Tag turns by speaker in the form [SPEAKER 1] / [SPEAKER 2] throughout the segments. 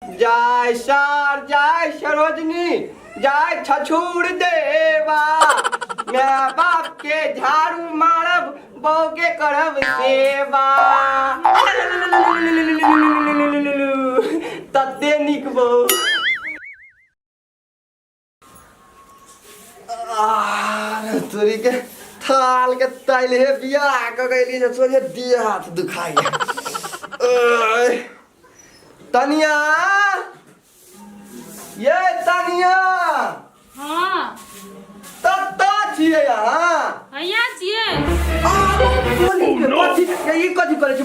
[SPEAKER 1] जय सर जय सरोजनी जय छछूर देवा। मैं बाप के झाड़ू मारब बहू के करब सेवा। तते निक बहू। तोरी के थाल के तैले बियाह क गइली से सोझे दिया हाथ दुखाई। तनिया ये तनिया।
[SPEAKER 2] हाँ
[SPEAKER 1] तत्ता छिए यहाँ।
[SPEAKER 2] हैया छिए।
[SPEAKER 1] ई कथी करे छी?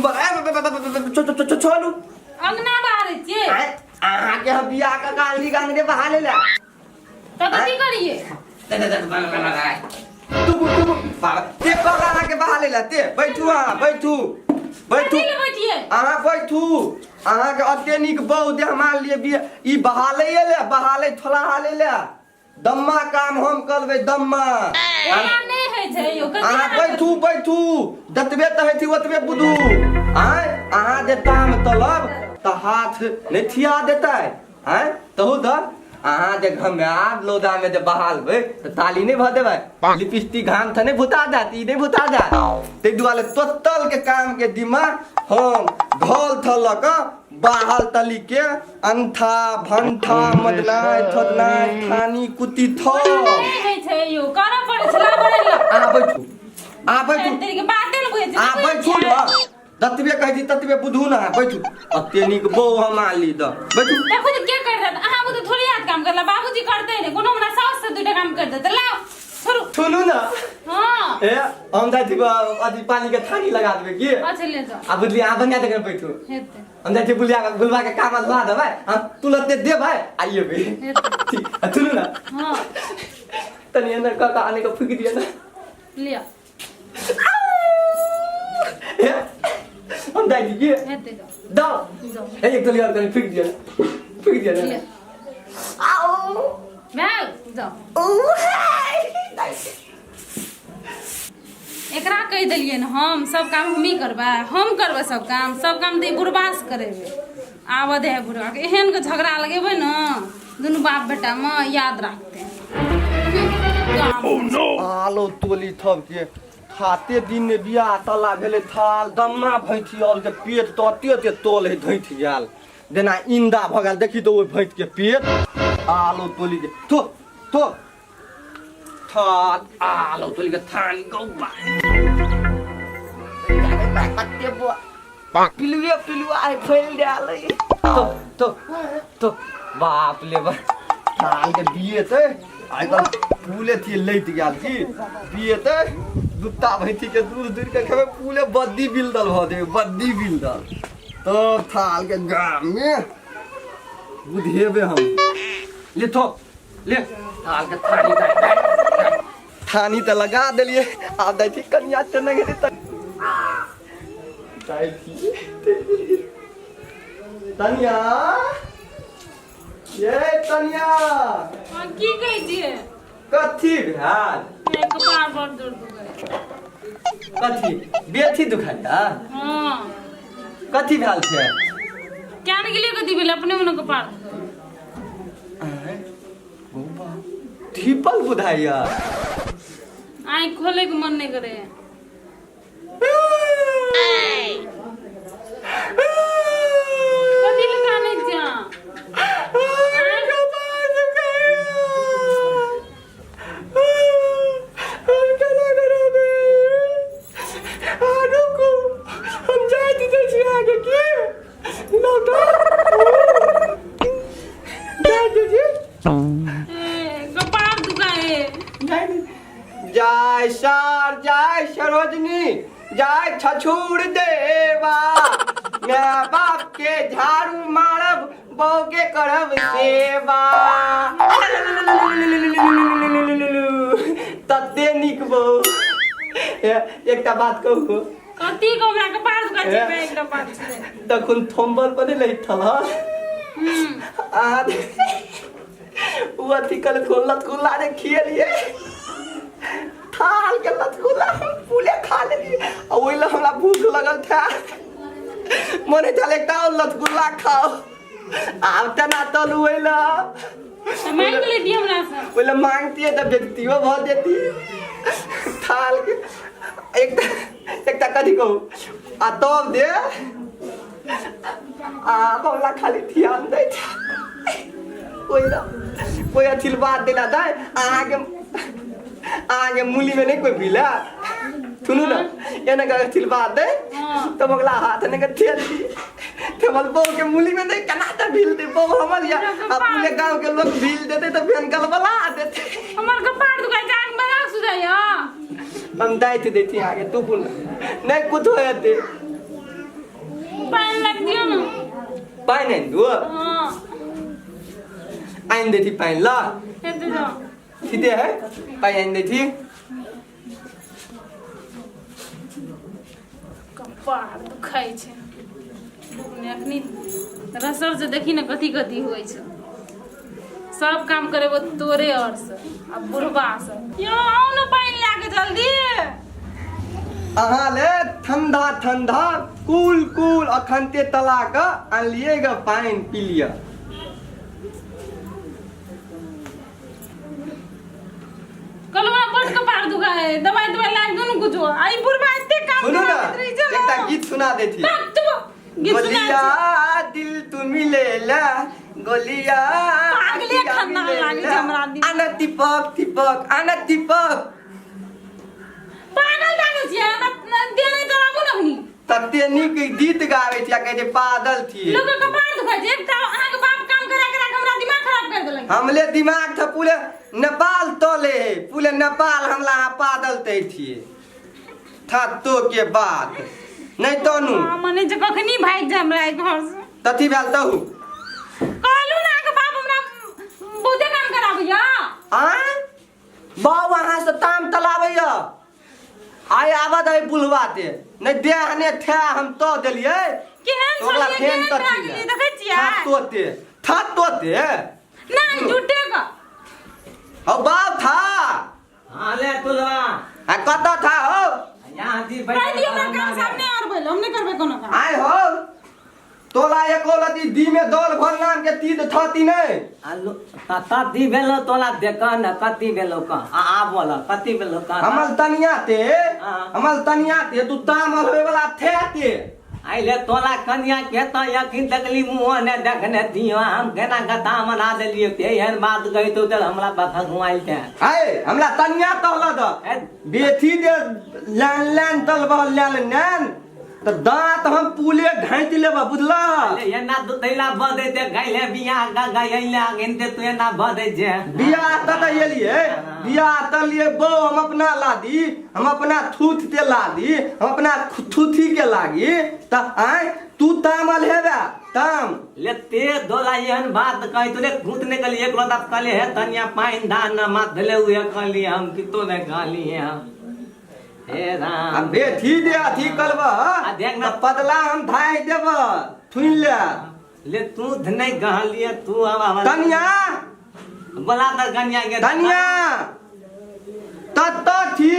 [SPEAKER 1] छोड़ू
[SPEAKER 2] अंगना बाहर छिए।
[SPEAKER 1] अहाँ के हम बियाह का गाली गांगरे बहा लेला।
[SPEAKER 2] तो कथी करिए?
[SPEAKER 1] ते कोराना के बहा लेला ते। बैठू अहाँ बैठू बैठू। अहाँ बैठू। अहाँ के अते निक बहु दे हमार लिए बिया ई बहाले थोड़ा हाले ले। दम्मा काम हम करबे दम्मा।
[SPEAKER 2] एना नहीं है छै यो।
[SPEAKER 1] अहाँ बैठू बैठू। जतबे तहै ओतबे बुदू। अहाँ जे काम तलब त हाथ नहीं थिया देतै। तहु द अहाँ जे घमाब लौदा में जे बहालबे त ताली नहीं भ देबै। लिपस्टिक घाम थ नहीं भुता जात ई नहीं भुता जात। ते दुआले तोतल के काम के दिमाग हम घोल थलक बाहल तली के अंथा भंठा मदनाय थदनाय खानी कुती थो।
[SPEAKER 2] नहीं है छै यो। कर पड़े छला पड़े।
[SPEAKER 1] आ बैठू आ बैठू।
[SPEAKER 2] तेरी के बाते न बुझे छै।
[SPEAKER 1] आ बैठू न। ततबे कहि दी ततबे बुझू ना। बैठू अते निक बहु हम आली द। बैठू।
[SPEAKER 2] देखो जे के कर देत। अहाँ बुझे थोड़ी हाथ काम करला। बाबूजी करते ने कोनो हमरा सास से दुटा काम कर देत। लाओ छोड़ू।
[SPEAKER 1] सुनू ना।
[SPEAKER 2] हां
[SPEAKER 1] ए हम जाई थी अथी पानी के थाली लगा देबे की।
[SPEAKER 2] अच्छा ले जा।
[SPEAKER 1] आ बुझली आ बनिया देकर बैठू।
[SPEAKER 2] हेते
[SPEAKER 1] हम जाई थी बुलवा के काम धवा देबै। हम तुलते दे भाई आइए बे। ठीक सुनू ना।
[SPEAKER 2] हां
[SPEAKER 1] तनी अंदर का आने को फूक दिया ना।
[SPEAKER 2] लिया
[SPEAKER 1] हम जाई थी की।
[SPEAKER 2] हेते
[SPEAKER 1] दाओ
[SPEAKER 2] जाओ।
[SPEAKER 1] एक तो लिया कर फूक दिया ना। फूक दिया ना। आओ
[SPEAKER 2] बैग जाओ।
[SPEAKER 1] ओ
[SPEAKER 2] एकरा कह देलिए न हम सब काम हम ही करबा। हम करबे सब काम दे बुरबास करेबे। आव दे बुढ़वा के एहन के झगड़ा लगेबे न दुनु बाप बेटा में याद रखते।
[SPEAKER 1] आलो तोली थब के खाते दिन ने बियाह तला भेले थाल दम्मा भैंथी और के पेट तो अते तोल है धैथ गेल। जेना इंदा भ गेल देखी तो ओइ भैंथ के पेट। आलो तोली के थो थो थाल आलो तोली के थान गौबा। कते बो पिलुआ आई फैल डाले। तो बाप ले बा थाल के बिये ते आई कल पूले थी लैत गेल की बिये ते दुत्ता भैंथी के दूध के खेबे पूले बद्दी बिलदल भ दे बद्दी बिलदल। तो थाल के गाम में बुधेबे हम। ले थो ले थाल के थानी त लगा देलिए। आब दै थी कनिया त नहीं रे तनिया ये तनिया।
[SPEAKER 2] हां की कह दिए?
[SPEAKER 1] कथी भेल?
[SPEAKER 2] कपार बड़ दर्द हो गए।
[SPEAKER 1] कथी बेथी दुखाया?
[SPEAKER 2] हां
[SPEAKER 1] कथी भेल छे?
[SPEAKER 2] क्या न गेलिए कथी भेल अपने मन कपार।
[SPEAKER 1] ठिपल बुधाइया।
[SPEAKER 2] आई खोले के मन नहीं करे। कथी लगाने जा? कपार दुखाए।
[SPEAKER 1] जय सर जय सरोजनी जय छछूर देवा। मैं बाप के झाड़ू मारब बहू के करब सेवा। तते निक बहु। एकटा बात कहू
[SPEAKER 2] कथी को हमरा कपार दुखाए छै एकटा बात छै।
[SPEAKER 1] तखन थंबल पर नहीं थल। आ वो अथी कल खोलत गुल्ला रे खियलिए। थाल के लतगुल्ला पूले खा लेलिए। ओइला हमरा भूख लगल था। मने चल एकटा और लतगुल्ला खाओ। आब तना तलू ओइला
[SPEAKER 2] मांग लेती हमरा से
[SPEAKER 1] ओइला मांगती है तो बेइज्जतियो भ देती थाल के एकटा कथी कहू आ तब दे आ हमरा खाली ध्यान दै ओइला कोई अथिल बात देला दै आगे मूली में नहीं कोई भीला सुनू ना ये ना अथिल बात दे तो बगला हाथ ने के ठेल दी तेमल बो के मूली में नहीं कनाटा भील दे बो हमर या पूरे गांव के लोग भील देते तो फेन गलबला देते
[SPEAKER 2] हमर कपाड़ दुखाई जाग बड़ा सुजाया
[SPEAKER 1] हम दाइते देती आगे तू बोल नहीं कुछ होते
[SPEAKER 2] पानी लग दियो ना
[SPEAKER 1] पानी नहीं दो
[SPEAKER 2] हां
[SPEAKER 1] आइन देती पानी ला
[SPEAKER 2] हेते जा
[SPEAKER 1] सीधे है पानी आइन देती
[SPEAKER 2] कपाड़ दुखाई छे अखनी रसर से देखी ना कथी कथी होई छे सब काम करे वो तोरे और से अब बुढ़वा से यो आओ ना पानी लाके जल्दी
[SPEAKER 1] अहाँ ले ठंडा ठंडा कूल कूल अखनते तला का आनलिएगा पानी पी लिया
[SPEAKER 2] कलवा बड़ कपाड़ दुखा है दवाई लाग दोनों कुछ आई बुढ़वा इतने काम
[SPEAKER 1] सुनो ना एकटा गीत सुना देती गोलिया दिल तू मिलेला गोलिया
[SPEAKER 2] पागले खाना लागे हमरा दी
[SPEAKER 1] आना दीपक दीपक आना दीपक
[SPEAKER 2] पागल लागे छिया न देने चलाबो नखनी
[SPEAKER 1] तते नीक गीत गावे छिया कहे जे पागल थी
[SPEAKER 2] लोग कपाड़ दुखा जे अहाँ के बाप काम करा हमरा दिमाग खराब कर देलक
[SPEAKER 1] हमले दिमाग था पूरे नेपाल तले पूरे नेपाल हमला पागल तै थी था तो के बात नहीं तोनू
[SPEAKER 2] मने जे कखनी भाग जा हमरा घर से
[SPEAKER 1] तथी भेल तहु
[SPEAKER 2] कहलू ना के बाप हमरा बहुते काम कराबैया
[SPEAKER 1] आय बाऊ वहां से ताम तलाबैया आय आवाज आय बुलवाते नहीं देहने थे हम तो देलिए
[SPEAKER 2] केहन
[SPEAKER 1] ओकरा फेन
[SPEAKER 2] छलिए देखै छियै
[SPEAKER 1] था तोते
[SPEAKER 2] नहीं झूठे का
[SPEAKER 1] हो बाप था
[SPEAKER 3] हाँ ले तुलवा
[SPEAKER 1] आ कत था हो
[SPEAKER 3] यहाँ दी
[SPEAKER 2] भाई दियो का काम सामने और बोल हम नहीं करबे कोनो काम
[SPEAKER 1] आय हो तोला एकोलती दी में दौल भर नाम के तीत थती नहीं
[SPEAKER 3] आलू कति भेलो तोला देख न कति भेलो का आ बोला कति भेलो का
[SPEAKER 1] हमल तनिया ते तू तामल होए वाला थे ते
[SPEAKER 3] आइले तोला कन्या के तो यकीन तकली मुंह ने देखने दियो हम केना गदा मना देलियो ते एहन बात कहि तो हमरा पाखा घुमाइल ते
[SPEAKER 1] आय हमला तनिया तहला द बेथी दे लान लान तल बहल लान नान त दांत हम पुले घांट लेबा बुझला
[SPEAKER 3] ये ना दुधैला बदे ते गाइले बिया गाइले गिनते तू ना बदे जे
[SPEAKER 1] बिया त एलिए बिया त लिए बो हम अपना लादी हम अपना थूथ ते लादी हम अपना थूथी के लागी त आय तू तामल हेबा ताम
[SPEAKER 3] ले ते दोला एहन बात कहि तू रे घूत निकल एक लोटा कले है तनिया पाइन धान न माथ ले हुए कली हम कि तो ने गाली है हे राम
[SPEAKER 1] अब बेथी दे अथी करबा
[SPEAKER 3] देख ना
[SPEAKER 1] पतला हम धाय देब थुइन ले
[SPEAKER 3] ले तू धने गहलिए तू अब
[SPEAKER 1] तनिया
[SPEAKER 3] बोला त कन्या के
[SPEAKER 1] धनिया तत थी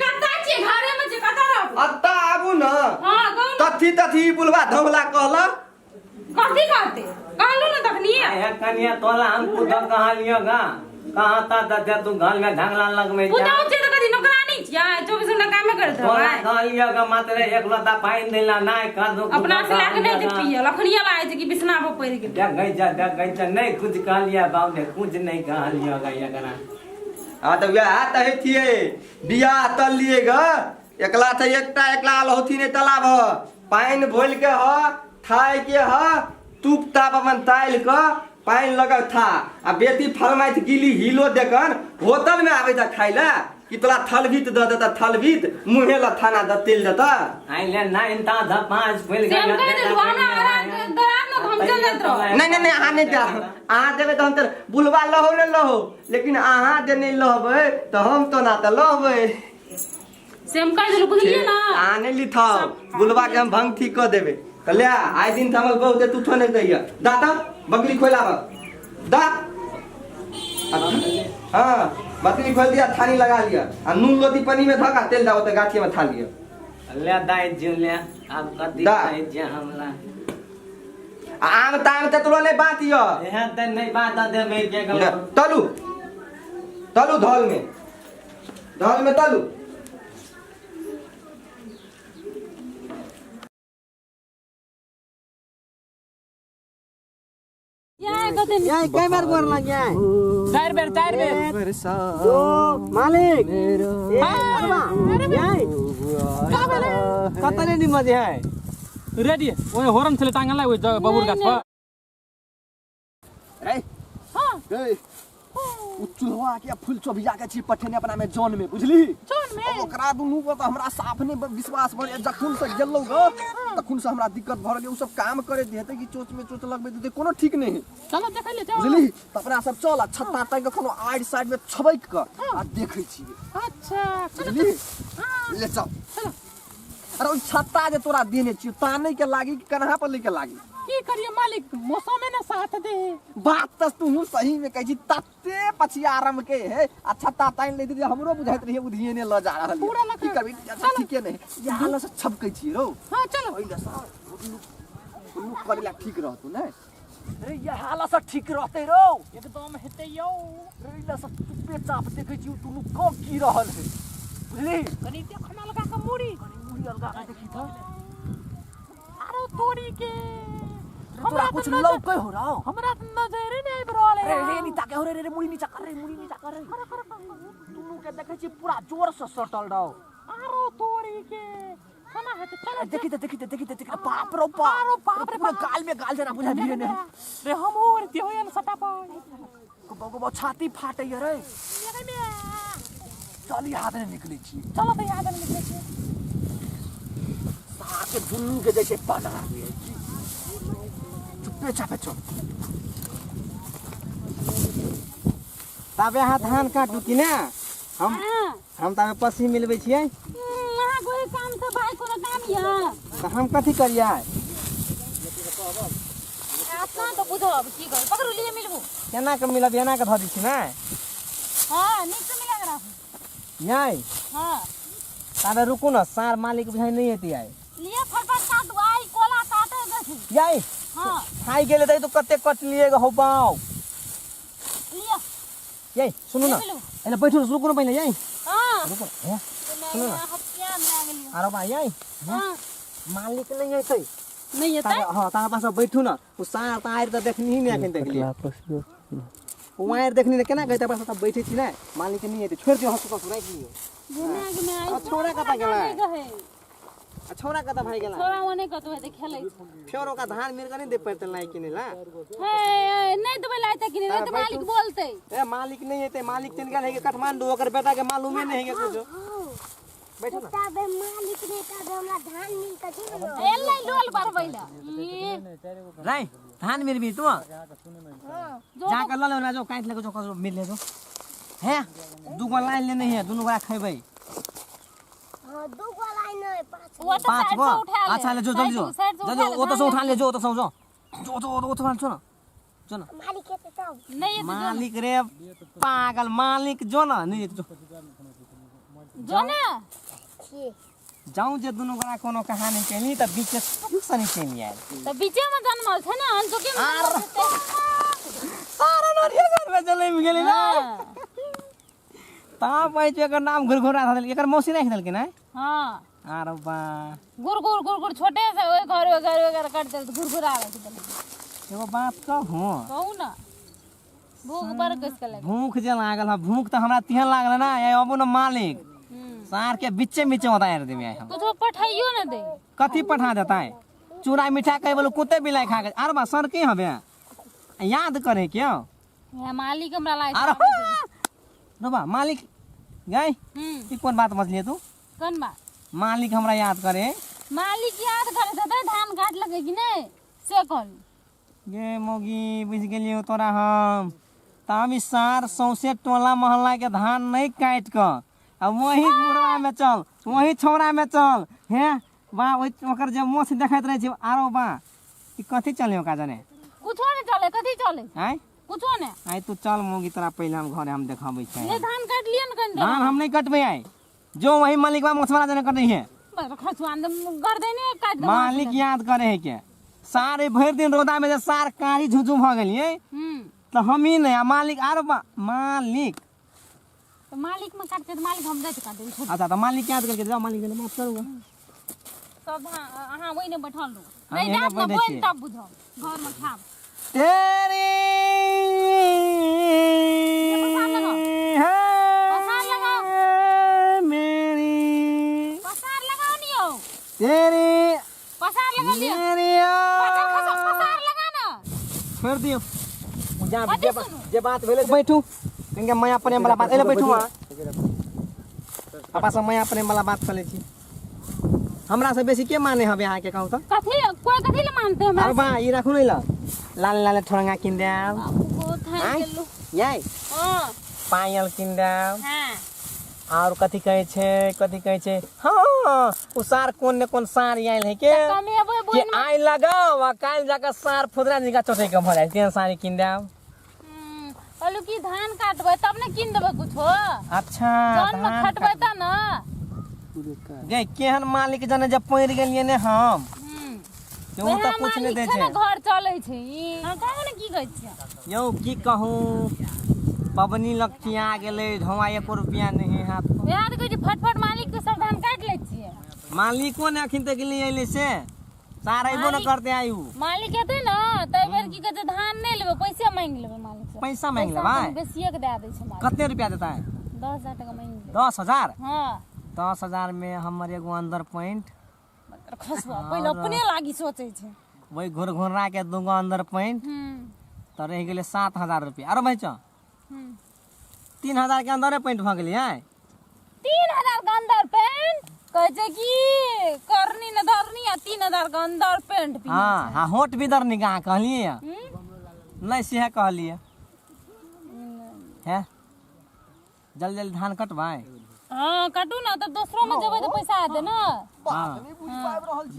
[SPEAKER 2] कता छी घरे में जे कता रह
[SPEAKER 1] अत्ता आबू न
[SPEAKER 2] हां कौन
[SPEAKER 1] तथी तथी बुलवा धमला कहला
[SPEAKER 2] कथी कहते कहलू ना तखनी
[SPEAKER 3] है कन्या तोला हम खुद कहलियो गा कहां ता तू घर में ढंगला लगमे
[SPEAKER 2] पुताऊ छे त कदी नौकरानी छिया 24 घंटा काम करत
[SPEAKER 3] तोला
[SPEAKER 2] रह
[SPEAKER 3] कहलियो गा मात्र एक लोटा पाइन देला नाय कर दो
[SPEAKER 2] अपना से लाके नहीं दे पिए लखनिया लाए छे कि बिसना पर पड़ के
[SPEAKER 3] देख गई जा नहीं कुछ कहलिया बाप ने कुछ नहीं कहलियो गा ये करा
[SPEAKER 1] हां त वे हाथ है थिए बिया तल लिए ग एकला थ एकला लहोथी ने तलाब पाइन भोल के ह थाय के ह तुप ताप अपन ताइल क पाइन लगा था आ बेटी फरमाइत गिली हिलो देखन होटल में आवे त खाइला कि तोला थलभीत द देता थलभीत मुहे ला थाना द तेल देता
[SPEAKER 3] आइले ना इंता ध पांच फैल
[SPEAKER 2] से हम कह दे हमरा दरात न हम चल जात रह
[SPEAKER 1] नहीं आ नहीं जा आ देबे त हम त बुलवा लहो न लहो लेकिन आहा दे नहीं लहबे त हम तो ना त लहबे
[SPEAKER 2] से हम कह दे बुझलिए ना
[SPEAKER 1] आने ली था बुलवा के हम भंग ठीक कर देबे कल्या आइ दिन थमल बहुत तू थने दैया दादा बकरी खोला दा हां बकरी खोल दिया थानी लगा लिया आ नून लोती पानी में धका तेल डालो तो गाठी में था लिया
[SPEAKER 3] ले दाई जुले अब कदी
[SPEAKER 1] दा।
[SPEAKER 3] दाई जे हमला
[SPEAKER 1] आम ताम ते तोरा ले बात यो
[SPEAKER 3] यहाँ तक नहीं बात देवे के
[SPEAKER 1] तलू तलू धल में तलू
[SPEAKER 4] यहाँ कई बार बोल लग गया है 4 बेर मालिक कतले नि मजे है
[SPEAKER 5] रेडी ओए हॉर्न चले टांगला ओए बबुर गाछ पर
[SPEAKER 4] रे हां ए उचुलवा के फूल चोबिया के छी पठने अपना में जॉन में बुझली जॉन में ओकरा दुनु को तो हमरा साफ ने विश्वास भर जखन से गेलौ ग तखन से हमरा दिक्कत भर गेल उ सब काम करे देते कि चोच में चोच लगबे देते कोनो ठीक नहीं है
[SPEAKER 2] चलो देख ले जाओ
[SPEAKER 4] बुझली तपरा सब चल छत्ता टाइग के कोनो आइड साइड में छबैक के आ देखै छी
[SPEAKER 2] अच्छा
[SPEAKER 4] बुझली ले चल अरे उन छत्ता जे तोरा देने छी ताने के लागी कि कन्हा पर लेके लागी
[SPEAKER 2] की करिए मालिक मौसम में ना साथ दे
[SPEAKER 4] बात त तू सही में कहै छी तत्ते पछियारम के है आ छत्ता तान ले दे हमरो बुझाइत रहिए उधिए ने ल जा रहल
[SPEAKER 2] पूरा लगा
[SPEAKER 4] की करबी ठीके नहीं ये हाल से छबकै छी रो
[SPEAKER 2] हां चलो
[SPEAKER 4] ओइला सा लुक करेला ठीक रहतौ नै अरे ये हाल से ठीक रहते रो
[SPEAKER 2] एकदम हेते यो
[SPEAKER 4] ओइला से टुप्पे चाप देखै छी तू लुक को की रहल है बुझली
[SPEAKER 2] कनी ते खना लगा के मुड़ी
[SPEAKER 4] मुड़ी लगा के देखी था
[SPEAKER 2] आरो तोड़ी के
[SPEAKER 4] हमरा कुछ लौकै हो रहा
[SPEAKER 2] हमरा नजर नहीं बरले
[SPEAKER 4] रे रे नीचा के हो रे मुड़ी नीचा कर रे दुनु के देखै छी पूरा जोर से सटल रहो
[SPEAKER 2] आरो तोड़ी के खाना है तो चलो
[SPEAKER 4] देखी बाप रे पूरा गाल में गाल जरा बुझा दिए ने
[SPEAKER 2] रे हम और दियो न सटा पर
[SPEAKER 4] को छाती फाटे रे चल याद नहीं निकले छी
[SPEAKER 2] चलो तो याद नहीं निकले छी
[SPEAKER 4] साके दुनु के जैसे पाना चुप्पे चापे चल
[SPEAKER 5] ताबे हाथ धान काटू कि ना हम ताबे पसी मिलबै छियै
[SPEAKER 2] वहां कोई काम से भाई कोनो काम या
[SPEAKER 5] त हम कथि करियै
[SPEAKER 2] अपना तो बुझो अब की कर पकड़ू लिए मिलबू
[SPEAKER 5] केना के मिलब एना के ध दी छी ना
[SPEAKER 2] हां नीक से मिला करा
[SPEAKER 5] यई
[SPEAKER 2] हां
[SPEAKER 5] ताबे रुकू ना सार मालिक बुझाइ नहीं हेती आइ
[SPEAKER 2] लिए फटफट काट आई कोला काटे गथि
[SPEAKER 5] यई
[SPEAKER 2] हां
[SPEAKER 5] खाई गेले त तो कते कट लिए हो पाओ
[SPEAKER 2] लिया
[SPEAKER 5] यई सुनु ना एला बैठो रुकू न पहिले यई
[SPEAKER 2] हां
[SPEAKER 5] रुकू हे
[SPEAKER 2] सुनो ना हत्या में आ गेली
[SPEAKER 5] आरो बा यई
[SPEAKER 2] हां
[SPEAKER 5] मालिक नहीं हेतै
[SPEAKER 2] नहीं है
[SPEAKER 5] हां ता पास बैठू ना उ सार तार त देखनी ही नहीं अखन देख लिए वायर देखनी ने केना कहते पास त बैठे छी ना मालिक नहीं हेतै छोड़ दियो हसु राख लियो
[SPEAKER 2] दिमाग में आई
[SPEAKER 5] छोरा कता गेला
[SPEAKER 2] गहे
[SPEAKER 5] छोरा कता भाई गेला
[SPEAKER 2] छोरा ओने कतो है खेलै
[SPEAKER 5] फेरो का धान मिर नहीं दे पड़ते लाई किने ला
[SPEAKER 2] हे नहीं दबे लाते कि नहीं तो मालिक बोलते
[SPEAKER 5] ए मालिक नहीं हेते मालिक चल गेल है के काठमांडू ओकर बेटा के मालूम नहीं है कुछ बैठो ना
[SPEAKER 6] तबे मालिक ने तबे हमरा धान मिल के दियो
[SPEAKER 2] एलै लोल परबैला
[SPEAKER 5] राई धान मिर भी तू जा कर ल ले जो काट ले जो करो मिल ले जो है दुगो लाइन ले नहीं है दोनों बड़ा खैबै
[SPEAKER 6] हां दू गो लाइन है
[SPEAKER 2] वो तो
[SPEAKER 5] पांच
[SPEAKER 2] साइड
[SPEAKER 5] गो
[SPEAKER 2] से उठा ले
[SPEAKER 5] अच्छा ले जो जल्दी जो जल्दी वो तो से उठा ले जो तो सो जो जो ना
[SPEAKER 6] मालिक के तब
[SPEAKER 2] नहीं है
[SPEAKER 5] मालिक रे पागल मालिक जो ना नहीं जो
[SPEAKER 2] जो ना
[SPEAKER 6] छी
[SPEAKER 5] जाऊं जे दोनों बड़ा कोनो कहानी कहली त बीच सनी चली आए
[SPEAKER 2] तो बीचे में जन्मल छै ना अन के
[SPEAKER 5] सारा नरियल घर में चले में गेली ना ता पाइ जे एकर नाम घुरघुरा था एकर मौसी नहीं खेल के ना
[SPEAKER 2] हां
[SPEAKER 5] आरो बा
[SPEAKER 2] गुर छोटे से ओए घर काट दे गुरगुर आवे
[SPEAKER 5] एगो बात कहूं
[SPEAKER 2] कहू ना भूख पर किस के लगे
[SPEAKER 5] भूख जे लागल ह भूख त हमरा तिहन लागल ना ए अब न मालिक सार के बीचे होता है दे में हम
[SPEAKER 2] कुछ पठाइयो ना दे
[SPEAKER 5] कथी पठा देता है चूड़ा मिठाई कहे बोलो कुत्ते बिलाई खा के अरे बा सर के हबे याद करे क्यों
[SPEAKER 2] ये मालिक हमरा लाए
[SPEAKER 5] अरे रबा मालिक गई ई कौन बात मछली तू
[SPEAKER 2] कौन बात
[SPEAKER 5] मालिक हमरा याद करे
[SPEAKER 2] मालिक याद करे त धान काट लगे कि नहीं से कल
[SPEAKER 5] गे मोगी बुझ गेलियो तोरा हम तामी सार सौसे टोला मोहल्ला के धान नहीं काट के अब वही मुरवा में चल वही छौरा में चल हे बा ओकर जे मोछ देखैत रहे छै आरो बा ई कथि चलियो का जाने
[SPEAKER 2] कुछो नहीं चले कथी चले
[SPEAKER 5] आय
[SPEAKER 2] कुछो नहीं
[SPEAKER 5] आय तू चल मोगी तोरा पहले हम घरे हम देखाबै छै
[SPEAKER 2] ये धान काट लियो न कन
[SPEAKER 5] धान हम नहीं कटबै आय जो वही मालिक बा मोछवाला जने कटै है
[SPEAKER 2] बस खसवान दम कर देने काट दे
[SPEAKER 5] मालिक याद करे है के सारे भर दिन रोदा में जे सार कारी झुझु भ गेलिए तो हम ही नहीं मालिक आरो मालिक
[SPEAKER 2] तो मालिक में काटते तो मालिक हम जाते काटे छोड़
[SPEAKER 5] अच्छा तो मालिक याद करके जाओ मालिक ने माफ करूंगा
[SPEAKER 2] सब हां वही ने बैठल रहो
[SPEAKER 5] हाँ,
[SPEAKER 2] नहीं
[SPEAKER 5] यहीं
[SPEAKER 2] रात
[SPEAKER 5] पे
[SPEAKER 2] में
[SPEAKER 5] बैठे
[SPEAKER 2] बोल
[SPEAKER 5] छिए।
[SPEAKER 2] तब बुझो घर में खाब
[SPEAKER 5] तेरी
[SPEAKER 2] पसार लगाओ
[SPEAKER 5] मेरी
[SPEAKER 2] पसार लगाओ नहीं हो
[SPEAKER 5] तेरी
[SPEAKER 2] पसार लगा लियो
[SPEAKER 5] मेरी
[SPEAKER 2] पसार लगा ना
[SPEAKER 5] छोड़ दियो जा
[SPEAKER 2] बात सुनो।
[SPEAKER 5] जे बात भेले बैठू कहेंगे मैं अपने वाला बात एले बैठू हां पापा से मैं अपने वाला बात कर ले छी हमरा से बेसी के माने हबे अहाँ के कहू त
[SPEAKER 2] कथी कोई कथी ले मानते हमरा
[SPEAKER 5] अरे बा ई राखू नहीं ला लाल लाल ठोरंगा किन देव
[SPEAKER 2] आपको थैंक यू
[SPEAKER 5] यई
[SPEAKER 2] हां
[SPEAKER 5] पायल किन देव
[SPEAKER 2] हां
[SPEAKER 5] और कथी कहै छै हां उ सार कोन ने कोन सार आइल है के
[SPEAKER 2] कमे अबे
[SPEAKER 5] कि
[SPEAKER 2] बोल
[SPEAKER 5] आई लगाओ आ काल जाकर सार फुदरा निका चोटे के भर जाए तेन सारी किन देव
[SPEAKER 2] अलू की धान काटबे तब ने किन देबे कुछो
[SPEAKER 5] अच्छा
[SPEAKER 2] जौन में खटबे त ना
[SPEAKER 5] गे केहन मालिक जने जब पड़ गेलिए ने हम तो उ त कुछ नहीं दे छै
[SPEAKER 2] घर चलै छै ई हां कहू ने की कहै छियै
[SPEAKER 5] यौ की कहूं पबनी लक्ष्या गेले ढोआ 1 रुपया नहीं हाथ में।
[SPEAKER 2] याद कहै छी फटफट मालिक के सब धान काट लै छियै
[SPEAKER 5] मालिको ने अखिन तक लिए अइले से सारा इबो न करते आयु
[SPEAKER 2] मालिक एतै न तै बेर की कहै छै धान नहीं लेबे पैसे मांग लेबे मालिक से
[SPEAKER 5] पैसा मांग लेबै
[SPEAKER 2] बेसिए के दे दै छै मालिक
[SPEAKER 5] कितने रुपया देता है
[SPEAKER 2] 10000 टका मांग ले
[SPEAKER 5] 10,000
[SPEAKER 2] हां
[SPEAKER 5] 10,000 में हमर एगो अंदर पॉइंट
[SPEAKER 2] खसवा पहिले अपने लागी सोचै छै
[SPEAKER 5] वही घुरघुरा के दूगो अंदर पॉइंट तो रह गेले 7,000 रुपया आरो भाई 3,000 के अंदर पॉइंट भ गेली है
[SPEAKER 2] 3000 के अंदर पेंट कहै छै कि करनी न धरनी आ 3000 के अंदर पेंट पी
[SPEAKER 5] हाँ हाँ होट भी दर निगाह कहलिए नहीं से कहलिए है जल्दी जल्दी धान कटवाए
[SPEAKER 2] हां काटू ना तब दूसरो में जेबै तो पैसा आते ना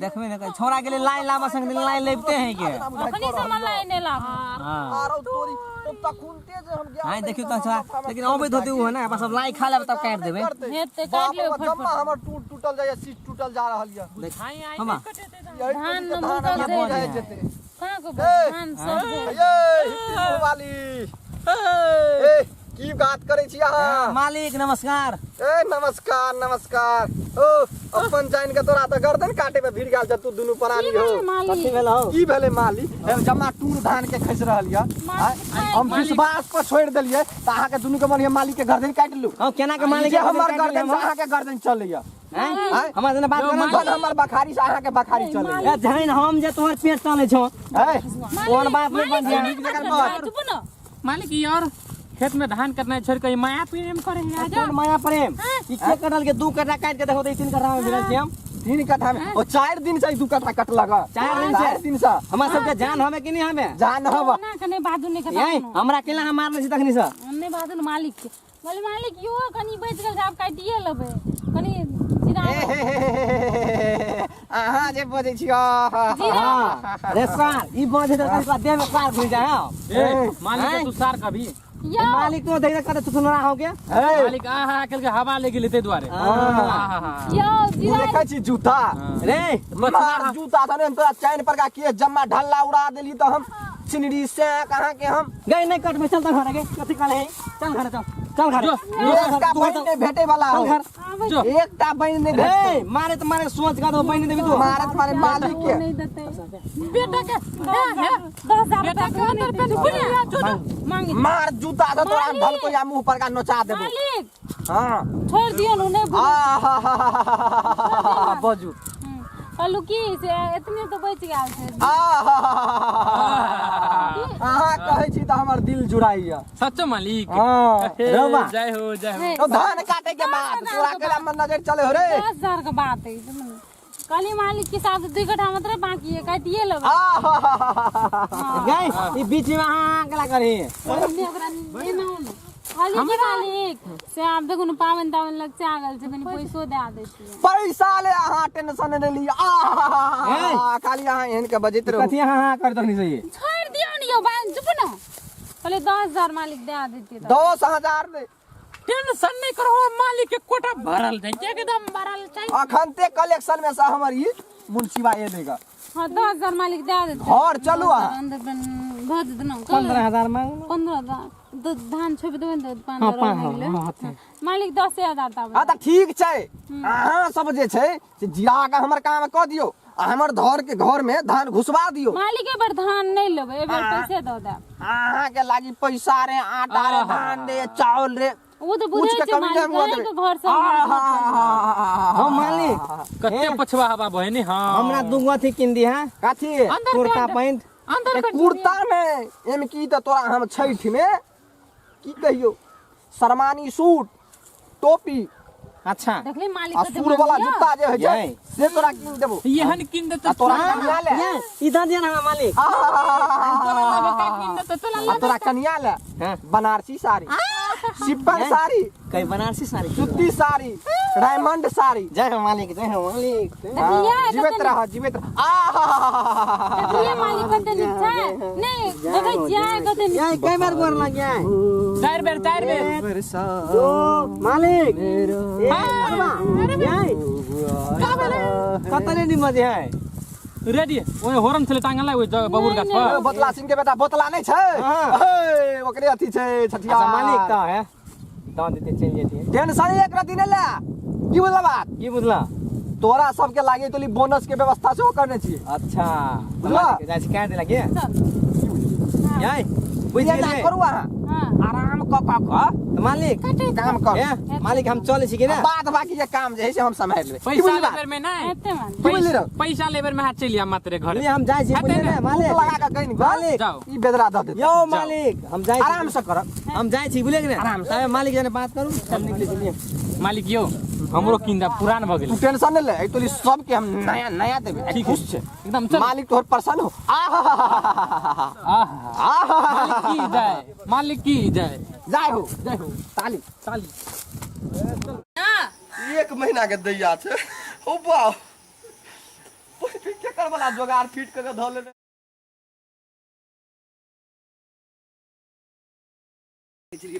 [SPEAKER 5] देखबे न कहीं छोरा के लिए लाइन लावा संग लाइन लेबते हैं के
[SPEAKER 2] अखनी से मन लाइन नहीं लाग
[SPEAKER 5] हां
[SPEAKER 4] आरो तोरी तब खूनते जे हम गया
[SPEAKER 5] हां देखियो तो छोरा लेकिन अबे होते उ है ना सब लाई खा लेब तब काट देबे
[SPEAKER 2] हेते काट ले
[SPEAKER 4] जम्मा हमर टूटल जाय सीट टूटल जा रहल या
[SPEAKER 5] हमा
[SPEAKER 2] धान न मुकल दे
[SPEAKER 4] जाय जेते
[SPEAKER 2] कहां को धान सब दे
[SPEAKER 4] ये वाली ए की बात करे छी अहाँ
[SPEAKER 5] मालिक नमस्कार
[SPEAKER 4] ए नमस्कार नमस्कार ओ अपन जान के तोरा त गर्दन काटे पे भिड़ गेल छ तू दुनु प्राणी हो
[SPEAKER 5] कथि भेल हो
[SPEAKER 4] की भेले माली जम्मा टूर धान के खस रहल या हम विश्वास पर छोड़ देलिए त अहाँ के दुनु के मन मालिक के गर्दन काट लू
[SPEAKER 5] हां केना के मालिक
[SPEAKER 4] ये हमर गर्दन से अहाँ के गर्दन चलैया
[SPEAKER 5] हैं हमरा जने बात
[SPEAKER 4] बन हमर बखारी से अहाँ के बखारी चलैया
[SPEAKER 5] ए जहन हम जे तोहर पेट चले छौ
[SPEAKER 4] ए
[SPEAKER 5] कोन बात नहीं बन जा
[SPEAKER 2] चुप न
[SPEAKER 7] मालिक ई और खेत में धान करना छोड़ के माया प्रेम करे है आजा
[SPEAKER 5] कौन माया प्रेम ई के कटल के 2 कट्ठा काट के देखो तो 3 कट्ठा में भिड़ल छी हम
[SPEAKER 4] 3 कट्ठा में ओ 4 दिन से 2 कट्ठा कट लगा
[SPEAKER 5] 4 दिन से हमरा सब के जान हमें कि नहीं हमें
[SPEAKER 4] जान हवा
[SPEAKER 2] ना कने बादू ने
[SPEAKER 5] यही
[SPEAKER 2] कता
[SPEAKER 5] हमरा केला हम मारले छी तखनी से
[SPEAKER 2] हमने बादू मालिक के बोले मालिक यो कनी बच गेल आप काटिए लेबे कनी जीरा
[SPEAKER 4] अहाँ जे बजै छी
[SPEAKER 5] हां रे सार ई बजे त कनिका देह में कार घुस जाए
[SPEAKER 7] ए मालिक के तू सार कभी
[SPEAKER 2] यो
[SPEAKER 5] मालिक को देख कर तू सुनरा हो गया
[SPEAKER 7] मालिक आहा अकेल के हवा लेके लेते द्वारे
[SPEAKER 2] यो
[SPEAKER 4] तू
[SPEAKER 2] जीरा
[SPEAKER 4] देखै छी जूता
[SPEAKER 5] रे
[SPEAKER 4] मार जूता था ने तोरा चैन पर का के जम्मा ढल्ला उड़ा देली तो हम चिनरी से कहां के हम
[SPEAKER 5] गई नहीं कट में चल त घर के कथि काले है चल घर चल घर
[SPEAKER 4] एकटा बहन ने भेटे वाला हो
[SPEAKER 5] घर
[SPEAKER 4] एकटा बहन ने भेटे
[SPEAKER 5] ए मारे तो मारे सोच का तो बहन देबी तू
[SPEAKER 4] मारत मारे मालिक के
[SPEAKER 2] नहीं देते बेटा के 10000 रुपया के अंदर पे बुनिया मांगे
[SPEAKER 4] मार जूता था तोरा ढल को या मुंह पर का नोचा देबो
[SPEAKER 2] मालिक
[SPEAKER 4] हां
[SPEAKER 2] छोड़ दियो न नहीं
[SPEAKER 5] बजू
[SPEAKER 2] अलू की से इतने तो बच गया छै
[SPEAKER 4] अहाँ कहै छी त हमर दिल जुड़ाइया
[SPEAKER 7] सच्चो मालिक
[SPEAKER 4] हां
[SPEAKER 5] रवा
[SPEAKER 7] जय हो
[SPEAKER 4] तो धान काटे के बाद तोरा केला मन नजर चले हो रे
[SPEAKER 2] 10000 का बात है कली मालिक के साथ 2 कट्ठा मतलब बाकी है काटिए लेबे
[SPEAKER 5] गई ई बीच में हां केला करी
[SPEAKER 2] हमने ओकरा नहीं ना खाली की मालिक से आप देखो न पावन तावन लग से आगल से कनी पैसो दे देती है
[SPEAKER 4] पैसा ले अहाँ टेंशन ने लिया खाली अहाँ एहन के बजैत रहो
[SPEAKER 5] कथि हां कर तखनी से
[SPEAKER 2] छोड़ दियो न यो बान चुप न पहले 10000 मालिक दे देती है
[SPEAKER 4] 10000 दे
[SPEAKER 7] टेंशन नहीं करो मालिक के कोटा भरल जाए एकदम भरल चाहिए
[SPEAKER 4] अखनते कलेक्शन में से हमर ई मुंशीबा ए देगा
[SPEAKER 2] हाँ 10,000 मालिक दे दे
[SPEAKER 4] घर चलू अहाँ
[SPEAKER 2] अंदर भर दे ना
[SPEAKER 5] 15,000 मांग
[SPEAKER 2] 15,000 तो धान छोप देबे न तो 5
[SPEAKER 5] हाँ,
[SPEAKER 2] हजार
[SPEAKER 5] पाँच,
[SPEAKER 2] हो गेलै
[SPEAKER 5] हाँ, हाँ,
[SPEAKER 2] मालिक 10,000 ता
[SPEAKER 4] हाँ तऽ ठीक छै अहाँ सब जे छै से जिया के हमर काम कऽ दियौ आ हमर घर में धान घुसबा दियौ
[SPEAKER 2] मालिक एबर धान नहीं लेबे एबर पैसे दो दे
[SPEAKER 4] अहाँ के लागी पैसा रे आटा रे धान रे चावल रे
[SPEAKER 2] वो तो
[SPEAKER 4] कुछ
[SPEAKER 2] बुझे
[SPEAKER 4] के
[SPEAKER 2] छै
[SPEAKER 4] कमी नहीं हुआ
[SPEAKER 2] मालिक
[SPEAKER 4] दे।
[SPEAKER 2] के घर से
[SPEAKER 5] हम मालिक
[SPEAKER 7] कते पछवा हवा बहनी हां
[SPEAKER 5] हमरा दूगो अथी किन दी हां
[SPEAKER 4] काथी
[SPEAKER 5] कुर्ता पैंट
[SPEAKER 2] अंदर
[SPEAKER 4] कुर्ता में एम की त तोरा हम छैठ में की कहियो शर्मानी सूट टोपी
[SPEAKER 5] अच्छा
[SPEAKER 2] देखले मालिक
[SPEAKER 4] आ
[SPEAKER 2] के
[SPEAKER 4] सूर वाला जूता जे होइ छै
[SPEAKER 5] यही।
[SPEAKER 4] से तोरा किन देबो
[SPEAKER 7] येहन किन दे
[SPEAKER 4] आ
[SPEAKER 7] तो
[SPEAKER 4] तोरा कनिया ले
[SPEAKER 5] इधर जे ना मालिक
[SPEAKER 4] आ तोरा कनिया ले
[SPEAKER 5] हाँ।
[SPEAKER 4] बनारसी साड़ी सिप्पन साड़ी
[SPEAKER 5] कई बनारसी साड़ी
[SPEAKER 4] सूती साड़ी डायमंड साड़ी
[SPEAKER 5] जय हो मालिक जय हो मालिक
[SPEAKER 4] हाँ, जीवित रह
[SPEAKER 2] देखले मालिक कते नीक छै नहीं देखे छियै कते नीक
[SPEAKER 5] यही कई बार बोल लग गया
[SPEAKER 7] चार बेर
[SPEAKER 5] ओ मालिक यही कतले निमज है
[SPEAKER 7] रेडी ओए होरन छले टांगल ओए बबुर गाछ पर
[SPEAKER 4] बोतला सिंह के बेटा बोतला नहीं छै हे ओकरे अथी छै छठिया
[SPEAKER 5] अच्छा मालिक तो है तो देते चल जेती
[SPEAKER 4] टेंशन एक रति ने ले की बुझला बात
[SPEAKER 5] की बुझला
[SPEAKER 4] तोरा सबके लागे तो बोनस के व्यवस्था सेहो करने छियै
[SPEAKER 5] अच्छा
[SPEAKER 4] बुझला?
[SPEAKER 5] जाय से काट लगे
[SPEAKER 2] चल
[SPEAKER 5] यही बुझ
[SPEAKER 4] ये ना
[SPEAKER 5] गेलिए
[SPEAKER 4] करू अहाँ
[SPEAKER 2] हां
[SPEAKER 4] आराम क
[SPEAKER 5] मालिक
[SPEAKER 4] काम कर
[SPEAKER 5] ए मालिक हम चले छी कि ना
[SPEAKER 4] बाद बाकी जे काम जे है से हम सम्हार लेबै की
[SPEAKER 7] पैसा
[SPEAKER 4] बुझली बात?
[SPEAKER 7] लेबर में नहीं
[SPEAKER 2] एते मालिक
[SPEAKER 4] की बुझली रहो?
[SPEAKER 7] पैसा लेबर में हाथ चलिया मात्र घर
[SPEAKER 5] लिए हम जाय छी
[SPEAKER 7] हेतै
[SPEAKER 5] बुझले
[SPEAKER 7] ने?
[SPEAKER 5] ना मालिक
[SPEAKER 4] लगा के कहीं
[SPEAKER 5] मालिक
[SPEAKER 7] जाओ
[SPEAKER 4] ई बेदरा द दे
[SPEAKER 5] यो मालिक हम जाय
[SPEAKER 4] आराम से करब
[SPEAKER 5] हम जाय छी बुझले कि ना आराम से मालिक जने बात करू सब निकले चलिए
[SPEAKER 7] मालिक यो हमरो किंदा पुरान भ
[SPEAKER 4] तू
[SPEAKER 7] गेल
[SPEAKER 4] टेंशन नहीं ले ए तोली सब के हम नया नया देबे
[SPEAKER 7] ठीक
[SPEAKER 4] खुश छै
[SPEAKER 7] एकदम चल
[SPEAKER 4] मालिक तोहर प्रसन्न हो
[SPEAKER 7] मालिक की जय
[SPEAKER 4] जाय हो
[SPEAKER 7] जय हो
[SPEAKER 4] ताली
[SPEAKER 7] चाली
[SPEAKER 2] हां
[SPEAKER 4] एक महीना के दैया छै ओ वाह केकर वाला जोगाड़ फिट करके धऽ लेने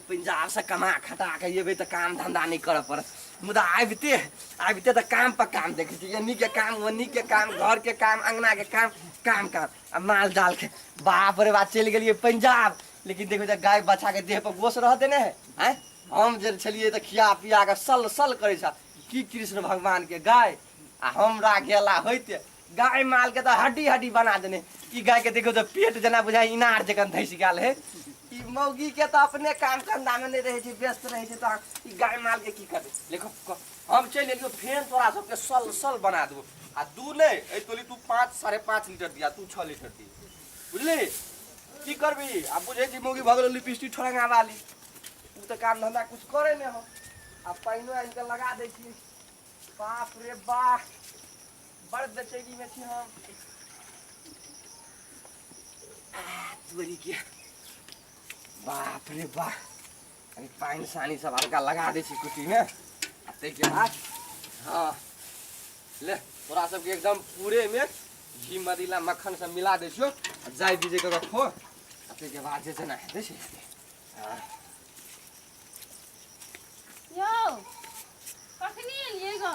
[SPEAKER 4] पंजाब से कमा खटा के येबे त काम धंधा नहीं कर पड़त मुदा आबिते त काम पर काम देखे छी एनी के काम ओनी के काम घर के काम अंगना के काम काम काम आ माल जाल के बाप रे बाप चल गेलिए पंजाब लेकिन देखो त गाय बच्चा के देह पर गोश रह देने है हैं हम जे छलिए त खिया पिया के सल सल करे छ की कृष्ण भगवान के गाय आ हमरा गेला होइते गाय माल के त हड्डी हड्डी बना देने ई गाय के देखो त पेट जना बुझाय इनार जकन धैस गेल है ई मौगी के त अपने काम धंधा में नहीं रहे छै व्यस्त रहे छै त ई गाय माल के की करबे देखो हम चल एलियो फेन तोरा सबके सल सल बना देबो आ तू नहीं ए तोली तू 5 5.5 लीटर दिया तू 6 लीटर दी बुझली की करबी आ बुझे छी मौगी भगल लिपस्टिक ठोरंगा वाली तू त काम धंधा कुछ करे ने हो आ पाइनो आइन के लगा दे छी बाप रे बाप बड़ बेचैनी में छी हम तोरी के बाप रे बाप अरे पानी सानी सब हल्का लगा दे छी कुटी में आ ते के बाद हाँ ले तोरा सबके एकदम पूरे में घी मदीला मक्खन सब मिला दे छियो जाय दीजे के रखो आ ते के बाद जे छै ना हेतै छै हाँ
[SPEAKER 2] यो कखनी एलियै ग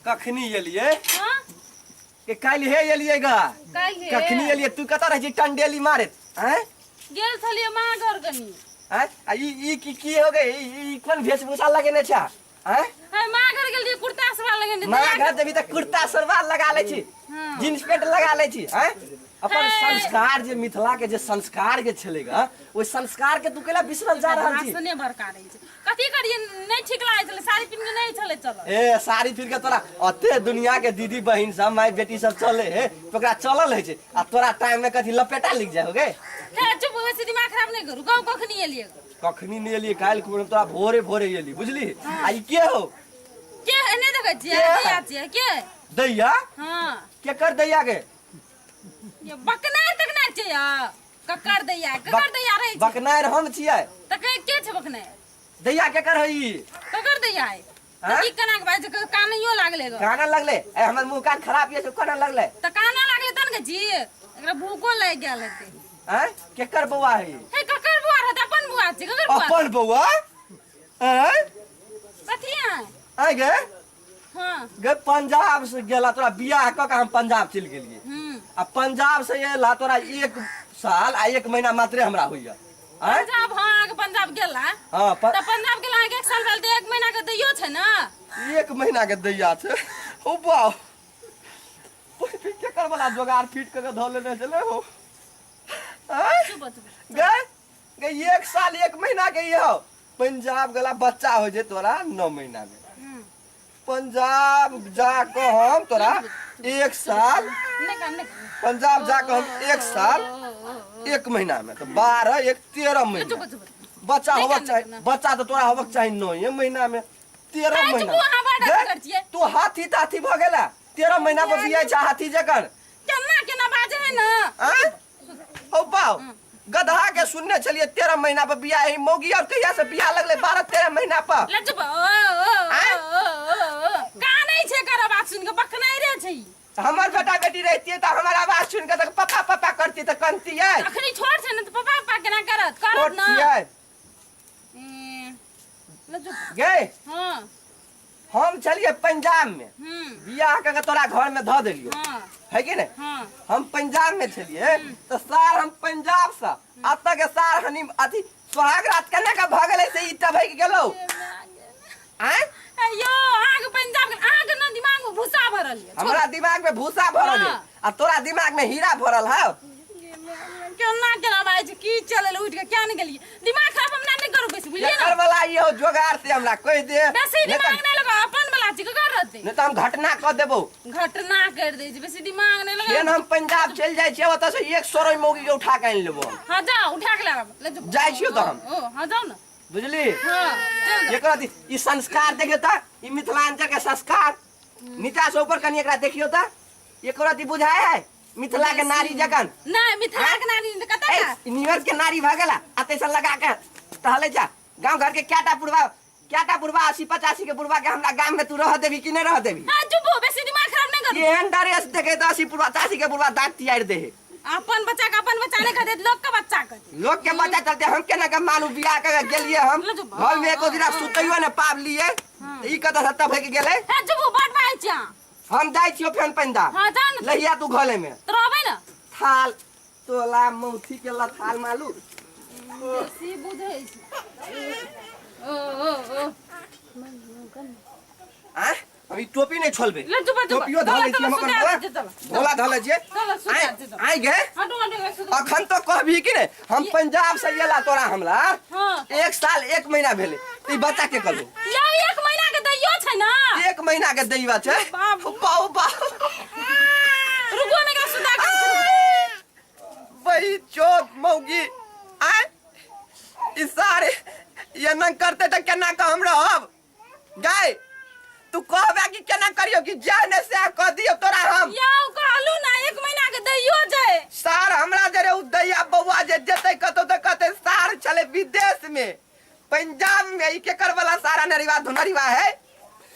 [SPEAKER 4] कखनी एलियै
[SPEAKER 2] हां
[SPEAKER 4] के काल्हि हे एलियै गा
[SPEAKER 2] काल्हि
[SPEAKER 4] कखनी एलियै तू कतऽ रहै छी टंडेली मारत हैं
[SPEAKER 2] गेल छलियै मागर कनी
[SPEAKER 4] हैं आ ई की हो गई ई कोन वेशभूषा लगेने छ हैं
[SPEAKER 2] हाय मागर गेल रहियै कुर्ता सलवार लगेने
[SPEAKER 4] मारा घर जभी तक कुर्ता सलवार लगा ले छी
[SPEAKER 2] हां
[SPEAKER 4] जींस पैंट लगा ले छी हैं अपन
[SPEAKER 2] हे।
[SPEAKER 4] संस्कार जे मिथिला के जे संस्कार के छलेगा ओइ संस्कार के तू केला बिसरल जा रहल छी
[SPEAKER 2] भाषणे बड़का रहै छै कथी करियै नहीं ठीक लागै छलै साड़ी पिन्ह के नहीं चले चल
[SPEAKER 4] ए साड़ी फिर के तोरा अते दुनिया के दीदी बहिन सब माय बेटी सब चले है तो ओकरा चलल है छै आ तोरा टाइम में कथी लपेटा लिख जाए होगे
[SPEAKER 2] हे चुप वैसे दिमाग खराब नहीं करू गाँव कखनी एलियै
[SPEAKER 4] कखनी नहीं एलिए काल्हि खुन तोरा भोरे भोरे एली बुझली आ ई के हो
[SPEAKER 2] के एने देखै छियै
[SPEAKER 4] के?
[SPEAKER 2] दैया छियै के
[SPEAKER 4] दैया
[SPEAKER 2] हां
[SPEAKER 4] के कर दैया के
[SPEAKER 2] ये बकनार तकनार छै या ककर दैया रहै छै
[SPEAKER 4] बकनार हम छियै
[SPEAKER 2] त के छै बकनार
[SPEAKER 4] दैया के कर हई
[SPEAKER 2] ककर दैया है
[SPEAKER 4] हाँ?
[SPEAKER 2] त की कना के बाज कानियो लागले ग
[SPEAKER 4] काना लगले ए हमर मुंह कान खराब ये काना लगले
[SPEAKER 2] त काना लागले तन के जी एकरा भूको लागि गेल हेतै
[SPEAKER 4] हैं के कर बौआ हई
[SPEAKER 2] हे ककर बुआ रहत अपन बुआ छै ककर बुआ
[SPEAKER 4] अपन बौआ हैं
[SPEAKER 2] कथी है
[SPEAKER 4] आ गे
[SPEAKER 2] हां
[SPEAKER 4] गे पंजाब से गेला तोरा बियाह क के हम पंजाब चल गेलिए
[SPEAKER 1] आ पंजाब से ये ला तोरा 1 साल आ 1 महीना मात्रे हमरा होइया आय
[SPEAKER 2] पंजाब हाँ आगे पंजाब गेला
[SPEAKER 1] हां
[SPEAKER 2] तो पंजाब गेला आगे 1 साल भेल तो 1 महीना के दैयो छै ना
[SPEAKER 1] 1 महीना के दैया छै ओ वाह के कर वाला जोगार फिट करके धो लेने चले हो आय
[SPEAKER 2] चुप
[SPEAKER 1] गे 1 साल 1 महीना के ये हो पंजाब गला बच्चा हो जे तोरा 9 महीना में पंजाब जाके हम तोरा 1 साल
[SPEAKER 2] नहीं कर
[SPEAKER 1] पंजाब जाके हम 1 साल 1 महीना में तो 12 1 13 महीना बच्चा
[SPEAKER 2] नहीं
[SPEAKER 1] होबक
[SPEAKER 2] करना,
[SPEAKER 1] चाहिए
[SPEAKER 2] करना।
[SPEAKER 1] बच्चा तो तोरा होबक चाहिए 9 महीना में 13
[SPEAKER 2] अरे
[SPEAKER 1] महीना
[SPEAKER 2] चुप, अहाँ बड़ा
[SPEAKER 1] गे,
[SPEAKER 2] कर छियै।
[SPEAKER 1] तू हाथी ताथी भ गेला 13 महीना पर बियाह छ हाथी जकर
[SPEAKER 2] केना बाजे है ना
[SPEAKER 1] आय ओ बाऊ गधा के सुनने चलिए 13 महीना पर बियाह है मौगी और कहिया से बियाह लगले 12 13 महीना पर
[SPEAKER 2] ले चुप का नहीं छे कर बात सुन के बकनाई रे छै
[SPEAKER 1] हमर बेटा बेटी रहती तो हमारा आवाज सुन के तो पापा पापा करती तो कनती है
[SPEAKER 2] अखनी छोड़ छै ना तो पापा पापा केना करत करत ना ले चुप
[SPEAKER 1] गे
[SPEAKER 2] हां
[SPEAKER 1] हम चलिए पंजाब में बियाह करके तोरा घर में धो देलियो
[SPEAKER 2] हां
[SPEAKER 1] है कि नहीं
[SPEAKER 2] हां
[SPEAKER 1] हम पंजाब में चलिए तो सार हम पंजाब से अब तक सार हनी अथी सोहाग रात केना का भगले से ईटा भग गेलो आय
[SPEAKER 2] अयो आग पंजाब के आग ना दिमाग में भूसा भरल है
[SPEAKER 1] हमरा दिमाग में भूसा भरल है आ तोरा दिमाग में हीरा भरल है
[SPEAKER 2] केना बाज की चलल उठ के क्या निकलिए दिमाग खराब हमरा नहीं करू बेसी बुझलिए ना
[SPEAKER 1] कर वाला ये हो जोगार से हमरा कह दे
[SPEAKER 2] बेसी दिमाग नहीं लगा अपन वाला छी कर रहते
[SPEAKER 1] नहीं तो हम घटना कर देबो
[SPEAKER 2] घटना कर दे बेसी दिमाग नहीं लगा
[SPEAKER 1] फेन हम पंजाब चल जाय छियै ओतऽ से 100 रोई मौगी के उठा के आनि लेबो
[SPEAKER 2] हां जाओ उठा के ले जाओ
[SPEAKER 1] जाइ छियै तो हम
[SPEAKER 2] ओ हां जाओ ना
[SPEAKER 1] बुझली
[SPEAKER 2] हां चल जाओ
[SPEAKER 1] एकरा ई संस्कार देखियो त ई मिथिलांचल के संस्कार नीचा से ऊपर कनी एकरा देखियो त एकरा ती बुझाय है मिथिला के नारी जगन
[SPEAKER 2] नहीं मिथिला के नारी कत का
[SPEAKER 1] न्यूयॉर्क के नारी भगला अतैसा लगा के टहले जा गांव घर के क्याटा पुरवा 80-85 के पुरवा के हमरा गांव में तू रह देबी कि नहीं रह देबी
[SPEAKER 2] हां चुप बेसी दिमाग खराब नहीं करू
[SPEAKER 1] एहन ड्रेस देखे त 80-85 के पुरवा दांत तियार दे
[SPEAKER 2] अपन बच्चा का अपन बच्चा नहीं कहते लोग का बच्चा कहते
[SPEAKER 1] लोग के बच्चा चलते हम केना के मानू बियाह के गेलिए हम घर में एको दिन सुतैयो ने पाब लिए ई कत सत्ता भग गेले
[SPEAKER 2] हां चुप बात बाई छा
[SPEAKER 1] हम जाय छियो फेन पंदा
[SPEAKER 2] हां जान
[SPEAKER 1] लहिया तू घले में
[SPEAKER 2] तो रहबै ना
[SPEAKER 1] थाल तोला मौथी के लथाल मालू
[SPEAKER 2] बेसी बुझै छी ओ
[SPEAKER 1] आ अभी टोपी नहीं छोलबे
[SPEAKER 2] ले चुप चुप
[SPEAKER 1] टोपियो धले छी हम अपन बोला धले छी
[SPEAKER 2] चलो सुता
[SPEAKER 1] आई गे
[SPEAKER 2] हटो हटो सुता
[SPEAKER 1] अखन तो कहबी कि ने हम पंजाब से येला तोरा हमला
[SPEAKER 2] हां
[SPEAKER 1] 1 साल 1 महीना भेले ई बच्चा के कहलू
[SPEAKER 2] या 1 महीना के दैयो छै ना
[SPEAKER 1] 1 महीना के दैवा छै
[SPEAKER 2] बाबू।
[SPEAKER 1] बाऊ बा
[SPEAKER 2] रुको में का सुता के
[SPEAKER 1] वही चोप मौगी आय ई सारे ये न करते तो केना का हम रहब गाय तू कहबे कि केना करियो कि जाने से कह दियो तोरा हम
[SPEAKER 2] या कहलू ना 1 महीना के दैयो छै
[SPEAKER 1] सार हमरा जरे उ दैया बौआ जे जेते कतो त कते सार चले विदेश में पंजाब में ई के कर वाला सारा नरीवा धुनरीवा है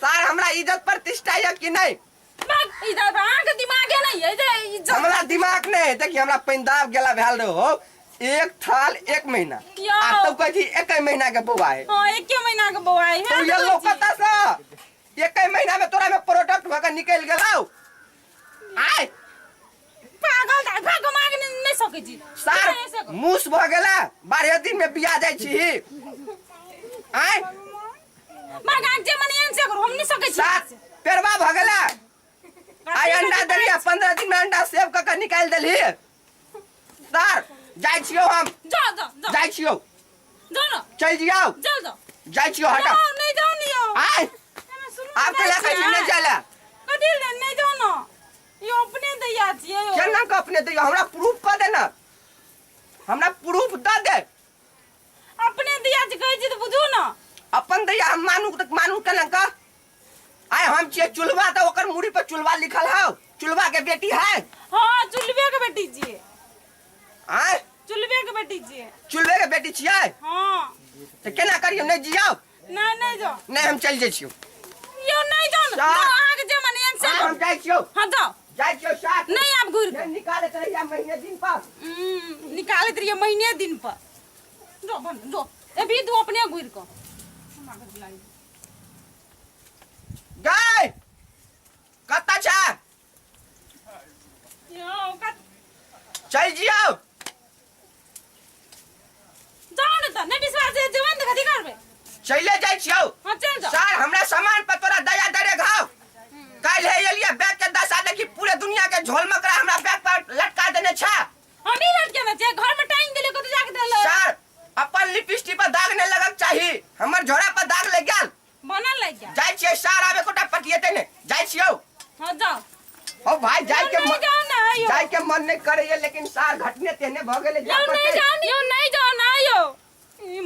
[SPEAKER 1] सार हमरा इज्जत प्रतिष्ठा है कि नहीं
[SPEAKER 2] बाग इधर आंख दिमाग है नहीं है जे इज्जत
[SPEAKER 1] हमरा दिमाग नहीं है देखिए हमरा पंजाब गेला भेल रहो 1 साल 1 महीना
[SPEAKER 2] या।
[SPEAKER 1] आ तब कह थी 1 महीना के बौआ है
[SPEAKER 2] हां 1 महीना के बौआई
[SPEAKER 1] तो ये लोकता सा 1 महीना में तोरा में प्रोडक्ट भगा निकल गेलौ आय
[SPEAKER 2] पागल दा भागो मांग नहीं सके जी
[SPEAKER 1] सार मूस भ गेला 12 दिन में बिया जाय छी आय
[SPEAKER 2] मांग जे मनियन से करो हम नहीं सके छी
[SPEAKER 1] सात पेरवा भ गेला आय अंडा देलिया 15 दिन में अंडा सेव क के निकाल देली सर जाय छियो हम
[SPEAKER 2] जाओ जाओ
[SPEAKER 1] जाय छियो
[SPEAKER 2] जाओ ना
[SPEAKER 1] चल जियो
[SPEAKER 2] जाओ जाओ
[SPEAKER 1] जाय छियो हटा
[SPEAKER 2] नहीं जाओ नहीं
[SPEAKER 1] आय आप के लखा छी नहीं जाला
[SPEAKER 2] कथी ले नहीं जाओ ना ये अपने दैया छिए
[SPEAKER 1] केना के अपने दियो हमरा प्रूफ क दे ना हमरा प्रूफ द दे
[SPEAKER 2] अपने दैया छी कहै छी तो बुझू ना
[SPEAKER 1] अपन दैया हम मानू केना का आय हम छिए चुलवा त ओकर मुड़ी पर चुलवा लिखल हौ चुलवा के बेटी है
[SPEAKER 2] हां चुलबे के बेटी छी
[SPEAKER 1] आय
[SPEAKER 2] चुलबे के बेटी छी
[SPEAKER 1] चुलवे के बेटी छियै
[SPEAKER 2] हां
[SPEAKER 1] त केना करियो नहीं जियो
[SPEAKER 2] नहीं जाओ
[SPEAKER 1] नहीं हम चल जाय छियो
[SPEAKER 2] यो नहीं जाओ ना
[SPEAKER 1] सात।
[SPEAKER 2] आगे जे मनियन से
[SPEAKER 1] हम जाय छियो
[SPEAKER 2] हां जाओ
[SPEAKER 1] जाय छियो साथ
[SPEAKER 2] नहीं आप घुर
[SPEAKER 1] ये निकाले त रहिया महीने दिन पर
[SPEAKER 2] निकालत रहिए महीने दिन पर जो बन जो अभी तू अपने घुर को
[SPEAKER 1] गाय कत्ता छ
[SPEAKER 2] यो
[SPEAKER 1] चल जियो
[SPEAKER 2] जाओ ना तो नहीं विश्वास है जवान देखा दिखार पे
[SPEAKER 1] चले जाय छियो
[SPEAKER 2] हां चल जाओ
[SPEAKER 1] सर हमरा सामान पर तोरा दया दरे घाव काल है एलिया बैग के दशा देखी पूरे दुनिया के झोल मकरा हमरा बैग पर लटका देने छा
[SPEAKER 2] हम ही लटके ना छे घर में टाइम देले को तो जाके देलो
[SPEAKER 1] सर अपन लिपस्टिक पर दाग नहीं लगक चाहिए हमर झोरा पर दाग लग गेल
[SPEAKER 2] बनल लग गया
[SPEAKER 1] जाय छियै सर आबे कोटा पटिएते ने जाय छियो
[SPEAKER 2] हां जाओ
[SPEAKER 1] ओ भाई जाय के
[SPEAKER 2] नहीं जाओ ना आयो
[SPEAKER 1] जाय के मन नहीं करे लेकिन सर घटने तेने भ गेले जा
[SPEAKER 2] यो नहीं जाओ ना आयो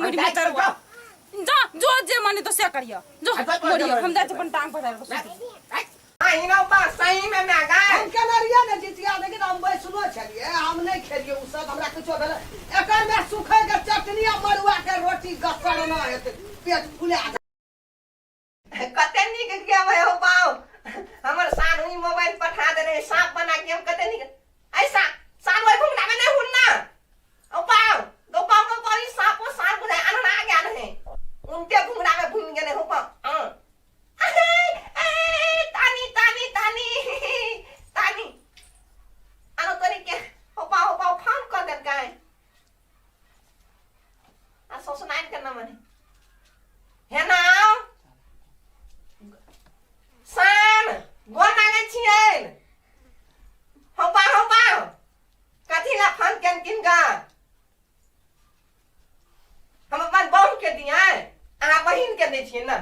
[SPEAKER 2] मुड़ी में तर जा जो जे माने तो से करियो जो मोरियो हम जाते अपन टांग पर डाल
[SPEAKER 1] आई ना बा सही में मैं गए
[SPEAKER 4] हम कनरिया ने जितिया लेकिन हम बैसलो छलिए हम नहीं खेलिए उ सब हमरा कुछो भेल एकर में सुखै के चटनी आ मरुआ के रोटी गसर ना हेते पेट फुला
[SPEAKER 1] कते निक के भाई हो पाओ हमर सान हुई मोबाइल पठा देने सांप बना के हम कते निक ऐसा सान भाई घूमना में नहीं हुन्ना ओ पाओ दो पाओ को कोई सांपो सान बुझाए अनना आ गया नहीं उनके घूमना में भूल गए हो पाओ तानी तानी तानी तानी अनो तरी के हो पाओ फाम कर दे काय आ सोसनाइन करना मने है ना सान गोर मांगे छियै हो पाओ कथी ला फोन केन किन गा हम अपन बहन के दिया अहाँ बहिन के दे छियै ना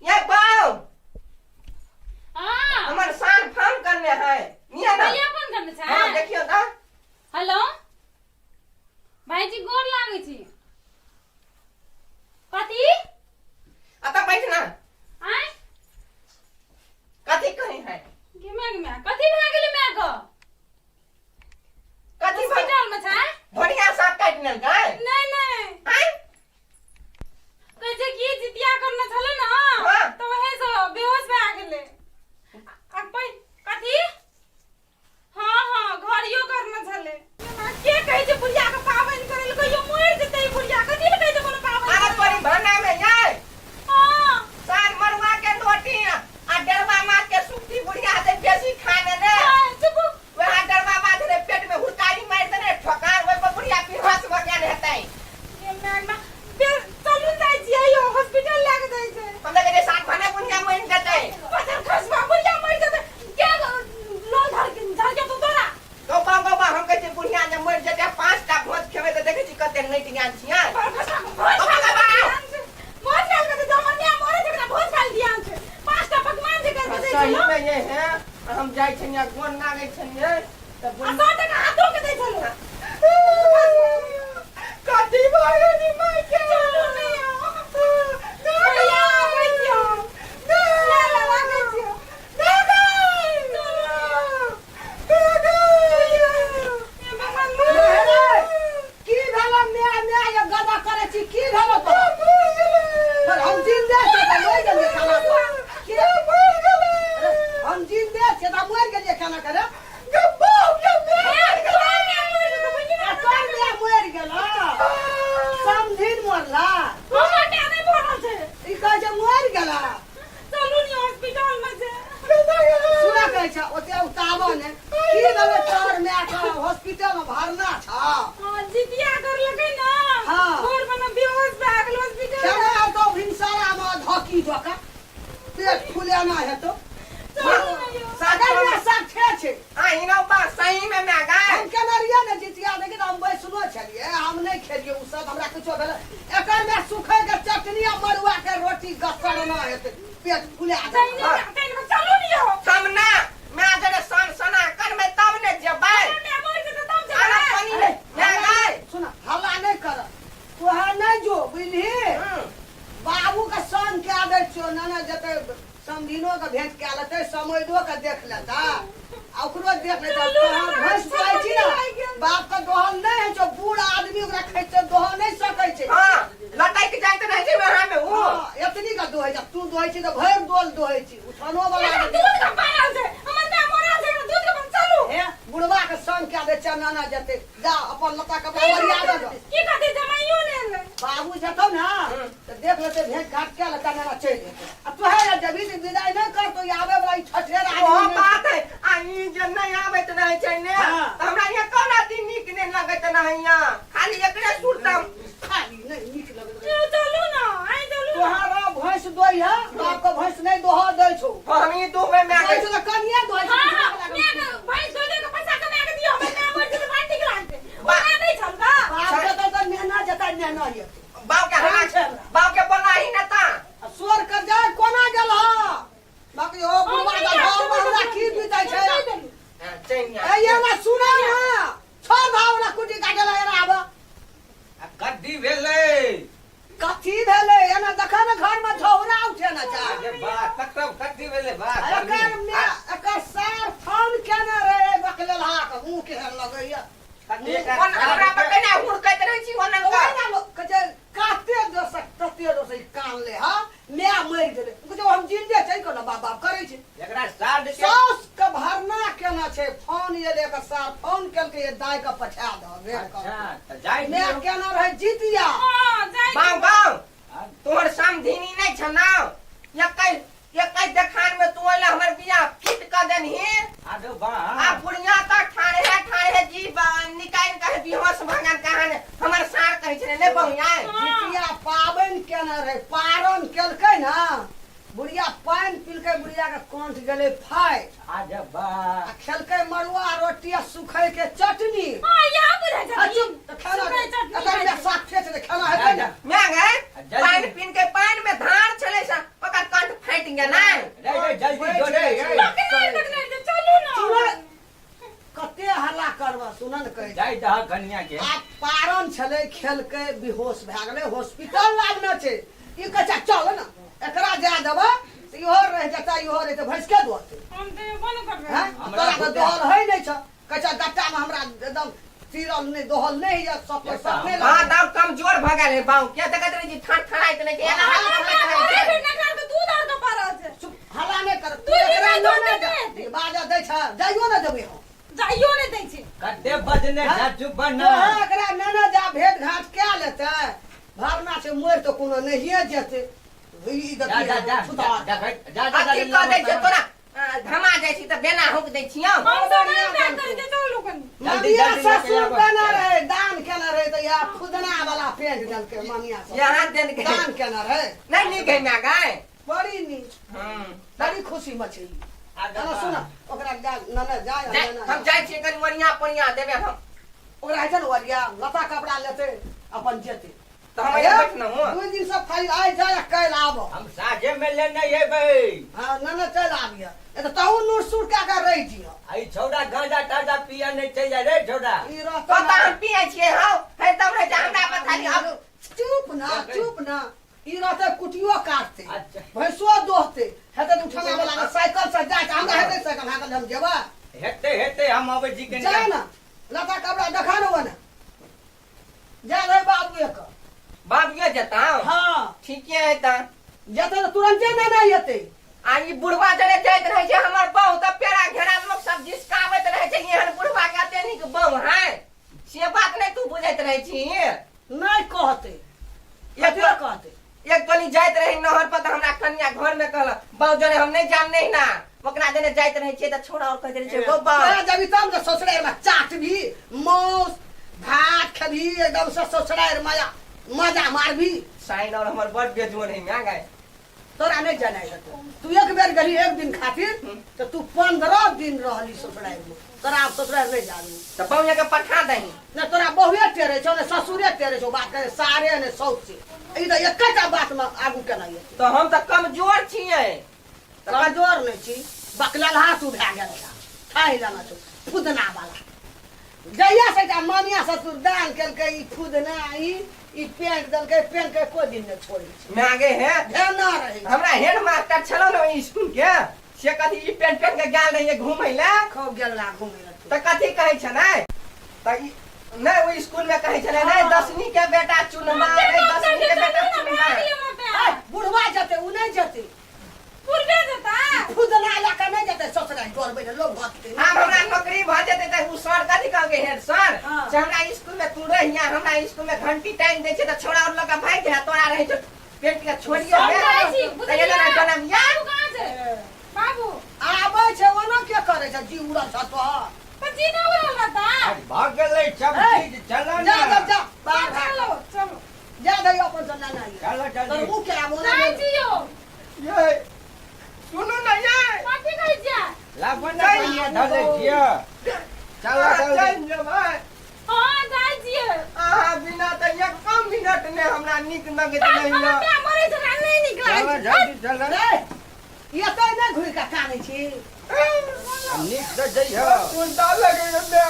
[SPEAKER 1] ये बाऊ
[SPEAKER 2] हां
[SPEAKER 1] हमर सान फोन करने है मिया ना
[SPEAKER 2] भैया फोन करने छै
[SPEAKER 1] हां देखियो ना
[SPEAKER 2] हेलो भाईजी गोर लागे छी कथी
[SPEAKER 1] आता बैठ ना
[SPEAKER 2] आय
[SPEAKER 1] कथी कही है
[SPEAKER 2] गिमा कथी भए गेलै मै को
[SPEAKER 1] कथी
[SPEAKER 2] हॉस्पिटल में छै
[SPEAKER 1] बढ़िया साथ काट न गए
[SPEAKER 2] नहीं
[SPEAKER 1] हैं
[SPEAKER 2] कहे छै कि जितिया करना छले ना
[SPEAKER 1] हाँ।
[SPEAKER 2] तो वहे से बेहोश भए गेलै अपन कथी हां घरियो करना छले के कहे छै बुढ़िया के पावन करे ल कहियो मर जेतै बुढ़िया कथी ल कहे छै कोनो पावन
[SPEAKER 1] अरे परी भाना में जाए
[SPEAKER 2] हां
[SPEAKER 1] सान मरुआ के रोटी आ डरवा मार के सुक्ति बुढ़िया दे बेसी खाने ने
[SPEAKER 2] चुप
[SPEAKER 1] वहां डरवा मार दे पेट में हुरकारी मार दे ठोकार ओइ पर बुढ़िया पिरहस भ गेल हेतै
[SPEAKER 2] ये मैगमा फिर चलू जाय छियै यो हॉस्पिटल लाग दै छै
[SPEAKER 1] हम लगे साथ भाने बुढ़िया मर जेतै
[SPEAKER 2] पत्थर खसबा बुढ़िया मर जेतै के लो धर के तो तोरा
[SPEAKER 1] गो हम कहै छी बुढ़िया जे मर जेतै 5 टा भोज खेबै त देखै छी कते नैट ज्ञान छियै
[SPEAKER 2] भोज खाल के जमनिया मरे जकरा भोज खाल दिया छै 5 टा पकवान जे कर दे
[SPEAKER 1] सही में ये है हम जाय छनिया कोन नागै छनिए त
[SPEAKER 2] आ 100 टका हाथों के दै छलो
[SPEAKER 1] कथी भाई नि माय के
[SPEAKER 2] चलू नहीं भैया भैया ला लागै छियो
[SPEAKER 4] की भेलो मैं ये गदा करे छी की भेलो तो पर हम जिंदा छै त मर गेलिए खाना की मर गेले हम जिंदा छै त मर गेलिए खाना करे गब्बा के मर गेला समझिन मरला
[SPEAKER 2] हमरा के नहीं बोलल छै
[SPEAKER 4] ई कह जे मर गेला
[SPEAKER 2] चलू नहीं हॉस्पिटल में छै
[SPEAKER 4] सुना कहै छ ओते उताबो ने की भेलो तोर मैं का हॉस्पिटल में भरना छ
[SPEAKER 2] हां जितिया करलकै ना
[SPEAKER 4] हाँ।
[SPEAKER 2] घर में बेहोश भए गेल हॉस्पिटल
[SPEAKER 4] चले तो भिनसारा में धकी धका पेट फुलेना हेतो सागर में साक्षे छै
[SPEAKER 1] आई ना बा सही में मैं गए
[SPEAKER 4] हम कनरिया ने जितिया लेकिन हम बैसलो छलिए हम नहीं खेलिए उ सब हमरा कुछो भेल एकर में सुखै के चटनी आ मरुआ के रोटी गसर ना हेते पेट फुला
[SPEAKER 2] चलू नहीं हो
[SPEAKER 1] सामना मैं जरे सन सना कर में तब ने जेबै
[SPEAKER 2] मैं मर जेतै तब
[SPEAKER 1] आना
[SPEAKER 2] जेबै
[SPEAKER 1] पानी में मैं गए
[SPEAKER 4] सुना हल्ला नहीं कर तोहा नहीं जो बुझली बाबू के सन के आदे छो नाना जते समधिनो के भेंट के लेते समयदो के देख लेता आ ओकरो देख लेता तोहा भैंस पाइ छी ना बाप का दोहन नहीं है जो बूढ़ आदमी ओकरा खैते दोहन नहीं सकै छै
[SPEAKER 1] हां लटाई के जाइत नहीं छै वहां में वो
[SPEAKER 4] एतनी का दोहै जा तू दोहै छी त भैर दोल दोहै छी उठानो वाला
[SPEAKER 2] दूध का पायल छै हमर ना मोरा छै दूध के चलू
[SPEAKER 4] हे बुढ़वा के संग के दे नाना जते जा अपन लता के बाबरिया दे
[SPEAKER 2] की कहते जमाइयो ले
[SPEAKER 4] बाबू जतो ना त देख लेते भेंट घाट के लता नाना चल जेते अब तो है जब भी विदाई न कर तो आवे वाला ठठेर
[SPEAKER 1] वो बात है आई ई जे नहीं आबैत रहै छै ने
[SPEAKER 8] हाँ।
[SPEAKER 1] त हमरा यहाँ कोना दिन नीक ने लगैत रहैया खाली एकरे सुरतम
[SPEAKER 8] खाली नहीं नीक लगत
[SPEAKER 2] चलू ना आई चलू
[SPEAKER 8] तोहारा भैंस दोई है बाप का भैंस नहीं दोहा दे छो
[SPEAKER 1] हम ई दुबे में
[SPEAKER 8] भैंस तो कनिया दोई छो
[SPEAKER 2] हां मैं भाई दो दे के पैसा कमा के दियो हमें ना बोल के बात ठीक लागते बना नहीं चलता
[SPEAKER 8] बाप का तो नेना जता नेना ये
[SPEAKER 1] बाव के हमरा बाव के बनाही न ता
[SPEAKER 8] स्वर कर जाए कोना गेल हा बाकी हो बुढ़वा का घर में हमरा की बीताई छै
[SPEAKER 1] चैनिया
[SPEAKER 8] ए ये ना सुना ना छोड़ भावना कुटी काटे लगे आबा
[SPEAKER 3] कद्दी भेलै
[SPEAKER 8] कथी भेले एना देखा ना घर में झौरा उठे ना जा
[SPEAKER 3] अरे बा तकरब कद्दी भेलै बा
[SPEAKER 8] एकर में एकर सार फोन केना रे बकलेल हा के मुंह के लगैया
[SPEAKER 3] कद्दी
[SPEAKER 1] कोन हमरा पर केना हुड़कैत रहै छी ओनन का
[SPEAKER 8] ओना लोग कहे काटे दो तते दो से कान ले हा मैं मर गेले कहे हम जिंदे छै कोना बाप बाप करे छै
[SPEAKER 3] एकरा साड के
[SPEAKER 8] सास के भरना केना छै फोन ये ले के सार फोन केल के ये दाई के पछा दो वे
[SPEAKER 3] अच्छा त जाय
[SPEAKER 8] मैं केना रहे जीतिया
[SPEAKER 2] हां जाई
[SPEAKER 1] बाव बाव तोहर समधिनी नहीं छ ना ये देखान में तू ओला हमर बिया फिट क देनही
[SPEAKER 3] आडो बा
[SPEAKER 1] आ बुढ़िया त ठाड़े जी निकाल के बिहोश भगन कहान हमर सार कहै छै ने बहुया
[SPEAKER 8] जीतिया पाबन केना रहे पारण केलकै ना बुढ़िया पानी पीलकै बुढ़िया के कंठ गेलै फाय
[SPEAKER 3] आडो बा
[SPEAKER 8] आ खेलकै मरुआ रोटी आ सुखै के चटनी
[SPEAKER 2] हां यहाँ बुझा
[SPEAKER 8] आ
[SPEAKER 2] जा
[SPEAKER 8] चुप खाना अगर मैं साथ फेंच दे खाना है ना
[SPEAKER 1] मैं गए पानी पीन के पानी में धार चले सा ओकर कंठ फाट गया ना
[SPEAKER 3] रे जल्दी जो रे
[SPEAKER 2] पकड़ चलू ना
[SPEAKER 8] सुन कते हल्ला करबा सुनन कहे
[SPEAKER 3] जाय दह कन्या के
[SPEAKER 8] आ पारण छले खेलकै बेहोश भ गेलै हॉस्पिटल लागना छै ई कचा चल ना एकरा जा देबा इहो रह जता इहो रह त भैंस के दोते
[SPEAKER 2] हम तो बन करबे
[SPEAKER 8] हैं तोरा के दोहल है नहीं छ कचा गट्टा में हमरा एकदम तीरल नहीं दोहल नहीं या सब पर सब नहीं
[SPEAKER 1] हां
[SPEAKER 8] लगा
[SPEAKER 1] दाव कमजोर भ गेल बाऊ क्या देखत रही जी ठंड ठंडाइत नहीं के एना
[SPEAKER 2] दूध और का पारा से
[SPEAKER 8] चुप हल्ला नहीं कर
[SPEAKER 2] तू
[SPEAKER 8] एकरा
[SPEAKER 2] नहीं
[SPEAKER 8] न
[SPEAKER 2] दे
[SPEAKER 8] दे बाजा दे छ जाइयो न देबे हम
[SPEAKER 2] जाइयो ने दै छी
[SPEAKER 3] कद्दे बजने
[SPEAKER 8] हाँ?
[SPEAKER 3] जा चुप
[SPEAKER 8] तो
[SPEAKER 3] बना
[SPEAKER 8] एकरा न जा भेट घाट क्या लेते भरना से मोर तो कोनो नहीं जेते ई
[SPEAKER 3] जा जा जा
[SPEAKER 8] छुता
[SPEAKER 3] जा जा
[SPEAKER 1] अथी क दै छै तोरा धमा जाइ छी त बेना हुक दै छियौ
[SPEAKER 2] हम तो नहीं पैक करके चलू कन
[SPEAKER 8] ममिया ससुर बना रहे दान केना रहे तो या खुदना वाला पेंट दल के ममिया सब
[SPEAKER 1] यहाँ देन के
[SPEAKER 8] दान केना रहे
[SPEAKER 1] नहीं नीक है मैं गए
[SPEAKER 8] बड़ी नी बड़ी खुशी मछली ना सुना ओकरा जा नना जा
[SPEAKER 1] हम जाइ छी कनी वरिया पनिया देबे हम
[SPEAKER 8] ओकरा है न वरिया लता कपड़ा लेते अपन जेते
[SPEAKER 1] तो हम यहाँ बैठना हो
[SPEAKER 8] दो दिन से फाइल आए जाए कल आबो
[SPEAKER 3] हम साजे में लेने ये भाई
[SPEAKER 8] हां नना चल आबिया ए तो ताऊ नूर सुर का रही जियो
[SPEAKER 3] आई छोड़ा गांजा टाजा पिया नहीं चाहिए रे छोड़ा
[SPEAKER 8] ई रहता
[SPEAKER 1] पता हम पिए छिए हां है तब रे हमरा बता दी अब
[SPEAKER 8] चुप ना ई रहते कुटियो काटते
[SPEAKER 3] अच्छा
[SPEAKER 8] भैंसो दोहते हेते उठाना वाला साइकिल से जाके हमरा हेते साइकिल हाकल हम जेबा
[SPEAKER 3] हेते हेते हम आवे जी के
[SPEAKER 8] जा ना लता कपड़ा देखा न वना जा रे बाबू एक
[SPEAKER 1] बाप ये जता
[SPEAKER 8] हां
[SPEAKER 1] ठीक है त
[SPEAKER 8] जते तुरंत ना ना येते
[SPEAKER 1] आई बुढ़वा जने जाइत रहे छै हमर बहु त पेड़ा घेरा लोग सब जिसकावत रहे छै एहन बुढ़वा के तेनी के बहु है से बात नहीं तू बुझैत रहे छी
[SPEAKER 8] नहीं कहते
[SPEAKER 1] एक
[SPEAKER 8] ये कहते
[SPEAKER 1] एक तोनी जाइत रही नहर पर त हमरा कन्या घर में कहल बहु जने हम नहीं जान नहीं ना ओकरा जने जाइत रहे छिए त छोड़ा और कहत रहे छै गो बहु
[SPEAKER 8] जब तम तो ससुराल में चाट भी मौस भात खबी एकदम से ससुराल मजा मार भी
[SPEAKER 1] साइन और हमर बड़ बेजोर है मैं गए
[SPEAKER 8] तोरा नहीं जाना है तू एक बेर गली एक दिन खातिर तो तू 15 दिन रहली ससुराल में तोरा अब ससुराल नहीं जानी
[SPEAKER 1] त बहु के पठा दही
[SPEAKER 8] न तोरा बहुए टेरे छौ न ससुरे टेरे छौ बात करे सारे ने सौत से ई तो एकटा बात में आगू केना ये
[SPEAKER 1] तो हम त कमजोर छिए
[SPEAKER 8] कमजोर नहीं छी बकलल हाथ उठा गेल खाई लेना छौ फुदना वाला जइया से जा मानिया ससुर दान केलकै ई फुदना ई पेंट दलकै पेंट के कोई दिन न छोड़ी
[SPEAKER 1] मैं आगे है
[SPEAKER 8] ध्यान ना रहे
[SPEAKER 1] हमरा हेड मास्टर छलो न स्कूल के से कथी ई पेन पेन के गेल रहिए घूमै ले
[SPEAKER 8] खूब गेला घूमे ला
[SPEAKER 1] त कथी कहै छ नै त ई नहीं वो स्कूल में कहै छले नहीं 10वीं के बेटा चुनमा नहीं 10वीं के बेटा चुनमा
[SPEAKER 8] बुढ़वा जते उ नहीं जते
[SPEAKER 2] पूर्वे जता
[SPEAKER 8] फुदना लका नहीं जते ससुराल डर बैठे लोग भगते
[SPEAKER 1] हमरा नौकरी भ जेते त उ सर कथी कहबे हेड सर
[SPEAKER 8] हाँ।
[SPEAKER 1] से हमरा स्कूल में तू रहिया हमरा स्कूल में घंटी टाइम दै छै त छोड़ा और लगा भाग जा तोरा रहे छ पेट के छोड़िए
[SPEAKER 2] समझाई छी
[SPEAKER 1] त ये ना जनम या
[SPEAKER 2] कहां से बाबू
[SPEAKER 8] आबै छै ओना के करे छै जी उड़ल छ तो
[SPEAKER 2] पर जी ना उड़ल रहता
[SPEAKER 3] भाग गेलै सब चीज चलो
[SPEAKER 8] जा
[SPEAKER 3] ना
[SPEAKER 8] जा बाहर
[SPEAKER 2] चलो चलो
[SPEAKER 8] जा दे अपन चलना नहीं
[SPEAKER 3] चलो
[SPEAKER 8] तो
[SPEAKER 3] जल्दी
[SPEAKER 8] वो क्या बोला
[SPEAKER 2] जाय जियो
[SPEAKER 1] ये सुनो ना ये
[SPEAKER 2] कथी कहै छियै
[SPEAKER 3] लाबन ना धले छियै चलो
[SPEAKER 1] चल
[SPEAKER 3] जल्दी
[SPEAKER 1] जेबै
[SPEAKER 2] हां जाय जियो
[SPEAKER 1] अहाँ बिना त एक कम मिनट ने हमरा नीक लगैत नहीं
[SPEAKER 2] हमरा
[SPEAKER 1] ना
[SPEAKER 2] पे मरे छै नहीं निकलै
[SPEAKER 3] चलो जल्दी चलो
[SPEAKER 8] रे ये तो नहीं घुर का काने छी
[SPEAKER 3] नीक से जइहो
[SPEAKER 1] सुनता लगे बे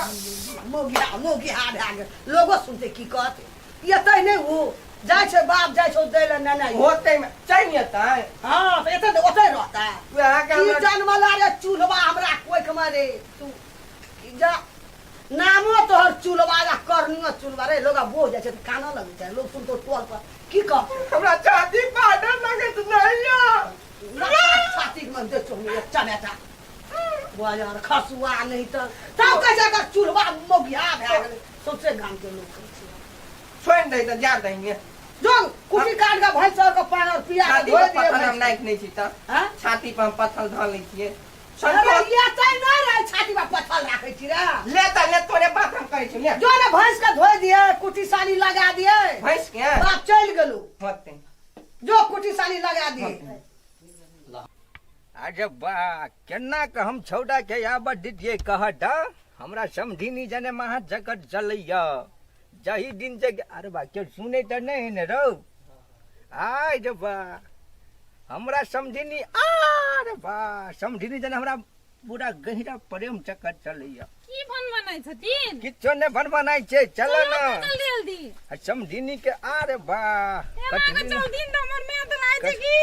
[SPEAKER 8] मोगी हाथ आ गए लोगो सुनते की कहते ये तो नहीं वो जाय छै बाप जाय छै दे ले ना नहीं
[SPEAKER 1] होते में चाहिए ताई
[SPEAKER 8] हां तो एते ओते रहता है
[SPEAKER 1] वहाँ के
[SPEAKER 8] की
[SPEAKER 1] हमरा
[SPEAKER 8] जनमला रे चूल्हा हमरा कोई के मारे तू जा नामो तोहर चूल्हा या करनियो चूल्हा रे लोग बोझ जाय छै काना लगे छै लोग सुन तो टोल पर की कह
[SPEAKER 1] हमरा चाहती पाडर लगैत नहीं या
[SPEAKER 8] छाती में दे चो में चमेटा बुआ यार खसुआ नहीं तो तब कैसे कर चूल्हा मोगिया भए गेलै सबसे गांव के लोग
[SPEAKER 1] छोड़ दे त जा देंगे
[SPEAKER 8] जो कुटी काट के भैंस का पानी और पिया के
[SPEAKER 1] छाती
[SPEAKER 8] धोए
[SPEAKER 1] पर
[SPEAKER 8] दिए
[SPEAKER 1] पत्थर हम
[SPEAKER 8] भैंस
[SPEAKER 1] नाइक नहीं छी त
[SPEAKER 8] हां
[SPEAKER 1] छाती पर हम पत्थर धर लै छियै
[SPEAKER 8] अरे ये तै न रे छाती में पत्थर राखै छी रे
[SPEAKER 1] ले तोरे बात हम कहै छी ले
[SPEAKER 8] जो ने भैंस के धोए दिए कुटी सानी लगा दिए
[SPEAKER 1] भैंस के
[SPEAKER 8] बाप चल गेलू
[SPEAKER 1] होते
[SPEAKER 8] जो कुटी सानी लगा दिए
[SPEAKER 3] अरे बा केना के हम छौड़ा के आबा दिदिए कहत हमरा समझिनी जने महा जगत चलैया जही दिन जे अरे बा के सुनै त नहीं ने रौ आय रे बा हमरा समझिनी अरे बा समझिनी जने हमरा पूरा गहिरा प्रेम चक्कर चलैया
[SPEAKER 2] की बन बनाइ छथिन
[SPEAKER 3] किछो ने बनबनाइ छै चलो ना
[SPEAKER 2] जल्दी जल्दी
[SPEAKER 3] समझिनी के अरे बा
[SPEAKER 2] एना चल दिन त हमर में त लाइ छै की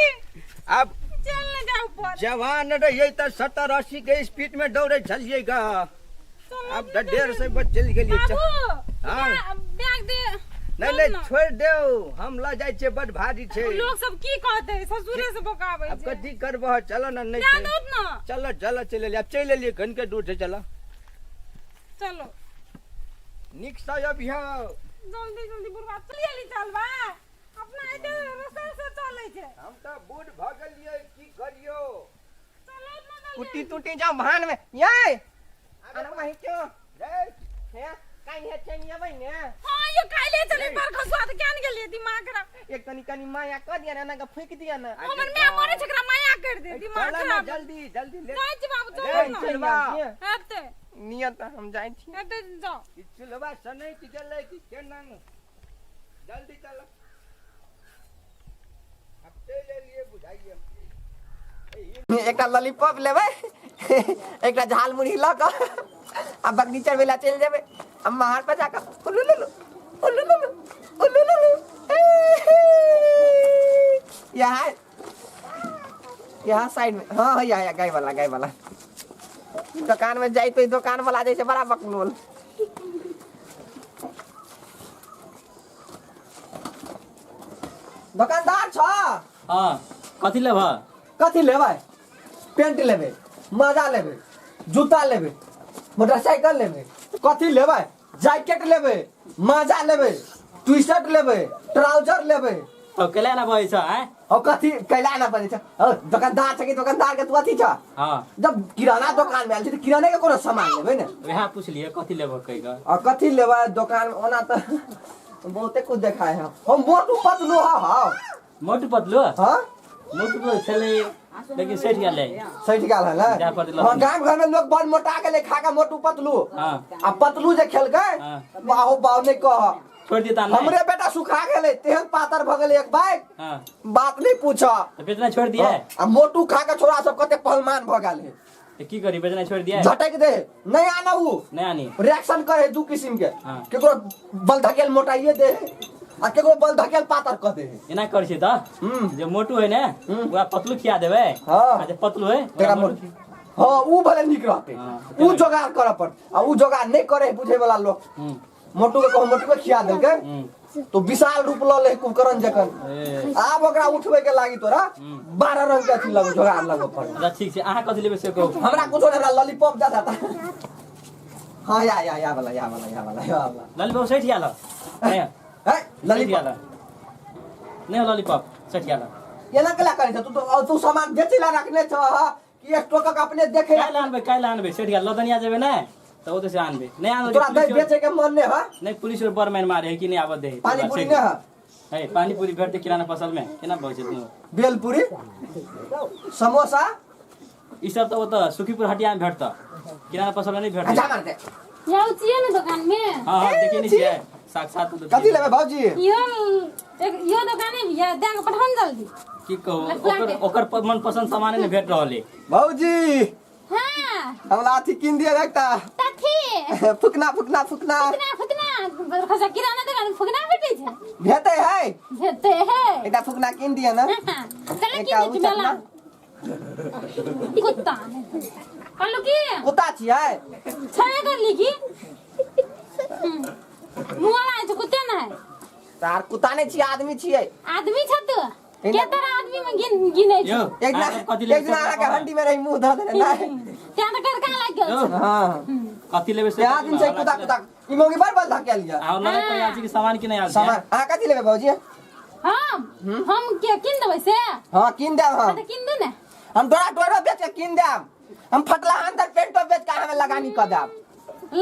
[SPEAKER 3] अब
[SPEAKER 2] चल न जा ऊपर
[SPEAKER 3] जवान रहिए त 70-80 के स्पीड में दौड़े चलिएगा अब तो 150 बज चल गेलिए
[SPEAKER 2] बाबू
[SPEAKER 3] हाँ।
[SPEAKER 2] बैग दे
[SPEAKER 3] नहीं नहीं छोड़ दो हम ला जाय छे बड़ भारी छे
[SPEAKER 2] लोग सब की कहते ससुरे से बोकावे
[SPEAKER 3] अब कथी करबह चलो ना नहीं
[SPEAKER 2] ना
[SPEAKER 3] छे।
[SPEAKER 2] दो ना
[SPEAKER 3] चलो चलो चले ले अब चले लिए घन के दूर से चलो
[SPEAKER 2] चलो
[SPEAKER 3] निक से अभिया
[SPEAKER 2] जल्दी जल्दी बुढ़वा चलिए ली चलबा अपना एते रस्ता से चलै छै
[SPEAKER 3] हम तो बूढ़ भ गेलिए की करियो
[SPEAKER 2] चलो ना
[SPEAKER 1] टूटी टूटी जाओ भान में ये अरे वही क्यों
[SPEAKER 3] रे
[SPEAKER 1] है काई है चनिया भाई ने
[SPEAKER 2] हां ये काइले चले पर खसवा त ज्ञान गेलिए दिमाग खराब
[SPEAKER 1] एक कनी माया कर दिया ना का फेंक दिया ना
[SPEAKER 2] हमर में मरे छकरा माया कर दे दिमाग
[SPEAKER 3] चलो ना
[SPEAKER 2] खराब
[SPEAKER 3] जल्दी जल्दी ले
[SPEAKER 2] जाय छी बाबू
[SPEAKER 3] अरे,
[SPEAKER 2] चलो ना
[SPEAKER 3] चलबा।
[SPEAKER 2] हेते
[SPEAKER 1] नियत हम जाई थी
[SPEAKER 2] हेते जाओ
[SPEAKER 3] चलवा सनै की चले की केना जल्दी चलो अब चले लिए बुझाइए
[SPEAKER 1] एकटा लॉलीपॉप लेबै एकटा झाल मुड़ी ल क अब बगीचा वेला चल जेबै हम बाहर पर जाकर उल्लू यहाँ साइड में हाँ यहाँ गाय वाला दुकान में जाई तो दुकान वाला जैसे बड़ा बकलोल दुकानदार छ
[SPEAKER 5] हाँ कथी लेब
[SPEAKER 1] कथी लेबै पेंट लेबै मजा लेबै जूता लेबै मोटरसाइकिल लेबै कथी लेबै जैकेट लेबै मजा लेबै टी-शर्ट लेबै ट्राउजर लेबै
[SPEAKER 5] तो केला ना बहै छ हैं
[SPEAKER 1] और कथी कैला ना पड़े छ दुकानदार छ कि दुकानदार के तू अथी छ
[SPEAKER 5] हाँ
[SPEAKER 1] जब किराना दुकान में आयल छी त किराने के कोनो सामान लेबै ने
[SPEAKER 5] वहाँ पूछ लिए कथी लेब कहि ग
[SPEAKER 1] और कथी लेबै दुकान में ओना त बहुते कुछ देखाए है हम मोटू पतलू हां
[SPEAKER 5] मोटू पतलू
[SPEAKER 1] हां
[SPEAKER 5] मोटू तो चले लेकिन सेठ गेले
[SPEAKER 1] सही गाल है
[SPEAKER 5] जा पर दिला।
[SPEAKER 1] हां गांव घर में लोग बड़ मोटा के ले खा के मोटू पतलू
[SPEAKER 5] हाँ
[SPEAKER 1] आ पतलू जे खेलकै
[SPEAKER 5] हाँ।
[SPEAKER 1] बाहो बाव नहीं कह
[SPEAKER 5] छोड़ दिया तान
[SPEAKER 1] हमरे बेटा सुखा गेले तेहन पातर भ गेले एक बाइक
[SPEAKER 5] हाँ
[SPEAKER 1] बात नहीं पूछ
[SPEAKER 5] तो बेचना छोड़ दिया है
[SPEAKER 1] आ मोटू खा के छोरा सब कते पहलवान भ गेल है
[SPEAKER 5] तो की करी बेचना छोड़ दिया है
[SPEAKER 1] झटक दे नहीं आना उ
[SPEAKER 5] नहीं आनी
[SPEAKER 1] रिएक्शन करे दू किस्म के
[SPEAKER 5] हाँ।
[SPEAKER 1] केकरो बल धकेल मोटाइए दे आ केकरो बल धकेल पातर क दे
[SPEAKER 5] एना कर छी त जो मोटू है ना वो पतलू खिया देबे
[SPEAKER 1] हाँ।
[SPEAKER 5] आ जो पतलू है
[SPEAKER 1] तेरा
[SPEAKER 5] मोटू
[SPEAKER 1] हाँ उ भले निक रहते
[SPEAKER 5] हाँ,
[SPEAKER 1] उ जोगाड़ करे पर आ उ जोगाड़ नहीं करे बुझे वाला लोग मोटू के कहो मोटू के खिया देलकै तो विशाल रूप ल ले कुकरन जकन
[SPEAKER 5] ए
[SPEAKER 1] आब ओकरा उठबे के लागी तोरा 12 रंग के अथी लगो जोगाड़ लगो पर
[SPEAKER 5] अच्छा ठीक छै अहाँ कथी लेबे से कहू
[SPEAKER 1] हमरा कुछो हमरा लॉलीपॉप दे देता हां या वाला
[SPEAKER 5] लॉलीपॉप सेठ याला नहीं
[SPEAKER 1] है
[SPEAKER 5] लॉलीपॉप
[SPEAKER 1] लॉलीपॉप
[SPEAKER 5] याला नहीं लॉलीपॉप सेठ याला
[SPEAKER 1] ये ना कला करे तू तो तू सामान बेचेला रखले छ कि
[SPEAKER 4] कि एक टोका के अपने देखे
[SPEAKER 5] काल्हि आनबे सेठ गया लदनिया जेबे ना तो ओते से आनबे नहीं आनो
[SPEAKER 4] तोरा दही बेचे के मन नहीं है
[SPEAKER 5] नहीं पुलिस और बरमैन मारे है कि नहीं आबद दे
[SPEAKER 4] पानी पूरी नहीं है
[SPEAKER 5] पानी पूरी भेटते किराना फसल में केना बचे तू
[SPEAKER 4] बेलपूरी समोसा
[SPEAKER 5] ई सब तो ओत सुखीपुर हटिया में भेटता किराना फसल में नहीं भेटता
[SPEAKER 4] अच्छा मारते
[SPEAKER 2] जाऊ छिए ना दुकान में।
[SPEAKER 5] हां देखि नहीं छिए साक्षात
[SPEAKER 4] कथी लेबे भौजी
[SPEAKER 2] यो दुकाने में या दे के पठान जल्दी
[SPEAKER 5] की कहो ओकर मन पसंद सामान नहीं भेट रहले
[SPEAKER 4] भौजी
[SPEAKER 2] हां
[SPEAKER 4] हमरा अथी किन दिए एकटा
[SPEAKER 2] तथी
[SPEAKER 4] फुकना फुकना फुकना
[SPEAKER 2] फुकना खसा किराना दुकान फुकना भेटै छै
[SPEAKER 4] भेटै है
[SPEAKER 2] भेटै है
[SPEAKER 4] एकटा फुकना किन दिए ना
[SPEAKER 2] चले की मेला कुत्ता कल्लू की
[SPEAKER 4] कुत्ता छियै
[SPEAKER 2] छय कर ली की मुआला है कुत्ते ना है
[SPEAKER 4] तार कुत्ता नहीं छियै आदमी छियै
[SPEAKER 2] आदमी छ त के तरह आदमी में गिनै छै
[SPEAKER 4] एक दिन आके हंडी में रही मुंह ध देने नहीं
[SPEAKER 2] त्या त कर का लाग गेल
[SPEAKER 4] हां
[SPEAKER 5] कथी लेबे से
[SPEAKER 4] या दिन से कुत्ता कुत्ता ई मोगी बार बार धक्का लिया
[SPEAKER 5] आ लगे कोई आज की सामान की नहीं आल
[SPEAKER 4] सामान आ कथी लेबे भौजी
[SPEAKER 2] हम के किन देबै से
[SPEAKER 4] हां किन देब हम
[SPEAKER 2] त किन दे ने
[SPEAKER 4] हम तोरा डोरो बेच के किन देब हम फटला अंदर पेंटो बेच के हमें लगानी क देब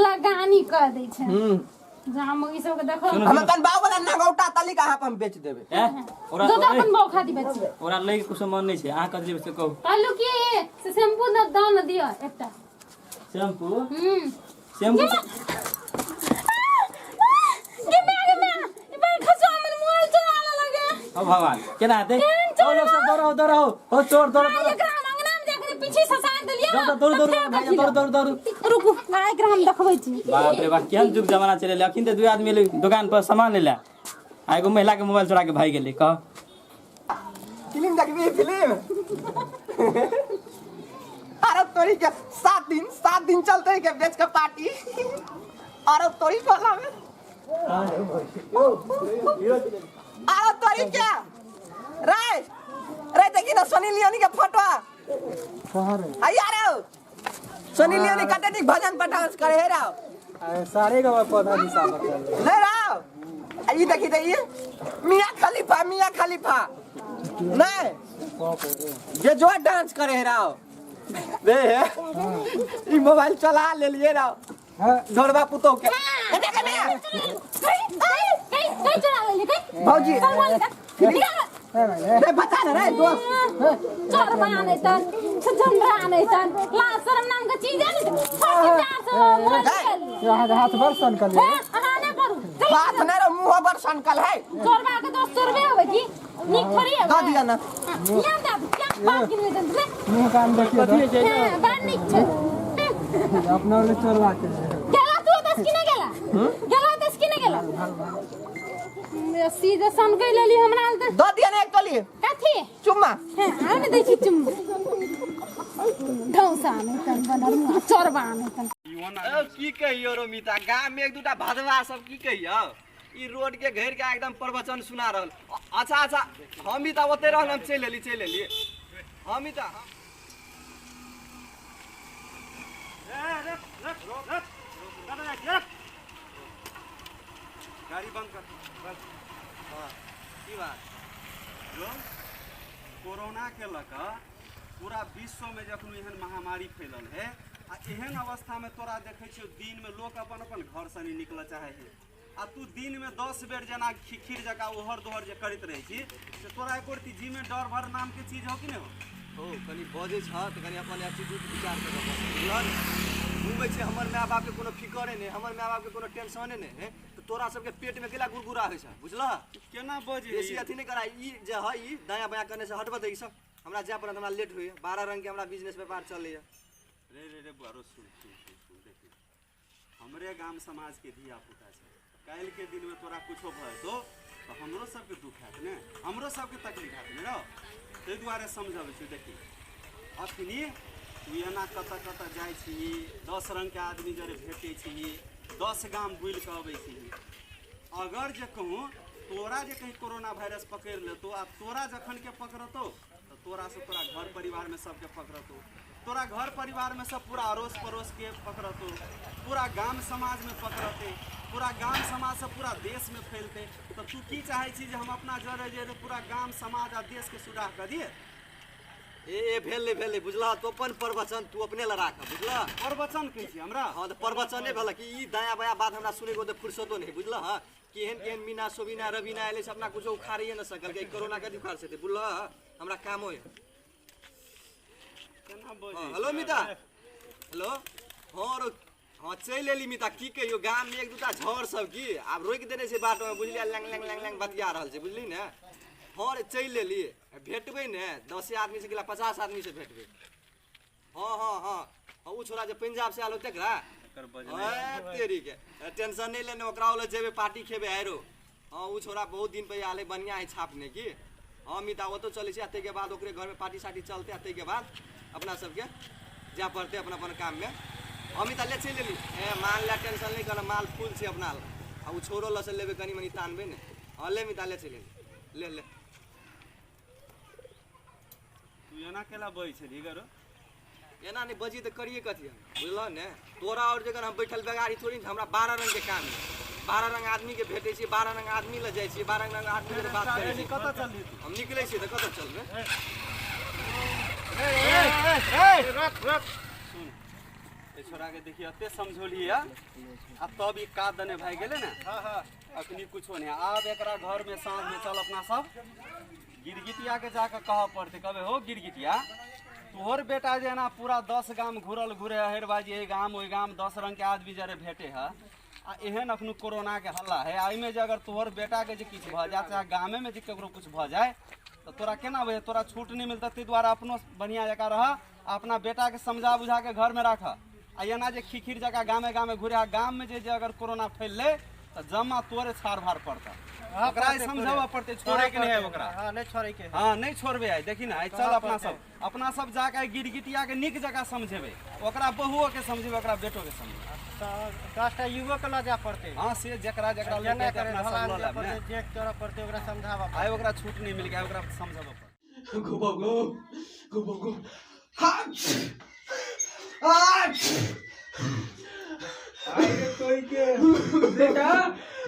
[SPEAKER 2] लगानी कर दै छै जहां मगी सब के देखो
[SPEAKER 4] हम कन बाव वाला नगौटा तली का हम बेच देबे
[SPEAKER 5] ओरा
[SPEAKER 2] दो अपन बाव खाती बेच
[SPEAKER 5] ओरा लगे कुछ मन नहीं छै आ कथी लेबे से कहू
[SPEAKER 2] कल्लू की से शैम्पू न दान दियो एकटा
[SPEAKER 5] शैम्पू
[SPEAKER 2] शैम्पू गे इबार खसो हमर मोबाइल चोरा लगे
[SPEAKER 5] ओ भगवान केना हेतै ओ लोग सब दौड़ो ओ चोर दौड़ो
[SPEAKER 2] एकरा अंगना में जाके पीछे ससार देलिए
[SPEAKER 5] दौड़
[SPEAKER 2] रुकू ना एकरा हम देखबै छी
[SPEAKER 5] बाप रे बाप केहन जुग जमाना चले अखिन त दुई आदमी ले दुकान पर सामान ले ले आ एगो महिला के मोबाइल चोरा के भाग गेलै कह
[SPEAKER 4] फिल्म देखबी फिल्म अरे तोरी के 7 दिन चलते के बेच के पार्टी अरे तोरी वाला में अरे तोरी क्या रे देखी ना सोनी लियोनी के फोटो कहां रे आ यार सोनी लियोनी कते दिन भजन पठास करे हे राव
[SPEAKER 5] सारे का पौधा निशा कर
[SPEAKER 4] ले राव ई देखी दे ये मियां खलीफा नहीं ये जो डांस करे हे राव बे ई मोबाइल चला ले लिए राव जोड़वा पुतो के देख ने
[SPEAKER 2] कई चला ले
[SPEAKER 4] भौजी रे बता ना रे दोस्त
[SPEAKER 2] चोर बनाने तन छजंबरा आने तन ला शर्म नाम का चीज है नहीं
[SPEAKER 4] हाथ भर सनकल है
[SPEAKER 2] हां ना करू
[SPEAKER 4] हाथ ने रे मुंह भर सनकल है
[SPEAKER 2] चोरबा के 200 रुपया होवे की निक थोड़ी है
[SPEAKER 4] दा दिया ना
[SPEAKER 2] या दा क्या बात की नहीं रे
[SPEAKER 4] मुंह काम देखिए
[SPEAKER 2] हां बड़ निक छे
[SPEAKER 4] अपना ले चोरवा के
[SPEAKER 2] गेला तू 10 की ना गेला 10 की ना गेला सीधा सन के लेली हमरा त
[SPEAKER 4] दा दिया ना एक टोली
[SPEAKER 2] कथी
[SPEAKER 4] चुम्मा
[SPEAKER 2] हां आने दै छी चुम्मा ढौसा में तन बनर चोरबा में तन
[SPEAKER 1] की कहियो रोमिता गांव में एक दूटा भदवा सब की कहियो ई रोड के घेर के एकदम प्रवचन सुना रहल अच्छा हम ही त ओते रहल हम चल लेली हम ही त गाड़ी बंद कर बस हां की बात जो कोरोना के लका पूरा विश्व में जखन एहन महामारी फैलल है आ एहन अवस्था में तोरा देखे छियो दिन में लोग अपन घर से नहीं निकल चाहे है आ तू दिन में 10 बेर जना खीर जका ओहर दोहर जे करत रही छी से तोरा एकोरती जी में डर भर नाम के चीज हो कि नहीं हो कनी बजे छ त कनी अपन एटीट्यूड विचार कर बुझल घूमे छी हमर माय बाप के कोनो फिकरे नहीं हमर माय बाप के कोनो टेंशने नहीं है तो तोरा सबके पेट में केला गुरगुरा होय छै बुझला केना बजे बेसी अथी नहीं करा ई जे है ई दाया बाया करने से हटबत ई सब हमरा जाय पर हमरा लेट होय 12 रंग के हमरा बिजनेस व्यापार चलैया रे बारो सुन देखी हमरे गांव समाज के धिया पुता छै काल के दिन में तोरा कुछो भय तो हमरो सबके दुख हैत ने हमरो सबके तकलीफ हैत ने तै दुआरे समझाबै छी देखी अखनी तू एना कत जाइ छी 10 रंग के आदमी जरे भेटै छी 10 गाम बुल के अबै छी अगर जे कहूँ तोरा जे कहीं कोरोना वायरस पकड़ लेतो आ तोरा जखन के पकड़तो तो तोरा से तोरा घर परिवार में सबके पकड़तो तोरा घर परिवार में सब पूरा अड़ोस पड़ोस के पकड़तो पूरा गांव समाज में पकड़ते पूरा गांव समाज से पूरा देश में फैलते तो तू की चाहे छी जे हम अपना जरे जे पूरा गांव समाज आ देश के सुराह कर दिए ए भेले बुझला तो अपन प्रवचन तू अपने ला राख बुझला
[SPEAKER 9] प्रवचन कहै छी हमरा
[SPEAKER 1] हाँ तो प्रवचने भेल कि ई दाया बाया बात हमरा सुने को तो फुर्सतो नहीं बुझला हाँ केहन केहन मीना सोबिना रवीना एले से अपना कुछ उखाड़िए न सकल के कोरोना के उखाड़ से बुझला हमरा काम होय
[SPEAKER 9] केना बजे
[SPEAKER 1] हेलो मिता हेलो हाँ हाँ चल एली मिता की कहियो गाम में एक दूटा झड़ सब की आब रोक देने से बाट में बुझलिए लैंग लैंग लैंग लैंग बतिया रहल छै बुझली ने हाँ रे चल एली भेटबै ने 10 आदमी से गेला 50 आदमी से भेटबै हाँ हाँ हाँ उ छोरा जे पंजाब से आलो तकरा तेरी के टेंशन नहीं लेने ओकरा वाला जेबे पार्टी खेबे आरो हाँ उ छोरा बहुत दिन पे आले बढ़िया है छापने की हाँ मिता वो तो चले छै अते के बाद ओकरे घर में पार्टी सार्टी चलते अते के बाद अपना सबके जा पड़ते अपना अपन काम में अमिता ले चल लेली ए मान ला टेंशन नहीं कर माल फूल से अपना आ उ छोरो ल से लेबे कनी मनी तानबे ने हां ले मिता ले चल ले ले
[SPEAKER 9] तू एना केला बई छली गरो
[SPEAKER 1] एना नहीं बजी तो करिए कथी बुझल ने तोरा और जगह हम बैठल बेगारी थोड़ी हमरा 12 रंग के काम है 12 रंग आदमी के भेटे छी 12 रंग आदमी ल जाय छी 12 रंग आदमी के बात करे छी
[SPEAKER 9] कत चलली
[SPEAKER 1] हम निकले छी त कत चलबे
[SPEAKER 9] रख सुन ए छोरा के देखिए अते समझोली है आ तब ई का दने भाई गेले ना हां हां अखनी कुछो नहीं आब एकरा घर में साँझ में चल अपना सब गिरगिटिया के जाके कह पड़ते कबे हो गिरगिटिया तोहर बेटा जे ना पूरा 10 गाम घूरल घूरे हेरबाजी ए गाम ओइ गाम 10 रंग के आदमी जरे भेटे है आ एहन अखनु कोरोना के हल्ला है आई में जे अगर तोहर बेटा के जे किछ भ जाए चाहे गामे में जे ककरो कुछ भ जाए तो तोरा केना होय तोरा छूट नहीं मिलता ते द्वारा अपनो बढ़िया जका रह अपना बेटा के समझा बुझा के घर में राख आ एना जे खिखिर जका गामे गामे घुरे गाम में जे अगर कोरोना फैलले तो जमा तोरे छाड़ भाड़ पड़ता ओकरा समझावा पड़ते छोड़े के नहीं है ओकरा हां नहीं छोड़े के हां नहीं छोड़बे आई देखी ना चल अपना सब जाके गिरगिटिया के निक जगह समझेबे ओकरा बहुओ के समझेबे ओकरा बेटो के समझेबे
[SPEAKER 5] कास्टा युवक के लजा पड़ते
[SPEAKER 1] हां से जकरा जकरा लेके अपना समझ ला ने
[SPEAKER 5] चेक करे पड़ते ओकरा समझावा
[SPEAKER 1] आइ ओकरा छूट नहीं मिल गया ओकरा समझावा पड़ते
[SPEAKER 4] गो अरे कोई के बेटा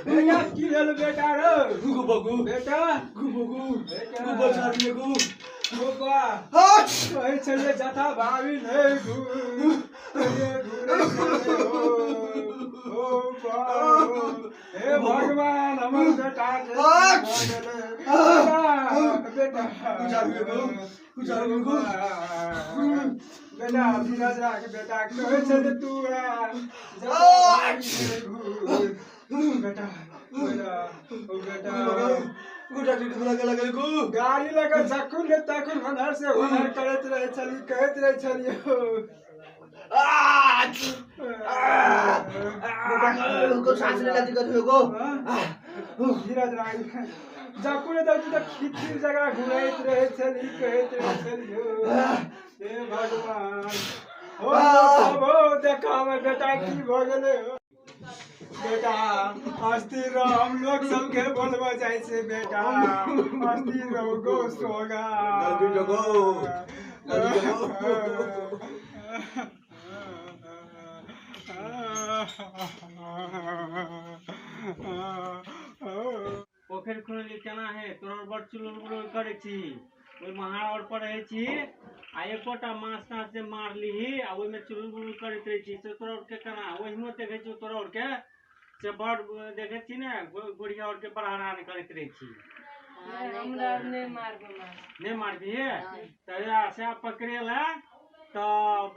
[SPEAKER 4] बेटा की भेल बेटा रे गुगु बगु बेटा गुगु बेटा गु बचार में गु गोपा कहै छले जथा भाभी नै गु अरे गुरे ओ बा हे भगवान हमर बेटा के बेटा गुजार में गु बेटा धीरज राख बेटा कहै छले तू बेटा गाड़ी लगा जखुन ले तखुन हनर से हनर करत रहे चली कहत रहे चलियो
[SPEAKER 1] को सांस लेला दिक्कत होगो
[SPEAKER 4] धीरज राख जखुन तक खिचड़ी जगह घुराइत रहे चली कहत रहे चलियो हे भगवान ओ देखावे बेटा की भ गेले बेटा अस्थिर रहो हम लोग सबके बोलबा जाय से बेटा अस्थिर रहो गो सोगा जल्दी जगो
[SPEAKER 5] पोखर खुनली केना है तोर बड़ चुलबुल करे छी ओइ महार और पर रहे छी आ एकोटा माछ ताछ से मार लीही आ ओइ में चुलबुल करत रहे छी से तोर के केना ओहि में देखे छी तोर और के से बड़ देखे छी ने गुड़िया और के बड़हरान करत रहे छी
[SPEAKER 2] हमरा नहीं
[SPEAKER 5] मारबी तया से पकड़ेला तो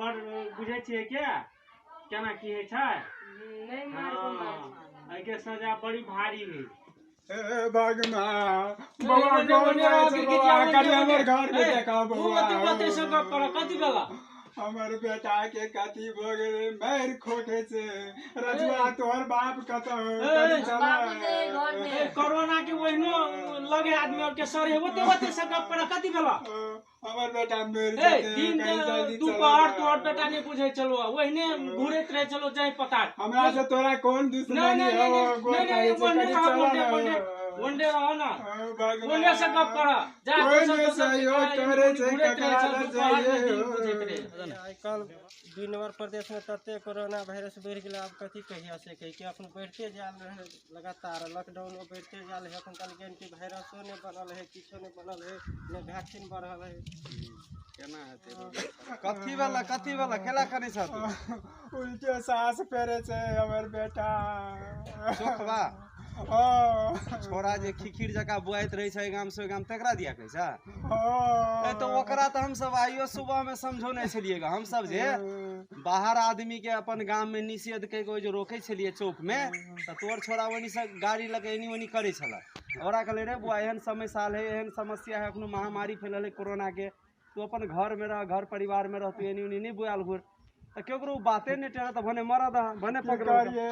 [SPEAKER 5] बड़ बुझे छिए क्या केना की है छै
[SPEAKER 2] नहीं मारबो
[SPEAKER 5] आई के सजा बड़ी भारी है
[SPEAKER 4] भगवान बाबा हमर घर में देखा
[SPEAKER 5] कथी
[SPEAKER 4] हमर बेटा के कथी भ गेले मार खोटे से रजवा तोहर बाप कत
[SPEAKER 5] कोरोना के ओहिनो लगे आदमी और के सर होते से कथी भेला
[SPEAKER 4] हमर बेटा मर
[SPEAKER 5] दिन दोपहर तोहर बेटा नहीं बुझे चलो ओहिने घूरत रहे चलो जाय पता
[SPEAKER 4] हमरा से तोरा कौन दुश्मनी है
[SPEAKER 5] वनडे रहो ना वनडे से कब करा जा
[SPEAKER 4] सहयोग करे से ककरा चाहिए
[SPEAKER 5] आजकल 2 नंबर प्रदेश में तते कोरोना वायरस बढ़ गेल अब कथी कहिया से कहि के अपन बढ़ते जाल रहे लगातार लॉकडाउन में बढ़ते जाल है अपन कल एंटी वायरसो ने बनल है किछो ने बनल है ने वैक्सीन बढ़ल है
[SPEAKER 9] कथी वाला केला खाने छ तू
[SPEAKER 4] उल्टे सांस फेरे छे हमर बेटा
[SPEAKER 9] चोखबा छोरा जे खिखिर जका बुआइत रही छै गाम से गाम तकरा दिया कहै छ ए तो ओकरा त हम सब आइयो सुबह में समझौने छलिएगा हम सब जे बाहर आदमी के अपन गाम में निषेध कह के जो रोके छलिए चौक में त तोर छोरा वनी से गाड़ी लगे एनी वनी करे छला ओकरा कहले रे बुआ एहन समय साल है एहन समस्या है अखनो महामारी फैलल है कोरोना के तू अपन घर में रह घर परिवार में रह तू एनी उनी नहीं बुआल घुर त केकरो बाते नहीं टेरा त भने मरा द भने पकड़िए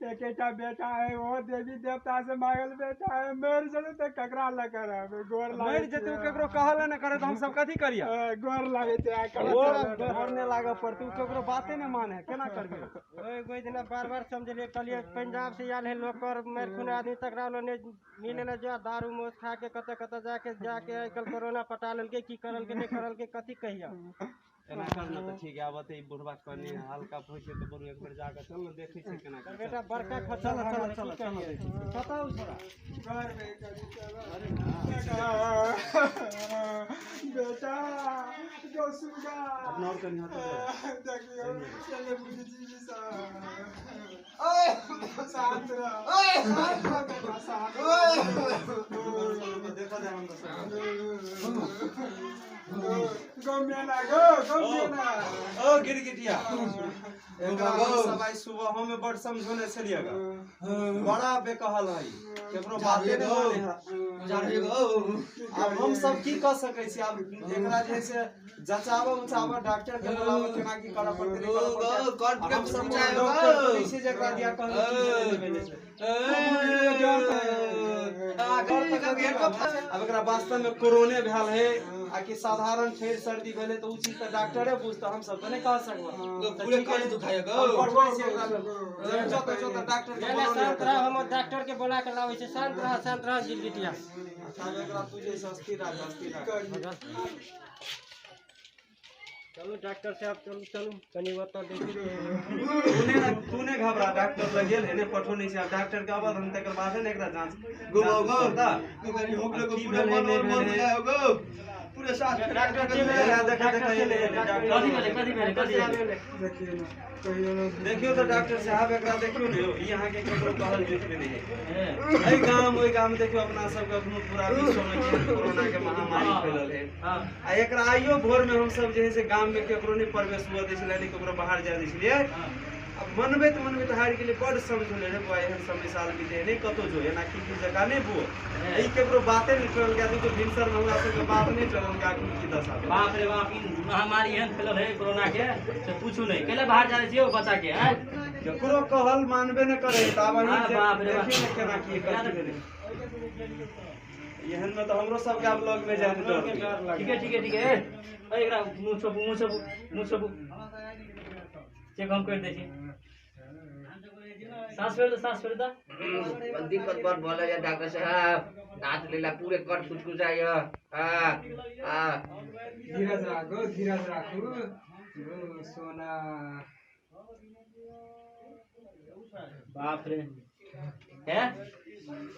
[SPEAKER 4] एकेटा बेटा है वो देवी देवता से मांगल बेटा है मर जले त ककरा ल करे गोर
[SPEAKER 9] मर जते केकरो कहले न करे त हम सब कथी करिया
[SPEAKER 4] गोर लागे ते
[SPEAKER 9] घर ने लागे पर तू केकरो बाते नहीं माने केना करबे
[SPEAKER 5] ओए कोई दिन बार समझलिए कहलिए पंजाब से आल है लोग कर मेर खुने आदमी तकरा लो ने मिले न जो दारू मोस खा के कत जाके आजकल कोरोना पटा लेलके की करल के नहीं करल के कथी कहिया
[SPEAKER 9] एना करना त ठीक है आबते ई बुढ़वा कनी हल्का होइछे त बरु एक बेर जाके चल न देखै छै केना कर
[SPEAKER 5] बेटा बड़का खर्चा
[SPEAKER 9] चल
[SPEAKER 5] बताओ छोरा
[SPEAKER 4] घर में बेटा जो सुगा
[SPEAKER 9] अपना और कनी हाथ
[SPEAKER 4] देखियो चले बुझी जी सा ओए शांत रह ओए
[SPEAKER 9] देखा दे हम
[SPEAKER 4] गमेना
[SPEAKER 9] ओ गिरगिटिया एकरा सब आई सुबह में बड़ समझोने छलिएगा बड़ा बेकहल है केकरो बाते नहीं माने है जाने गो अब हम सब की कर सकै छी अब एकरा जे से जचावा डॉक्टर के बुलावा केना की करऽ पड़तै कौन के समझाएगा पुलिस जकरा दिया कहल अब एकरा वास्तव में कोरोना भेल है आ कि साधारण फेर सर्दी भेले तो उ चीज त डॉक्टरे बुझता हम सब त नहीं कह सकबो पूरे कान दुखाएगा पढ़बै छै एकरा जो डॉक्टर के बोला
[SPEAKER 5] शांत रह हम डॉक्टर के बोला के लाबै छै शांत रह गिरगिटिया
[SPEAKER 9] अच्छा एकरा तुझे स्थिर रह
[SPEAKER 5] चलो डॉक्टर साहब चलो कनी बता देखिए
[SPEAKER 9] तूने घबरा डॉक्टर लग गेल एने पठोनी से डॉक्टर के आवाज हम तकर बाद ने एकरा जांच
[SPEAKER 1] गो तू कनी होकले को पूरा मन गो पूरे साथ
[SPEAKER 9] डॉक्टर के देखा देखियो तो डॉक्टर साहब एकरा देखियो ने यहां के केकरो कहल देखबे नहीं है एई गांव ओई गांव देखियो अपना सब के अपनो पूरा विश्व में कोरोना के महामारी फैलल है आ एकरा आइयो भोर में हम सब जे है से गांव में केकरो नहीं प्रवेश हुआ दै छले नहीं केकरो बाहर जा दै छलिए अब मनबे तो हार के लिए बड़ समझले रे बुआ एहन समय साल बीते नहीं कतो जो एना की जगह नहीं बुओ एई केकरो बाते नहीं चल गया तो भिनसर में हमरा सब के बात नहीं चलन का की दशा
[SPEAKER 7] बाप रे बाप ई महामारी एहन फैलल है कोरोना के से पूछू नहीं केले बाहर जा छियो बच्चा के हैं
[SPEAKER 9] केकरो कहल मानबे न करे त अब ही
[SPEAKER 7] बाप रे बाप
[SPEAKER 9] देखिए केना की करते एहन में तो हमरो सब के अब लग में जाए डर
[SPEAKER 7] ठीक है एकरा मुंह सब चेक हम कर दै छी सांस फेर द
[SPEAKER 3] दिक्कत बड़ भले या डॉक्टर साहब दांत लेला पूरे कट फुसफुसाय
[SPEAKER 4] धीरज राखो सोना
[SPEAKER 7] बाप रे है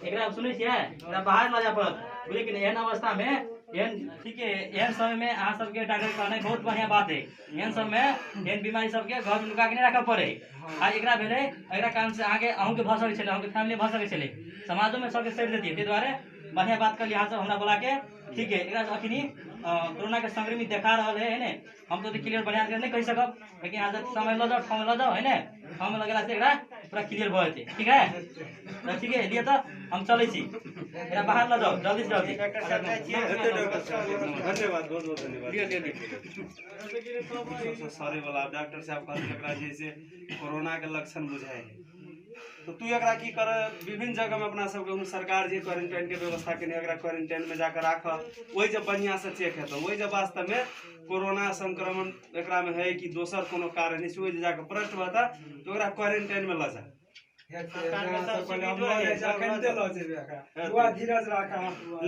[SPEAKER 7] एकरा सुनै छियै एकरा बाहर ल जा पड़त लेकिन एहन अवस्था में एहन ठीक है एहन समय में अहाँ सबके डॉक्टर कहनाइ बहुत बढ़िया बात है एहन समय में एहन बीमारी सबके घर में लुका के नहीं रखऽ पड़े आ एकरा भेलै एकरा कारण से आगे अहूँ के भऽ सकै छलै अहूँ के फैमिली भऽ सकै छलै समाजो में सबके सही देतियै ताहि दुआरे बढ़िया बात कर यहाँ से हमरा बोला के ठीक है एकरा अखनी कोरोना के संक्रमित देखा रहा है ने हम तो क्लियर बढ़िया नहीं कह सकब लेकिन यहाँ समय ल जाओ ठाव ल जाओ है ठाव में लगेला से एकरा पूरा क्लियर भऽ जेतै ठीक है ठीक है लिए तो हम चलै छी एकरा बाहर ल जाओ जल्दी से जल्दी
[SPEAKER 9] धन्यवाद बहुत धन्यवाद सारे वाला डॉक्टर साहब कहल एकरा जे से कोरोना के लक्षण बुझाए है तो तू एकरा की कर विभिन्न जगह में अपना सब सरकार जे क्वारंटाइन के व्यवस्था केने एकरा क्वारंटाइन में जाकर राख वही जब बढ़िया से चेक हेतौ वही जब वास्तव में कोरोना संक्रमण एकरा में है कि दोसर कोनो कारण है वही जाकर प्रश्न बता तो एकरा क्वारंटाइन में ल जा
[SPEAKER 4] धीरज राखा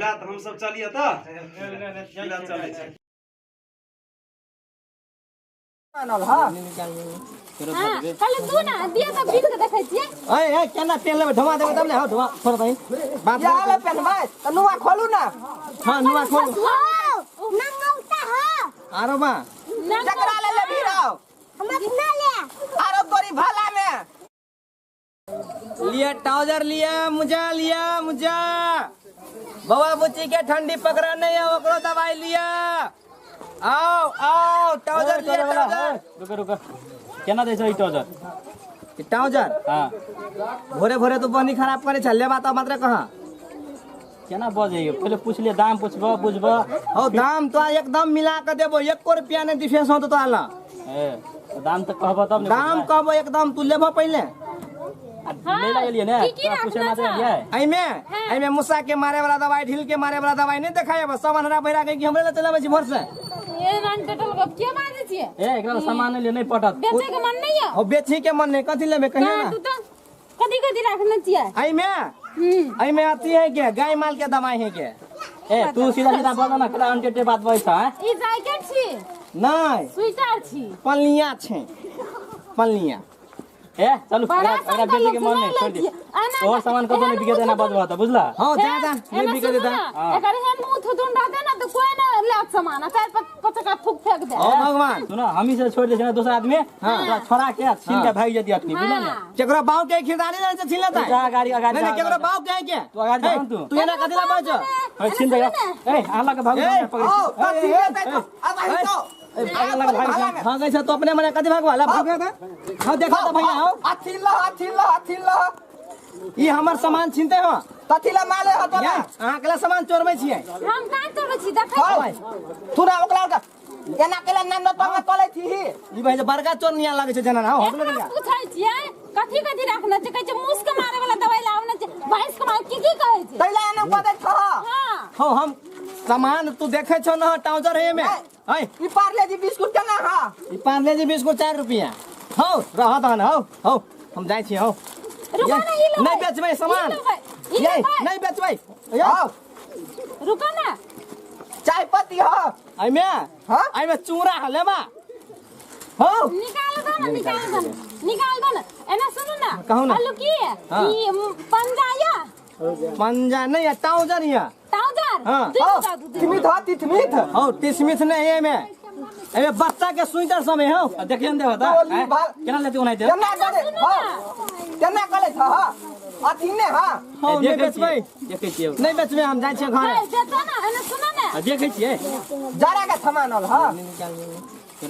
[SPEAKER 9] ला तो हम सब चलिए त चले छै
[SPEAKER 2] खाली तू ना दिया तो बीत के देखै छियै
[SPEAKER 5] ए केना तेल लेबे धमा देबे तब ले हो धमा छोड़ दही बात
[SPEAKER 8] या ले पेन भाई त नुआ खोलू ना
[SPEAKER 5] हां नुआ खोल
[SPEAKER 6] नंगौता हो
[SPEAKER 5] आरो बा
[SPEAKER 8] जकरा ले ले भी रहो
[SPEAKER 6] हम अपना ले
[SPEAKER 8] आरो तोरी भाला में
[SPEAKER 5] लिया ट्राउजर लिया मुझे बवा बुच्ची के ठंडी पकड़ा नहीं है ओकरो दवाई लिया आओ ट्राउजर लिया ट्राउजर
[SPEAKER 7] रुको केना दै छ ई ट्राउजर
[SPEAKER 5] ट्राउजर
[SPEAKER 7] हां
[SPEAKER 5] भोरे भोरे तो बनी खराब करे छले बात मात्र कहा
[SPEAKER 7] केना बजे पहिले पूछ ले दाम पूछबो बुझबो
[SPEAKER 5] हो दाम तो एकदम मिला के देबो 1 रुपया नहीं डिफरेंस हो तो आला
[SPEAKER 7] ए दाम त कहबो तब
[SPEAKER 5] दाम कहबो एकदम तू लेबो पहले
[SPEAKER 7] ले ला गेलिए ने पूछे मात्र है
[SPEAKER 5] एमे मुसा के मारे वाला दवाई ढील के मारे वाला दवाई नहीं देखाय बस सब हरा भैरा के कि हमरे ले चलाबे छी भर से
[SPEAKER 2] ये रन टटल गप के बाजे छिए
[SPEAKER 7] ए एकरा सामान ले नहीं पटत
[SPEAKER 2] बेचे के मन नहीं है
[SPEAKER 5] हो बेची के मन नहीं कथि लेबे कहियो ना
[SPEAKER 2] तू तो कदी रखना चाहिए
[SPEAKER 5] एमे आती है के गाय माल के दवाई है के
[SPEAKER 7] ए तू सीधा बोल ना केला अनटेटे बात बइ छ
[SPEAKER 2] ई जैकेट छी
[SPEAKER 5] नहीं
[SPEAKER 2] स्वेटर छी
[SPEAKER 5] पल्लिया छे पल्लिया
[SPEAKER 7] ए चलू एकरा बेचे के मन नहीं छोड़ दे और सामान कतो नहीं बिके देना बजवा त बुझला
[SPEAKER 5] हां ज्यादा ये बिके देता
[SPEAKER 2] एकर हे मुंह थुदुन रहते ना तो कोई ना ले सामान चार पच का फूक फेंक दे
[SPEAKER 5] ओ भगवान
[SPEAKER 7] सुनो हमी से छोड़ दे ना दूसरा आदमी छोड़ा के छीन के भाग जती अपनी बुझला ना
[SPEAKER 5] केकरो बाव के खिरदानी से छीन लेता
[SPEAKER 7] जा गाड़ी
[SPEAKER 5] नहीं केकरो बाव के
[SPEAKER 7] तू आगाड़ी जा
[SPEAKER 5] तू एना कथि ला बाजो
[SPEAKER 7] छीन दे ए आला के भाग पकड़
[SPEAKER 5] हाँ कैसे तो अपने मने कथि भागवाला भागे था हाँ देखा था भैया हो
[SPEAKER 8] हाथी लो
[SPEAKER 5] ये हमर सामान छीनते हो
[SPEAKER 8] कथिला माले हो तोरा
[SPEAKER 5] अहाँके सामान चोरबै छियै
[SPEAKER 2] हम काहे चोरबै छी देखै
[SPEAKER 8] तोरा ओकरा का केना केला नाम न तंग तोले थी
[SPEAKER 5] ई भाई बड़का चोर निया लागे छै जना हो हटले गया
[SPEAKER 2] पूछै छियै कथि रखना छै कहै छै मुस के मारे वाला दवाई लावना छै भैंस के मारे की कहै छै
[SPEAKER 8] तैला एना पदे छ
[SPEAKER 2] हां
[SPEAKER 5] हो हम सामान तू देखे छो न ट्राउजर है में है
[SPEAKER 8] ई पार्ले जी बिस्कुट केना हा
[SPEAKER 5] ई पार्ले जी बिस्कुट 4 रुपया हो रह दन हो हम जाय छी हो नहीं बेचबै सामान ये नहीं बेचबै
[SPEAKER 8] आओ
[SPEAKER 2] रुको ना
[SPEAKER 8] चाय पत्ती हो
[SPEAKER 5] आइमे
[SPEAKER 8] हां
[SPEAKER 5] आइमे चूरा हलेबा हो
[SPEAKER 2] निकाल दो ना एना सुनो ना
[SPEAKER 5] कहू ना
[SPEAKER 2] आलू की है ई पंजाया
[SPEAKER 5] पंजा नहीं है ट्राउजर हिया
[SPEAKER 2] ट्राउजर
[SPEAKER 5] हां
[SPEAKER 8] तिमित
[SPEAKER 5] हो तिसमित नहीं है में एमे बच्चा के स्वेटर सब है हो
[SPEAKER 7] देखियन दे होता केना लेते उनाइ दे
[SPEAKER 8] केना करे छ अथी ने हां
[SPEAKER 5] हो नहीं बेचबै
[SPEAKER 7] देखै छियै
[SPEAKER 5] नहीं बेचबै हम जाय छियै घर
[SPEAKER 2] बेचो ना एना सुनो ना
[SPEAKER 7] देखै छियै
[SPEAKER 8] जरा के सामान हल हां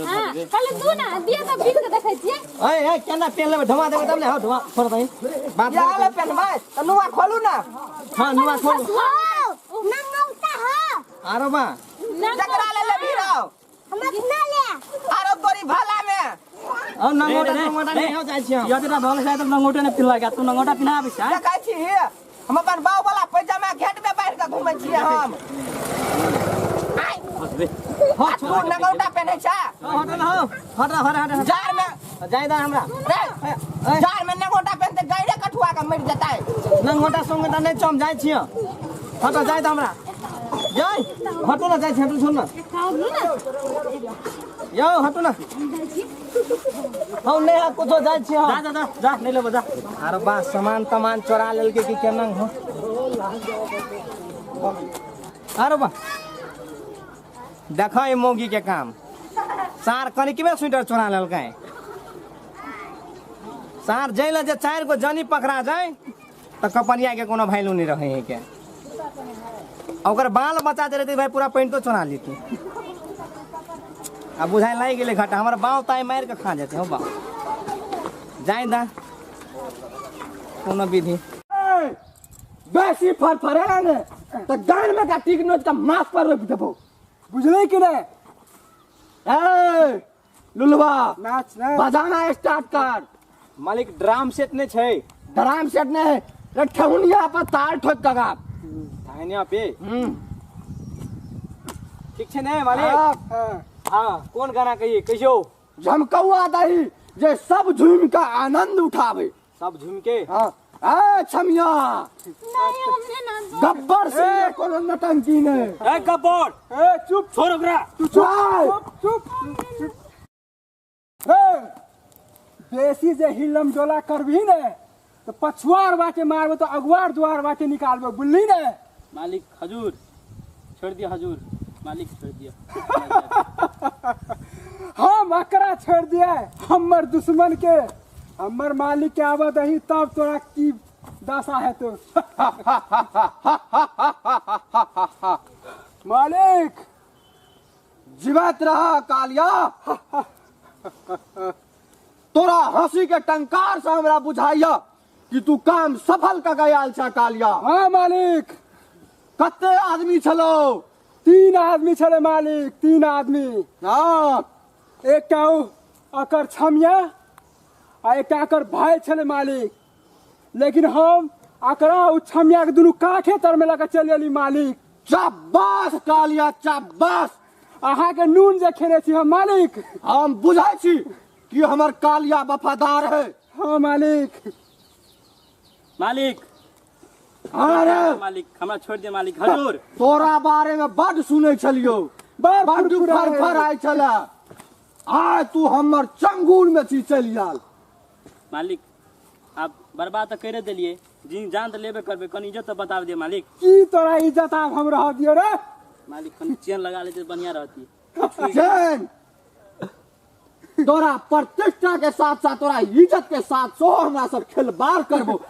[SPEAKER 2] हां खाली तू ना दिया तो बिक के देखै छियै
[SPEAKER 5] ए केना पेन लेबे धमा देबे तब ले हो धमा छोड़ दई बात
[SPEAKER 8] या ले पेन भाई त नुआ खोलू ना
[SPEAKER 5] हां नुआ खोल
[SPEAKER 6] नंगौता हो
[SPEAKER 5] आरो बा
[SPEAKER 8] जकरा ले भी रहो
[SPEAKER 6] हम अपना ले
[SPEAKER 8] आरो तोरी भाला में
[SPEAKER 5] और नंगोटा नहीं हो जाय छियै
[SPEAKER 7] यदि ना भले सायद नंगोटे ने पिलवा तू नंगोटा पिना आबै छै
[SPEAKER 8] देखै छी हम अपन बाव वाला पैजामा घेट में बैठ के घुमै छियै हम
[SPEAKER 5] हो
[SPEAKER 8] तू नंगौटा पहनै छ
[SPEAKER 5] हट
[SPEAKER 8] जार में
[SPEAKER 5] जाय दा हमरा
[SPEAKER 8] जार में नंगौटा पहनते गैरे कठुआ के मर जतै
[SPEAKER 5] नंगोटा संगोटा नहीं चम जाय छियै हट जाय दा हमरा जाय हटो ना जाय हटो छोड़ ना यो हटो ना हम नहीं कुछ जाय छियै
[SPEAKER 7] जा नहीं लेबो जा
[SPEAKER 5] अरे बा सामान तमान चोरा लेल के की केना हो अरे बा देखो ये मोगी के काम सार कनिक में स्वेटर चोरा लेल के सार जैला जे 4 गो जनी पकड़ा जाए तो कपनिया के कोनो वैल्यू नहीं रहे है के ओकर बाल बचा दे रहते भाई पूरा पेंट तो चोरा लेती अब बुझाई लाग गेले घाटा हमर बाव ताई मार के खा जाते हो बा जाय दा कोनो विधि
[SPEAKER 4] बेसी फरफरेला ने तो गान में का टिक नोच का माफ पर रोक देबो बुझले कि ने ए लुलवा
[SPEAKER 5] नाच ना
[SPEAKER 4] बजाना स्टार्ट कर
[SPEAKER 5] मालिक ड्राम सेट ने छै
[SPEAKER 4] ड्राम सेट ने रे ठहुनिया पर तार ठोक का
[SPEAKER 5] धानिया पे ठीक छै ने मालिक हां कौन गाना कहिए कहियो
[SPEAKER 4] झमकौआ दही जे सब झूम का आनंद उठावे
[SPEAKER 5] सब झुमके
[SPEAKER 4] हां ए छमिया
[SPEAKER 2] नहीं हमने ना
[SPEAKER 4] गब्बर से कोनो नटंकी ने
[SPEAKER 7] ए कपड़
[SPEAKER 4] ए चुप
[SPEAKER 7] छोड़ ओकरा
[SPEAKER 4] तू चुप रे बेसी जे हिलम डोला करबी ने तो पछुआर बाटे मारबो तो अगुआर द्वार बाटे निकालबो बुझली ने
[SPEAKER 7] मालिक हजूर छोड़ दिया हजूर मालिक छोड़ दिया।
[SPEAKER 10] हम अकरा छोड़ दिया हमर दुश्मन के, हमर मालिक के आवत ही तब तोरा की दशा है तो। मालिक
[SPEAKER 4] जीवित रहा कालिया। तोरा हंसी के टंकार से हमरा बुझाइया कि तू काम सफल का गयाल छा कालिया।
[SPEAKER 10] हाँ मालिक।
[SPEAKER 4] कते आदमी छलो?
[SPEAKER 10] 3 आदमी छले मालिक, 3 आदमी।
[SPEAKER 4] हाँ,
[SPEAKER 10] एक काऊ अकर छमिया आ एक अकर भाई छले मालिक, लेकिन हम अकरा उ छमिया के दुनू काखे तर में लगा चल गेली मालिक।
[SPEAKER 4] शाबाश कालिया शाबाश।
[SPEAKER 10] अहाँ के नून जे खेने छी हम मालिक।
[SPEAKER 4] हम बुझाई छी कि हमर कालिया वफादार है।
[SPEAKER 10] हाँ मालिक।
[SPEAKER 7] मालिक
[SPEAKER 4] हाँ रे
[SPEAKER 7] मालिक हमरा छोड़ दिया मालिक। हजूर
[SPEAKER 4] तोरा बारे में बड़ सुने छलियो, बड़ फर आय छला। आय तू हमर चंगुल में छी चल आल।
[SPEAKER 7] मालिक आप बर्बाद तो करे दिलिए, जिन जान तो लेबे करबे, कन इज्जत तो बता दिए मालिक।
[SPEAKER 10] की तोरा इज्जत आप हम रह दियो रे
[SPEAKER 7] मालिक, कन चेन लगा लेते बढ़िया रहती।
[SPEAKER 4] चैन तोरा प्रतिष्ठा के साथ साथ तोरा इज्जत के साथ सो हमरा सब खिलवाड़ करबो।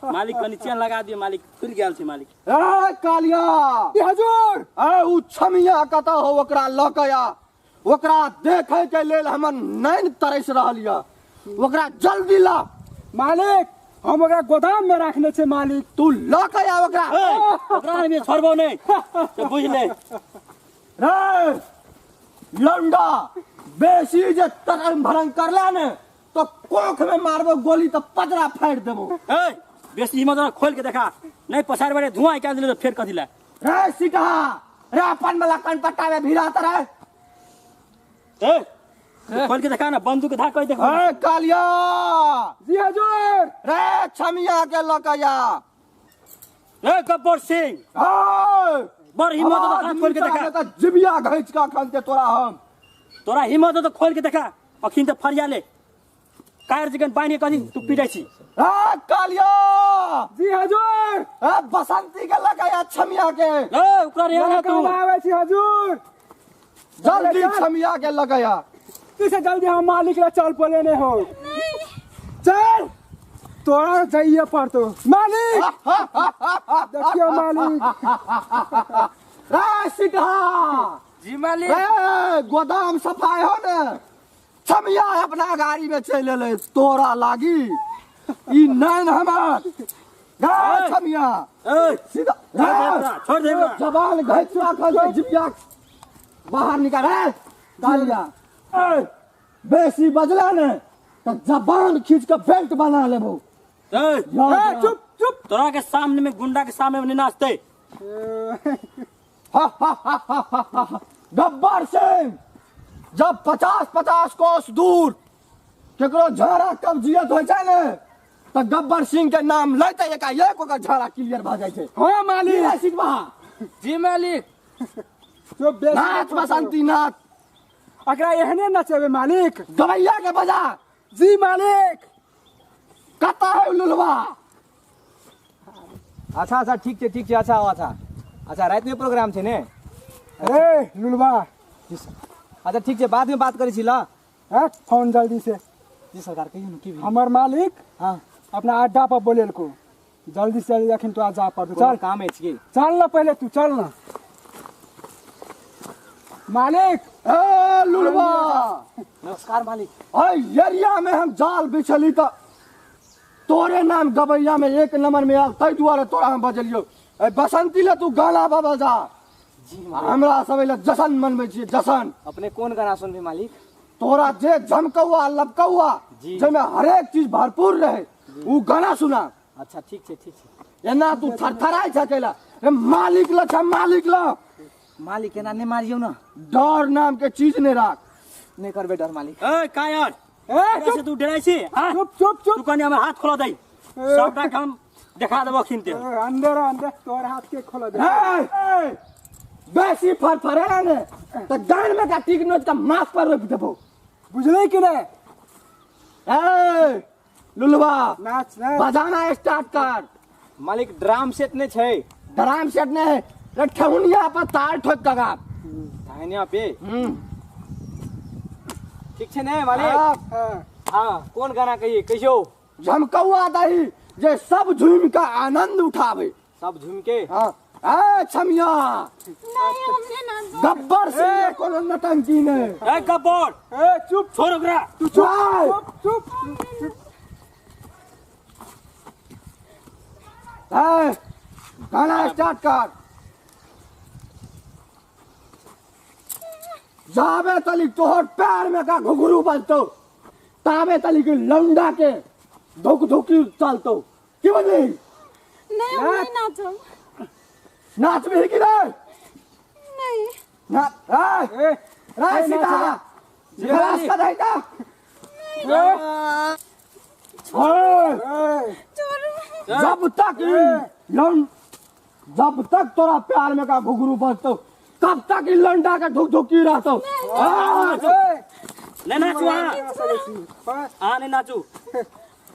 [SPEAKER 7] मालिक कन चेन लगा दिए मालिक, खुल गया छे मालिक।
[SPEAKER 4] ए कालिया
[SPEAKER 10] हजूर,
[SPEAKER 4] ए उ छमिया कत हो ओकरा ल के आ, ओकरा देखे के लेल हमर नैन तरस रहल या, ओकरा जल्दी ला।
[SPEAKER 10] मालिक हम ओकरा गोदाम में रखने छे मालिक।
[SPEAKER 4] तू ल के आ ओकरा।
[SPEAKER 7] ओकरा में छोड़बो नहीं तो बुझ ले।
[SPEAKER 4] रे लंडा बेसी जे तरम भरम करला ने तो कोख में मारबो गोली तो पजरा फाड़ देबो।
[SPEAKER 7] ए बेसी हिम्मत ना, खोल के देखा, नहीं पसार बड़े धुआं निकाल दिले तो फिर कथि ला।
[SPEAKER 4] रे सीधा रे अपन वाला कन पट्टा में भिड़ा तरह।
[SPEAKER 7] ए खोल के देखा ना, बंदूक धाक कर देखो।
[SPEAKER 4] ए कालिया
[SPEAKER 10] जी हजूर।
[SPEAKER 4] रे छमिया के लकया।
[SPEAKER 7] ए गब्बर सिंह
[SPEAKER 4] ए
[SPEAKER 7] बड़ हिम्मत तो हाथ खोल के देखा।
[SPEAKER 4] तो जिबिया घइच का खलते तोरा हम।
[SPEAKER 7] तोरा हिम्मत तो खोल के देखा, अखिन तो फरिया ले कार जगन पानी कथि तू पिटाई छी।
[SPEAKER 4] ए कालिया
[SPEAKER 10] जी हजूर।
[SPEAKER 4] ए बसंती के लकया छमिया के।
[SPEAKER 7] ए ओकरा रे ना तू
[SPEAKER 10] आवे छी हजूर।
[SPEAKER 4] जल्दी छमिया के लकया।
[SPEAKER 10] इसे जल्दी हम मालिक ला चल पलेने हो। चल तोरा जाइए पड़तो मालिक। देखियो मालिक।
[SPEAKER 4] रे सीधा
[SPEAKER 10] जी मालिक।
[SPEAKER 4] रे गोदाम सफाई हो ने, छमिया अपना गाड़ी में चले ले तोरा लागी। ई नैन हमर रे छमिया।
[SPEAKER 7] ए
[SPEAKER 4] सीधा
[SPEAKER 7] छोड़ दे छोड़ दे।
[SPEAKER 4] जबान घइच राखल है, जिबिया बाहर निकाल रे कालिया। ए बेसी बजला ने तो जबान खींच के बेल्ट बना लेबो।
[SPEAKER 7] ए
[SPEAKER 10] चुप चुप।
[SPEAKER 7] तोरा के सामने में गुंडा के सामने में नहीं नाचते।
[SPEAKER 4] गब्बर सिंह जब 50-50 कोस दूर केकरो झगड़ा कब्जियत हो जाए ने तो गब्बर सिंह के नाम लेते एकाएक ओकर झगड़ा क्लियर भ जाए छे।
[SPEAKER 10] हाँ मालिक।
[SPEAKER 4] सिखबा
[SPEAKER 10] जी मालिक। जो बेसी
[SPEAKER 4] नाच बसंती नाच।
[SPEAKER 10] अकरा एहने नचेबे मालिक।
[SPEAKER 4] गवैया के बजा।
[SPEAKER 10] जी मालिक।
[SPEAKER 4] कता है लुलवा।
[SPEAKER 5] अच्छा अच्छा ठीक छे अच्छा अच्छा अच्छा रात में प्रोग्राम छे ने।
[SPEAKER 10] अरे लुलवा।
[SPEAKER 5] अच्छा ठीक छे, बाद में बात करै छी ला।
[SPEAKER 10] फोन जल्दी से।
[SPEAKER 5] जी सरकार कहियो न की भेल।
[SPEAKER 10] हमर मालिक
[SPEAKER 5] हाँ
[SPEAKER 10] अपना अड्डा पर बोलेल को जल्दी से जल्दी अखन तो आ जा पड़तो। चल
[SPEAKER 5] काम है छी।
[SPEAKER 10] चल ना पहले तू चल ना मालिक।
[SPEAKER 4] ए लुलवा
[SPEAKER 5] नमस्कार मालिक।
[SPEAKER 4] ए एरिया में हम जाल बिछली तो तोरे नाम गवैया में 1 नंबर में आल, तै दुआरे तोरा हम बजलियो। ए बसंती ले तू गाना बाबा जा। हमरा सब ले जशन मनबै छी जशन।
[SPEAKER 5] अपने कौन गाना सुनबे मालिक?
[SPEAKER 4] तोरा जे झमकौआ लपकौआ जेमे हरेक चीज भरपूर रहे उ गाना सुना।
[SPEAKER 5] अच्छा ठीक छे।
[SPEAKER 4] एना तू थरथराई छकेला। ए मालिक ल छ मालिक ल।
[SPEAKER 5] मालिक एना नहीं मारियो ना।
[SPEAKER 4] डर नाम के चीज ने राख।
[SPEAKER 5] नहीं करबे डर मालिक।
[SPEAKER 7] ए कायर
[SPEAKER 10] चुप
[SPEAKER 7] से तू डराई छी। हां
[SPEAKER 10] चुप चुप
[SPEAKER 7] तू
[SPEAKER 10] चुप।
[SPEAKER 7] कने हमर हाथ खोला दई, सबटा काम देखा देबो खिनते।
[SPEAKER 10] अंदर अंदर तोर हाथ के खोल दे।
[SPEAKER 4] ए बेसी फरफरा ने त गान में का टिक नोच का माफ पर रोक देबो।
[SPEAKER 10] बुझले कि नहीं?
[SPEAKER 4] ए लुलवा
[SPEAKER 10] नाच नाच।
[SPEAKER 4] बजाना स्टार्ट कर।
[SPEAKER 5] मालिक ड्राम सेट नहीं छे।
[SPEAKER 4] ड्राम सेट ने रे ठेहुनिया पर तार ठोक कगा
[SPEAKER 5] धानिया पे ठीक छे ने मालिक। हाँ कौन गाना कहिए कहियो।
[SPEAKER 4] झमकौआ दही जे सब झूम का आनंद उठावे।
[SPEAKER 5] सब झूम के।
[SPEAKER 4] हाँ ए छमिया गब्बर से कोनो नटंकी ने।
[SPEAKER 5] ए गब्बर ए चुप छोड़ ओकरा।
[SPEAKER 4] तू चुप ए गाना स्टार्ट कर। जावे तली तोहर पैर में का घुघरू बजतो तावे तली के लौंडा के धुक धुकी चलतो की बनी
[SPEAKER 2] नहीं हम नहीं नाचम।
[SPEAKER 4] नाच भी की रे
[SPEAKER 2] नहीं
[SPEAKER 4] नाच ए रे सीता जिलास का देता जब तक तोरा प्यार में का घुघरू बजतो तब तक इ लंडा का धुक धुकी रहतो।
[SPEAKER 5] नहीं नाचू हाँ नहीं नाचू।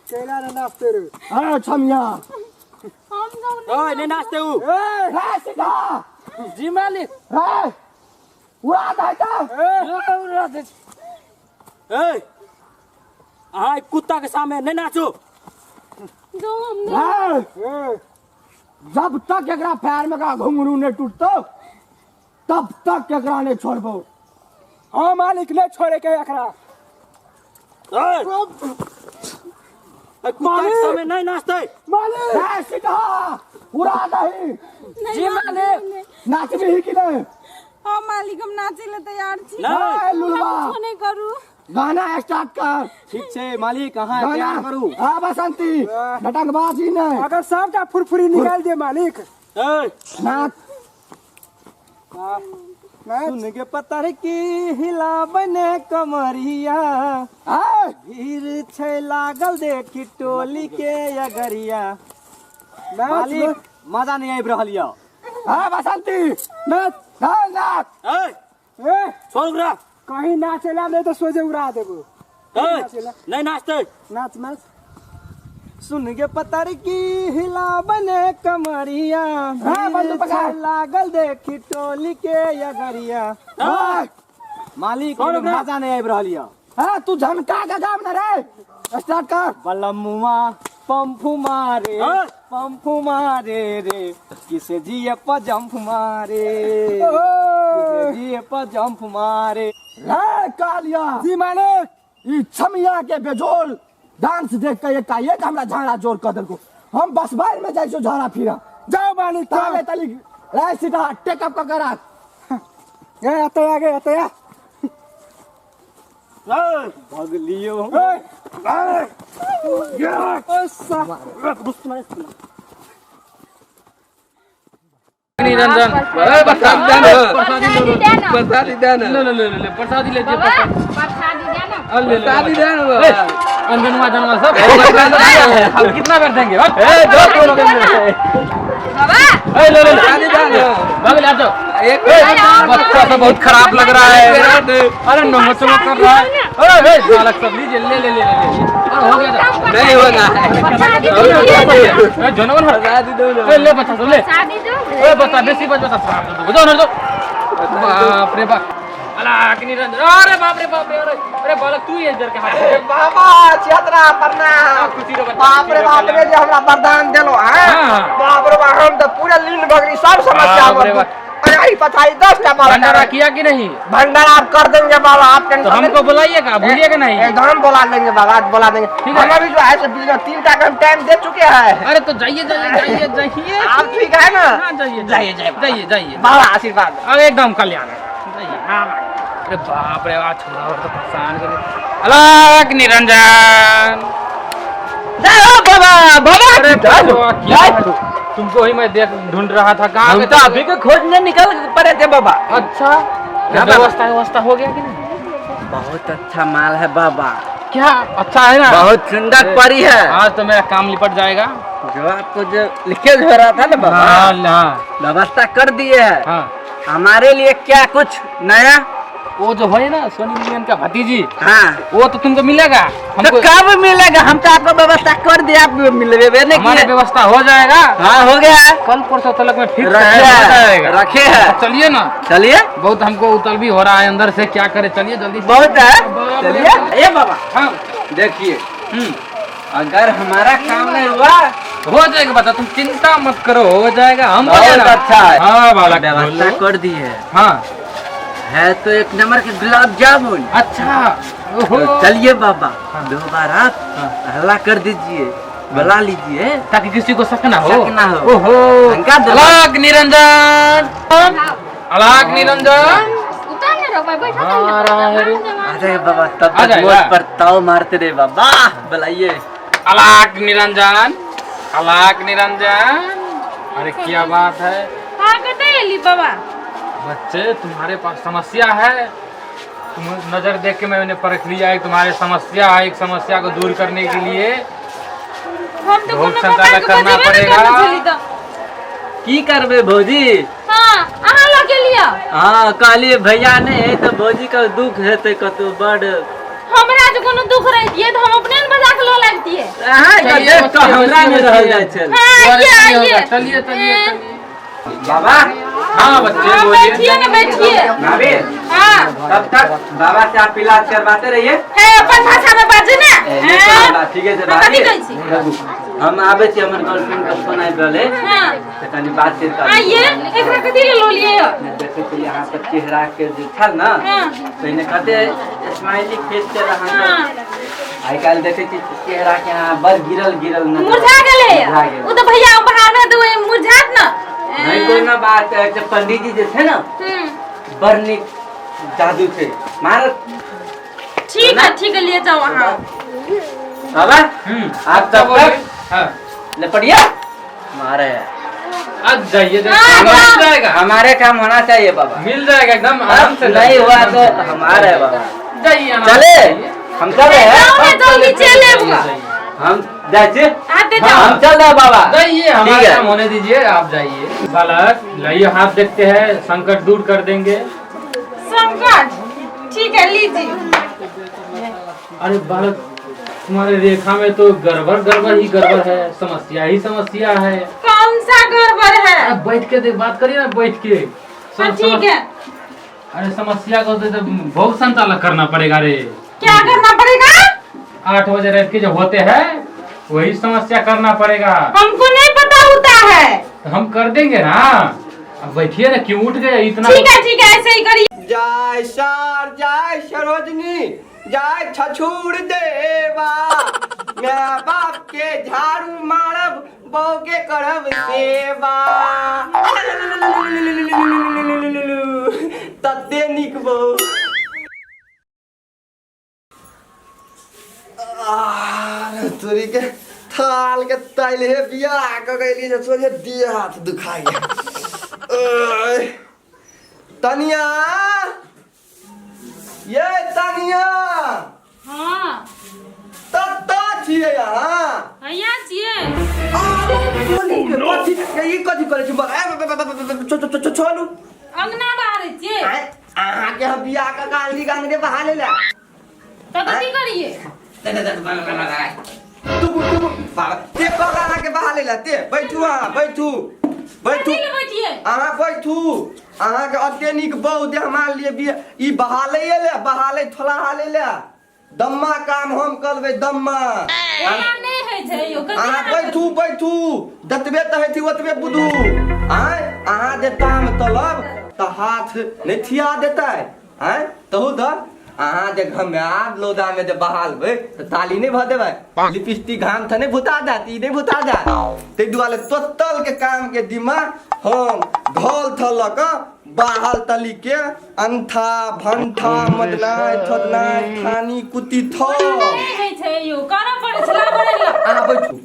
[SPEAKER 10] केला न नाचते रे।
[SPEAKER 4] अरे छमिया
[SPEAKER 2] हम सब
[SPEAKER 5] ओए नहीं नाचते हूँ।
[SPEAKER 4] रे सीता
[SPEAKER 5] जी मालिक।
[SPEAKER 4] रे उड़ा देता
[SPEAKER 5] ए हाँ कुत्ता के सामने नहीं नाचो।
[SPEAKER 2] जो हम
[SPEAKER 4] रे जब तक एकरा पैर में का घुंघरू ने टूटतो तब तक एकरा ने छोड़बो।
[SPEAKER 10] हाँ मालिक ने छोड़े के एकरा।
[SPEAKER 5] कुत्ता के सामने नहीं नाचते।
[SPEAKER 4] मालिक रे सीता उड़ा दही
[SPEAKER 2] जी मालिक
[SPEAKER 4] नाच भी की नहीं।
[SPEAKER 2] हाँ मालिक हम नाचे ले तैयार छी।
[SPEAKER 4] नहीं लुलवा
[SPEAKER 2] कुछ नहीं करू।
[SPEAKER 4] गाना स्टार्ट कर।
[SPEAKER 5] ठीक छे मालिक कहाँ है
[SPEAKER 4] गाना
[SPEAKER 5] तैयार करू।
[SPEAKER 4] हाँ बसंती नटंगबाजी नहीं।
[SPEAKER 10] अगर सबटा फुरफुरी निकाल दे मालिक।
[SPEAKER 4] नाच
[SPEAKER 5] सुन के पत्थर की हिला बने कमरिया भीड़ छे लागल देखी टोली के अगरिया। मालिक मजा नहीं आबि रहल या।
[SPEAKER 4] हाँ बसंती नाच नाच
[SPEAKER 10] ए
[SPEAKER 5] छोड़ ओकरा।
[SPEAKER 10] कहीं नाचेला नहीं तो सोजे उड़ा देबो।
[SPEAKER 5] नहीं नाचते।
[SPEAKER 10] नाच नाच
[SPEAKER 5] सुन के पत्थर की हिला बने कमरिया
[SPEAKER 4] बंद पकड़।
[SPEAKER 5] लागल देखी टोली के अगरिया। मालिक मजा नहीं आबि रहल या।
[SPEAKER 4] हाँ तू झमका का काम न रे स्टार्ट कर।
[SPEAKER 5] बलमुआ पंफू मारे रे किसे जिए पर जंप मारे किसे जिए पर जंप मारे।
[SPEAKER 4] रे कालिया
[SPEAKER 10] जी मालिक।
[SPEAKER 4] ई छमिया के बेजोल डांस देख के एकाएक हमरा झाड़ा जोर कर देलको। हम बस बाहर में जाइछो झाड़ा फिरा।
[SPEAKER 10] जाओ मालिक
[SPEAKER 4] तावे तली रे सीधा टेकअप का करा।
[SPEAKER 10] ए अतया गे अतया
[SPEAKER 5] भग लियो।
[SPEAKER 1] निरंजन प्रसादी देना ले प्रसादी ले प्रसादी देना अंजनवा जनवा सब हम कितना कर देंगे ए ले प्रसादी देना भाग ले जाओ। एक बच्चा तो बहुत खराब लग रहा है। अरे नमक चमक कर रहा है। अरे बालक सब लीजिए ले ले ले हो गया नहीं होना है जनवन प्रसादी दो ले बच्चा तो ले ए बता बेसी बच बता बुझो न दो। बाप रे बाप अला कि निरंजन अरे बाप रे अरे बालक तू ये इधर के हाथ
[SPEAKER 4] बाबा छतरा प्रणाम। बाप रे जे हमरा वरदान देलो हैं। बाप रे हम तो पूरे लीन भगरी सब समस्या में अरे पता 10 टा
[SPEAKER 1] भंडारा किया कि नहीं?
[SPEAKER 4] भंडारा आप कर देंगे बाबा। आप
[SPEAKER 1] तो हमको बुलाइएगा भूलिएगा नहीं।
[SPEAKER 4] एकदम बुला लेंगे बाबा बुला देंगे। हम अभी जो है सो 3 टा का टाइम दे चुके हैं।
[SPEAKER 1] अरे तो जाइए जाइए जाइए
[SPEAKER 4] आप ठीक है ना?
[SPEAKER 1] हाँ जाइए जाइए जाइए जाइए
[SPEAKER 4] बाबा आशीर्वाद।
[SPEAKER 1] अरे एकदम कल्याण जाइए। हाँ अरे बाप रे आज छोड़ा तो परेशान कर अलग निरंजन
[SPEAKER 4] बाबा बाबा
[SPEAKER 1] अरे क्या तुमको ही मैं देख ढूंढ रहा था। कहाँ
[SPEAKER 4] हम तो अभी के खोजने निकल पड़े थे बाबा।
[SPEAKER 1] अच्छा व्यवस्था हो गया कि नहीं?
[SPEAKER 4] बहुत अच्छा माल है बाबा।
[SPEAKER 1] क्या अच्छा है ना?
[SPEAKER 4] बहुत सुंदर परी है।
[SPEAKER 1] आज तो मेरा काम निपट जाएगा।
[SPEAKER 4] जो आपको जो लिखे जो रहा था ना बाबा
[SPEAKER 1] हाँ
[SPEAKER 4] व्यवस्था कर दिए है।
[SPEAKER 1] हाँ
[SPEAKER 4] हमारे लिए क्या कुछ नया
[SPEAKER 11] वो जो है ना सोनी लियोन का भतीजी,
[SPEAKER 3] हाँ
[SPEAKER 11] वो तो तुमको मिलेगा।
[SPEAKER 3] तो
[SPEAKER 11] हमको
[SPEAKER 3] कब मिलेगा? हम तो आपको व्यवस्था कर दिए, आप मिलवे नहीं
[SPEAKER 11] हमारी
[SPEAKER 3] किए।
[SPEAKER 11] व्यवस्था हो जाएगा।
[SPEAKER 3] हाँ हो गया है,
[SPEAKER 11] कल परसों तक में फिक्स
[SPEAKER 3] रखे
[SPEAKER 11] है, हो
[SPEAKER 3] है,
[SPEAKER 11] जाएगा।
[SPEAKER 3] रखे है।
[SPEAKER 11] चलिए ना,
[SPEAKER 3] चलिए,
[SPEAKER 11] बहुत हमको उतल भी हो रहा है अंदर से, क्या करे, चलिए जल्दी से।
[SPEAKER 3] बहुत है।
[SPEAKER 11] बाप रे
[SPEAKER 3] चलिए
[SPEAKER 11] बाप।
[SPEAKER 3] ये बाबा
[SPEAKER 11] हाँ
[SPEAKER 3] देखिए, अगर हमारा काम नहीं हुआ
[SPEAKER 11] हो जाएगा, बता तुम चिंता मत करो, हो जाएगा। हम
[SPEAKER 3] बहुत अच्छा है।
[SPEAKER 11] हाँ बालक
[SPEAKER 3] व्यवस्था कर दी है।
[SPEAKER 11] हाँ
[SPEAKER 3] है तो एक नंबर के गुलाब जामुन।
[SPEAKER 11] अच्छा। ओहो।
[SPEAKER 3] तो चलिए बाबा, दो बार आप हल्ला कर दीजिए, बुला लीजिए,
[SPEAKER 11] ताकि किसी को शक ना हो।
[SPEAKER 3] शक ना हो।
[SPEAKER 11] ओहो।
[SPEAKER 3] इनका दिला-
[SPEAKER 11] अलग निरंजन, अलग निरंजन।
[SPEAKER 3] अरे बाबा तब
[SPEAKER 11] आ
[SPEAKER 3] तक
[SPEAKER 11] जाएगा।
[SPEAKER 3] मुझ पर ताव मारते रहे बाबा, बुलाइए।
[SPEAKER 11] अलग निरंजन, अलग निरंजन। अरे क्या बात है
[SPEAKER 2] हाँ कहते ली बाबा।
[SPEAKER 11] बच्चे, तुम्हारे पास समस्या है। तुम नजर देख के मैंने परख लिया है, तुम्हारे समस्या है। एक समस्या को दूर करने के लिए
[SPEAKER 2] हम तो
[SPEAKER 11] बहुत
[SPEAKER 2] कोनो
[SPEAKER 11] संचालक
[SPEAKER 2] बाबा के
[SPEAKER 11] करना
[SPEAKER 2] बजेबे नहीं
[SPEAKER 11] पड़ेगा।
[SPEAKER 2] करने चली तो।
[SPEAKER 3] की करबे भौजी?
[SPEAKER 2] हाँ अहाँ लगे लिया।
[SPEAKER 3] हाँ कहलिए भैया नहीं है तो भौजी का दुख है तो कतो बड़।
[SPEAKER 2] हमरा जो कोनो दुख रहती है तो हम अपने न बजा के लो लगती है।
[SPEAKER 3] हाँ तो
[SPEAKER 11] चलिए,
[SPEAKER 3] देख तो
[SPEAKER 11] बच्चे,
[SPEAKER 3] हमरा में
[SPEAKER 11] बच्चे,
[SPEAKER 3] रह
[SPEAKER 11] बच्चे।
[SPEAKER 3] जाए चल।
[SPEAKER 2] हाँ
[SPEAKER 11] अरे
[SPEAKER 2] आइए
[SPEAKER 11] नहीं होगा।
[SPEAKER 2] आइए।
[SPEAKER 11] चलिए चलिए चलिए।
[SPEAKER 3] बाबा
[SPEAKER 11] हाँ बच्चे
[SPEAKER 2] हाँ
[SPEAKER 11] बोलिए।
[SPEAKER 2] बैठिए ना बैठिए।
[SPEAKER 3] भाभी
[SPEAKER 2] हाँ
[SPEAKER 3] तब तक बाबा से आप इलाज करवाते रहिए।
[SPEAKER 2] है अपन भाषा में बाजे ना। हाँ?
[SPEAKER 3] ठीक है
[SPEAKER 2] हाँ, कथी कहै छी?
[SPEAKER 3] हम आबे छी, हमर गर्लफ्रेंड का फोन आबि रहले
[SPEAKER 2] हाँ
[SPEAKER 3] तो कनी बातचीत कर।
[SPEAKER 2] आइए एकरा कथी ले लो लिए हो?
[SPEAKER 3] देखे छी यहाँ पर चेहरा के जे छल ना,
[SPEAKER 2] हाँ
[SPEAKER 3] पहिने कते स्माइली फेस के रहा।
[SPEAKER 2] हाँ
[SPEAKER 3] आइ काल्हि देखे छी चेहरा के यहाँ बड़ गिरल गिरल नजर
[SPEAKER 2] मुरझा गेले है।
[SPEAKER 3] मुरझा गेल।
[SPEAKER 2] वो तो भैया बाहर में तो मुरझात ना।
[SPEAKER 3] नहीं कोई ना बात है, जब पंडित जी जे थे ना बड़ निक जादू थे महाराज।
[SPEAKER 2] ठीक है ले जाओ वहाँ।
[SPEAKER 3] बाबा आप
[SPEAKER 11] क्या
[SPEAKER 3] तब
[SPEAKER 11] बोलिए?
[SPEAKER 3] तक
[SPEAKER 11] हाँ
[SPEAKER 3] लपटिया मारे
[SPEAKER 11] आज जाइए,
[SPEAKER 2] हाँ,
[SPEAKER 11] मिल जाएगा,
[SPEAKER 3] हमारे काम होना चाहिए बाबा।
[SPEAKER 11] मिल जाएगा एकदम आराम से।
[SPEAKER 3] नहीं हुआ तो हमारा है बाबा।
[SPEAKER 11] जाइए आराम
[SPEAKER 3] चले
[SPEAKER 11] से।
[SPEAKER 3] हम चल रहे
[SPEAKER 2] जाओ ना
[SPEAKER 3] हैं,
[SPEAKER 2] जल्दी चले बुआ।
[SPEAKER 3] हम जाए
[SPEAKER 2] आते
[SPEAKER 11] हाँ,
[SPEAKER 2] जाओ।
[SPEAKER 3] हम चल रहे हैं बाबा।
[SPEAKER 11] जाइए,
[SPEAKER 3] ठीक
[SPEAKER 11] हमारा
[SPEAKER 3] है।
[SPEAKER 11] काम होने दीजिए, आप जाइए। बालक लाइए, हाथ देखते हैं, संकट दूर कर देंगे।
[SPEAKER 2] संकट ठीक है लीजिए।
[SPEAKER 11] अरे बालक, तुम्हारे रेखा में तो गड़बड़ गड़बड़ ही गड़बड़ है, समस्या ही समस्या है।
[SPEAKER 2] कौन सा गड़बड़ है?
[SPEAKER 11] अब बैठ के बात करिए ना, बैठ के।
[SPEAKER 2] हाँ ठीक है।
[SPEAKER 11] अरे समस्या को तो बहुत संचालक करना पड़ेगा रे।
[SPEAKER 2] क्या करना पड़ेगा?
[SPEAKER 11] 8 बजे रात के जो होते हैं वही समस्या करना पड़ेगा।
[SPEAKER 2] हमको नहीं पता होता है।
[SPEAKER 11] तो हम कर देंगे ना। अब बैठिए ना, क्यों उठ गए इतना?
[SPEAKER 2] ठीक है ऐसे ही करिए।
[SPEAKER 1] जय सर, जय सरोजनी, जय छछूर देवा। मैं बाप के झाड़ू मारब, बहू के करब सेवा। तते निक बहू। तोरी के थाल के तैले बियाह क गइली से सोझे दिए हाथ दुखाई। तनिया, ये तनिया
[SPEAKER 2] हाँ
[SPEAKER 1] तत्ता छिए यहाँ।
[SPEAKER 2] भैया छिए।
[SPEAKER 1] कथी कथी करे छी? छोड़ू
[SPEAKER 2] अंगना बाहर छिए।
[SPEAKER 1] अहाँ के हम बियाह का गाली गांगरे बहा ले ला।
[SPEAKER 2] तो कथी करिए?
[SPEAKER 1] ते पगाना के बहा ले ला। ते बैठू, अहाँ बैठू बैठू,
[SPEAKER 2] कथी ले बैठिए?
[SPEAKER 1] अहाँ बैठू। अहाँ के अते नीक बहु दे मान लिए बिया ई बहाले ले, बहाले थोड़ा हाले ले। दम्मा काम हम करबे, दम्मा।
[SPEAKER 2] एना नहीं है छै यो कथी?
[SPEAKER 1] अहाँ बैठू बैठू, जतबे त हेती ओतबे बुदू। आय अहाँ जे ताम तलब त हाथ नहीं थिया देतै। आय तहु द अहाँ जे घमाब लोदा में जे बहालबै त ताली नहीं भ देबै। लिपस्टिक घाम थ नहीं भुता जात, ई नहीं भुता जात। ते दुआले तोतल के काम के दिमाग हम घोल थलक बाहल तली के अंथा भंठा मदनाय थदनाय थानी कुती थो।
[SPEAKER 2] नहीं है छै यो करब पड़े छला पड़े ला।
[SPEAKER 1] आ बैठू,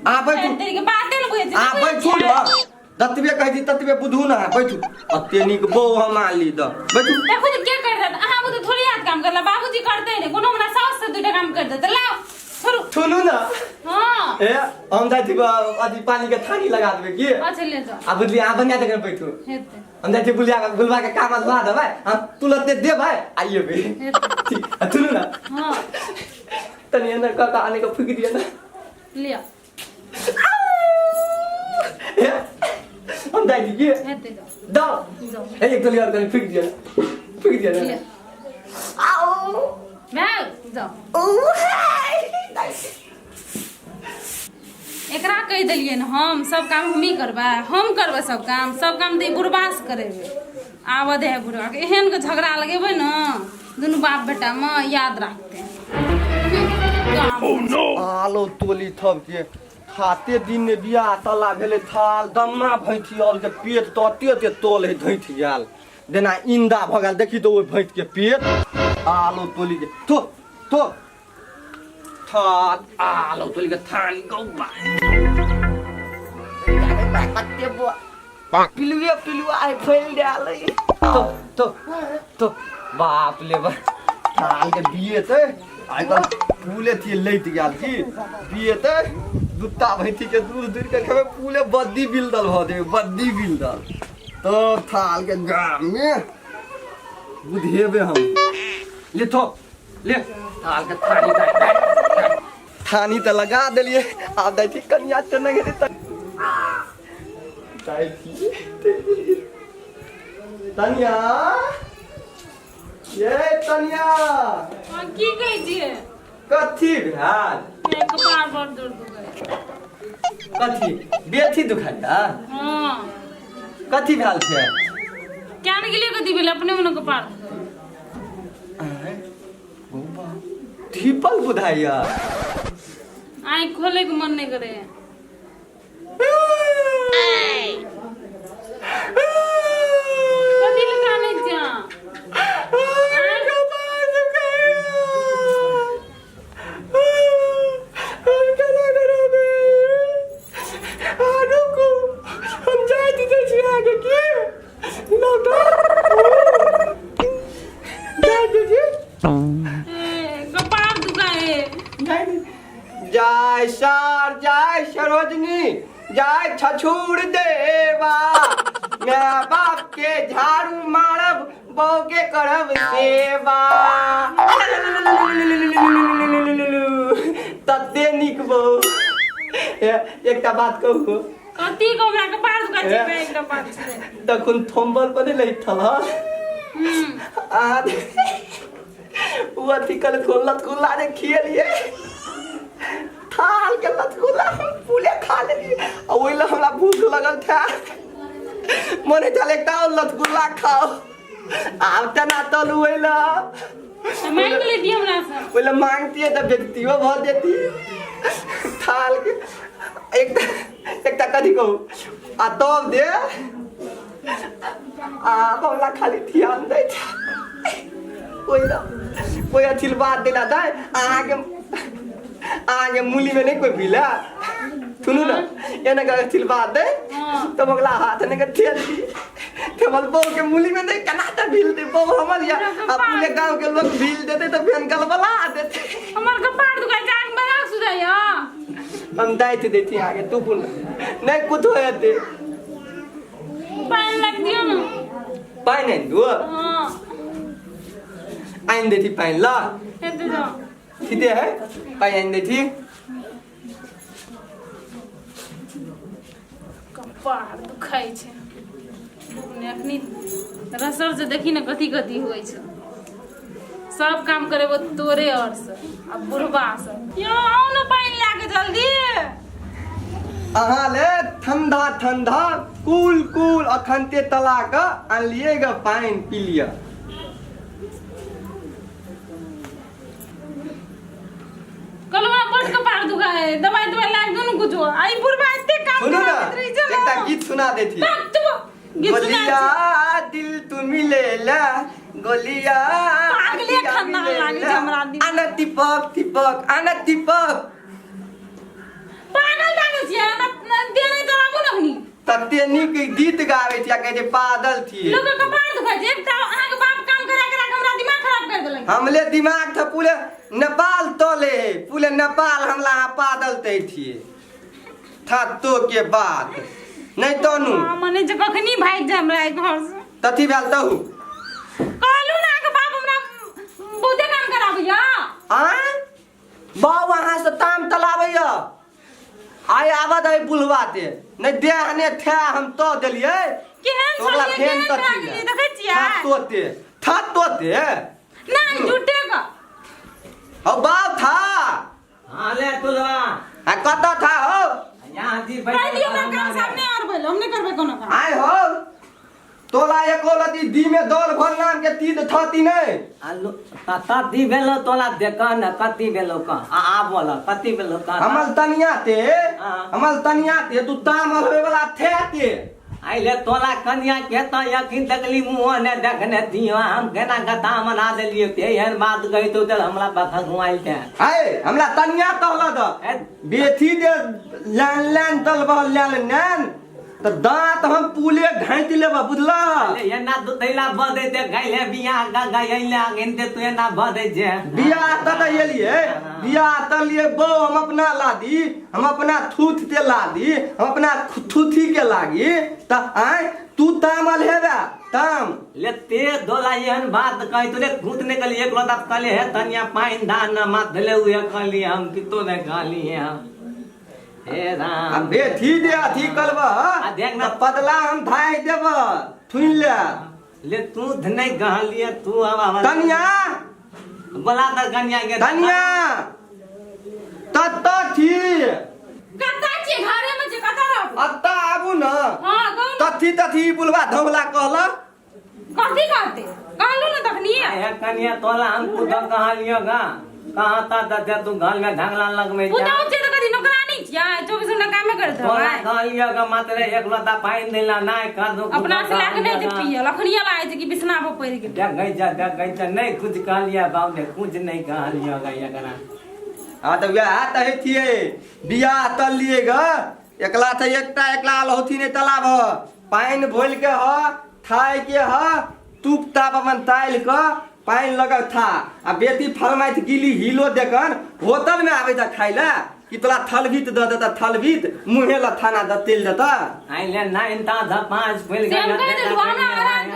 [SPEAKER 1] आ बैठू,
[SPEAKER 2] तेरे के बाते न बुझे छै।
[SPEAKER 1] आ बैठू न। जतबे कहै छी ततबे बुझू न। बैठू, अते नीक बहू हम आली द। बैठू।
[SPEAKER 2] देखो तो क्या कर रहा? अहाँ वो तो थोड़ी हाथ काम करला, बाबूजी करते हैं। कोनो हमरा सास से दूटा काम कर देते। लाओ छोड़ू
[SPEAKER 1] सुनू ना
[SPEAKER 2] हाँ
[SPEAKER 1] ए हम जाती अथी पानी के थाली लगा देबे की
[SPEAKER 2] अच्छा ले जाओ
[SPEAKER 1] आ बुझली आ बनिया तक बैठू
[SPEAKER 2] हेते
[SPEAKER 1] हम जाती गुलवा के काम धुआ दे भाई हम तुरंत दे भाई आइए बे
[SPEAKER 2] हेते
[SPEAKER 1] ठीक सुनू ना
[SPEAKER 2] हाँ
[SPEAKER 1] तनी अंदर का आने का फूक दिया ना
[SPEAKER 2] लिया
[SPEAKER 1] ए हम जाती की
[SPEAKER 2] हेते जाओ
[SPEAKER 1] दो एक तो लिया कर फूक दिया ना
[SPEAKER 2] लिया आओ मैं जाओ एकरा कह दिलिए न हम सब काम हम ही करबा हम करबे सब काम दे बुरबास करेबे आबद है बुढ़वा के एहन के झगड़ा लगेबे न दुनू बाप बेटा में याद रखते
[SPEAKER 1] आलो तोली थब के खाते दिन ने बियाह तला भेले थाल दम्मा भैंठी और के पेट तते तोल है धैठ गेल देना इंदा भ गेल देखी तो ओइ भैंट के पेट आलो तोली के तो थाल आलो तोली के थान गौबा कते बो पिलुआ आई फैल डाले तो बाप ले बा थाल के बिये ते आई कल फूले थी लैत गेल की बिये ते दुत्ता भैंठी के दूर के खेबे फूले बद्दी बिलदल भ देबे बद्दी बिलदल तो थाल के गाम में बुझेबे हम ले थो ले थाल के थानी तो लगा देलिए आप दै थी कन्या चने के दै थी तनिया ये तनिया
[SPEAKER 2] की कह दिए
[SPEAKER 1] कथी भेल
[SPEAKER 2] कपार बड़ दर्द करे
[SPEAKER 1] कथी बेथी दुखाइया
[SPEAKER 2] हां
[SPEAKER 1] कथी भेल छै
[SPEAKER 2] क्या ने गेलिए कथी भेल अपने मन कपार
[SPEAKER 1] ठिपल बुधाइया
[SPEAKER 2] आँख खोले के मन नहीं करे कथी लगाने जा कपार दुखाए
[SPEAKER 1] जय सर जय सरोजनी जय छछूर देवा मैं बाप के झाड़ू मारब बहू के करब सेवा तते निक बहू एकटा बात कहू
[SPEAKER 2] कथी को हमरा कपार दुखाए छै एकटा बात छै
[SPEAKER 1] तखन थोम्बल पर नहीं थल वो अथी कल लतगुल्ला ने खियलिए थाल के लतगुल्ला हम पूले खा लेलिए और ओइला हमरा भूख लगल था मने चल एकटा और लतगुल्ला खाओ आब तना तल ओइला
[SPEAKER 2] मांग लेती हमरा से
[SPEAKER 1] ओइला मांगती त बेइज्जतियो भ देती थाल के एकटा कथी कहू आ तब दे आ बौला खाली ध्यान दे कोई अथी बात दिला था आगे मूली में नहीं कोई भीला सुनू ना ये ना अथी बात दे तो बगला हाथ ने के ठेल दी ते बल बो के मूली में नहीं कना त भील दे बो हमर या अब पूरे गांव के लोग भील देते तो फेन कल बला देते
[SPEAKER 2] हमर कपार दुखाए जान बना सुजाया
[SPEAKER 1] हम दाइते देती आगे तू बोल नहीं कुछ होते
[SPEAKER 2] पानी लग दियो ना
[SPEAKER 1] पानी नहीं दो
[SPEAKER 2] हां
[SPEAKER 1] आइन देती पानी ला
[SPEAKER 2] हेते जाओ
[SPEAKER 1] सीधे है पानी आइन देती
[SPEAKER 2] कपार दुखाई छै ने अखनी रसर से देखी ना कथी कथी होय छै सब काम करे वो तोरे और से अब बुढ़वा से यो आओ ना पानी लाके जल्दी
[SPEAKER 1] अहाँ ले ठंडा ठंडा कूल कूल अखनते तला का अनलिएगा पानी पी लिया
[SPEAKER 2] कलवा बड़ कपार दुखाए दवाई लाग दो ना कुछ आई बुढ़वा इतने काम
[SPEAKER 1] सुनो ना
[SPEAKER 2] करे चलो
[SPEAKER 1] एकटा गीत सुना देती गोलिया दिल तू मिलेला गोलिया
[SPEAKER 2] पागले खाना लागी छै हमरा दिन
[SPEAKER 1] आना दीपक दीपक आना दीपक
[SPEAKER 2] पागल दानो छियै हमरा देने जराबो नखनी
[SPEAKER 1] तते नीक गीत गावे छिया कहै छै पागल थी
[SPEAKER 2] लोग कपार दुखाए छै एकटा अहाँ के बाप काम करा हमरा दिमाग खराब कर देलक
[SPEAKER 1] हमले दिमाग था पूरे नेपाल तले पूरे नेपाल हमला पादल ते थी था तो के बात नहीं तो नु
[SPEAKER 2] मने जे कखनी भाग जा हमरा घर से
[SPEAKER 1] तथी भेल तहु
[SPEAKER 2] कहलू ना के बाप हमरा बहुते काम कराबैया
[SPEAKER 1] आय बाऊ वहां से ताम तलाबैया आय आबद है बुलवाते नहीं देहने थे हम तो देलिए
[SPEAKER 2] केहन
[SPEAKER 1] तोला
[SPEAKER 2] छलिए
[SPEAKER 1] फेन
[SPEAKER 2] केहन
[SPEAKER 1] तथी
[SPEAKER 2] भागिए देखे छियै
[SPEAKER 1] था तोते
[SPEAKER 2] नहीं झूठे का
[SPEAKER 1] हो बाऊ था
[SPEAKER 5] हाँ ले तुलवा
[SPEAKER 1] आ कत था हो
[SPEAKER 5] यहाँ जी
[SPEAKER 2] कह दियो हमरा काम सामने और बोलो हम नहीं करबे कोनो काम
[SPEAKER 1] आय हो तोला एको लती दी में दौड़ भर नाम के तीत थती नहीं
[SPEAKER 5] आलू कति भेलो तोला देख न कति भेलो का आ बोला कति भेलो का
[SPEAKER 1] हमल तनिया ते तू ताम हलवे वाला थे ते
[SPEAKER 5] आइले तोला कन्या के तो यकीन तकली मुंह ने देखने दियो हम केना गता मना देलियो ते एहन बात कहि तो हमरा बखा घुमाइल के
[SPEAKER 1] आय हमरा तनिया तहला द बेथी दे लान लान तल बहल लान नान त दांत हम पूले घांट लेबा बुझला
[SPEAKER 5] ये ना दुतैला बदे ते गइले बियाह गा गइले गेंते तू ना बदे जे
[SPEAKER 1] बियाह त एलिए बियाह त लिए बो हम अपना लादी हम अपना थूथ ते लादी हम अपना थूथी के लागी त आय तू तामल हेबा ताम
[SPEAKER 5] ले ते दोला एहन बात कहि तू ने भूत ने कली एक लोटा कले है तनिया पाइन दान न माथ धले हुए कली हम कितो ने गाली है हम हे राम
[SPEAKER 1] अब बेथी दे अथी करबा
[SPEAKER 5] देख ना
[SPEAKER 1] पतला हम धाय देब थुइन
[SPEAKER 5] ले तू धने गालिए तू अब
[SPEAKER 1] तनिया
[SPEAKER 5] बोला त कन्या के
[SPEAKER 1] तनिया तत थी
[SPEAKER 2] कता छी घरे में जे कता रह
[SPEAKER 1] अत्ता आबू न
[SPEAKER 2] हां कौन
[SPEAKER 1] तथी बुलवा धमला कहला
[SPEAKER 2] कथी कहते कहलू ना तखनी
[SPEAKER 5] है कन्या तोला हम खुद कहलियो गा कहां ता तू घर में ढंगला लगमे जा
[SPEAKER 2] पुताऊ से तो कदी नौकरानी छिया 24 घंटा काम कर दो
[SPEAKER 5] तोला कहलियो गा मात्र एक लोटा पाइन देला नहीं कर दो
[SPEAKER 2] अपना से लाके नहीं जे पिए लखनिया लाए जे कि बिछना पर पड़ के
[SPEAKER 5] जा गई जा नहीं कुछ कहलिया बाप ने कुछ नहीं कहलियो गा ये करा
[SPEAKER 1] हां त व्या त है थिए बियाह त लिए ग एकला थ एकला लहोथी ने तलाब पाइन भोल के ह थाय के ह तुप ताप अपन ताइल क पाइन लगा था आ बेटी फरमाइत गिली हिलो देखन होटल में आवे त खाइला कि तोला थलभीत द देता थलभीत मुहे ला थाना द तेल देता
[SPEAKER 5] आइले नाइन ता ध पांच फैल
[SPEAKER 2] से हम कह दे दुआना दरान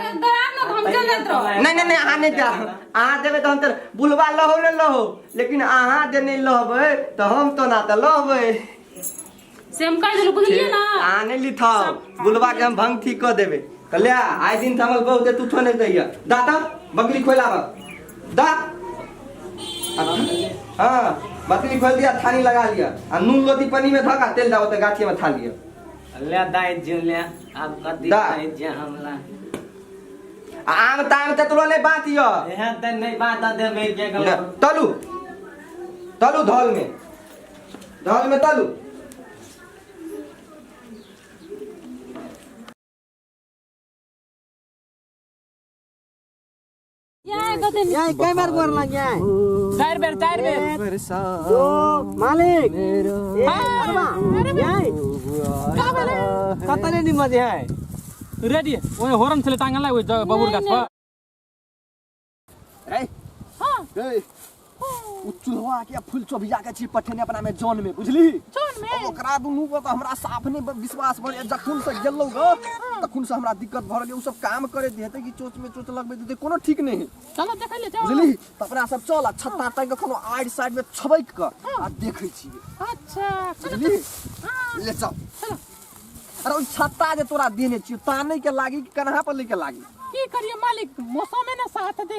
[SPEAKER 2] न हम चल जात रहो
[SPEAKER 1] नहीं आने जा आ देबे त हम त बुलवा लहो न लहो लेकिन आहा दे नहीं लहबे त हम तो ना त लहबे
[SPEAKER 2] से हम कह देलु बुझलिए ना
[SPEAKER 1] आने ली था बुलवा के हम भंग ठीक कर देबे त ले आइ दिन थमल बहुत दे तू थोने दैया दाता बकरी खोलाब दा हां बकरी खोल दिया थानी लगा लिया आ नून लोटी पानी में धका तेल डाल त गाठी में था लिया
[SPEAKER 5] ले दाई जुले अब कदी दाई जे हमला
[SPEAKER 1] आम ताम त तोला नहीं बात यो
[SPEAKER 5] यहां त नहीं बात दे में के गलो
[SPEAKER 1] तलू धल में तलू
[SPEAKER 5] याय कैमर गोर लग जाए चार बेर ओ मालिक अरे याय का बोले कतले नि मजे है
[SPEAKER 11] रेडी ओए हॉर्न चले टांगला ओए बबुर गाछ पर
[SPEAKER 4] ए हां ए उचुलवा के फूल चोभिया के छी पठेने अपना में जौन में बुझली जौन में ओकरा दुनु को त हमरा साफ ने विश्वास भर जखन से गेलौ ग तखन से हमरा दिक्कत भर गेल उ सब काम करे देते कि चोच में चोच लगबे देते कोनो ठीक नहीं
[SPEAKER 2] चलो देख ले जाओ
[SPEAKER 4] बुझली त अपना सब चल छत्ता टांग के कोनो आइड साइड में छबैक क आ देखै छी
[SPEAKER 2] अच्छा
[SPEAKER 4] बुझली ले चल अरे ओ छत्ता जे तोरा देने छी ताने के लागी कि कन्हा पर लेके लागी
[SPEAKER 2] की करिए मालिक मौसम में ना साथ दे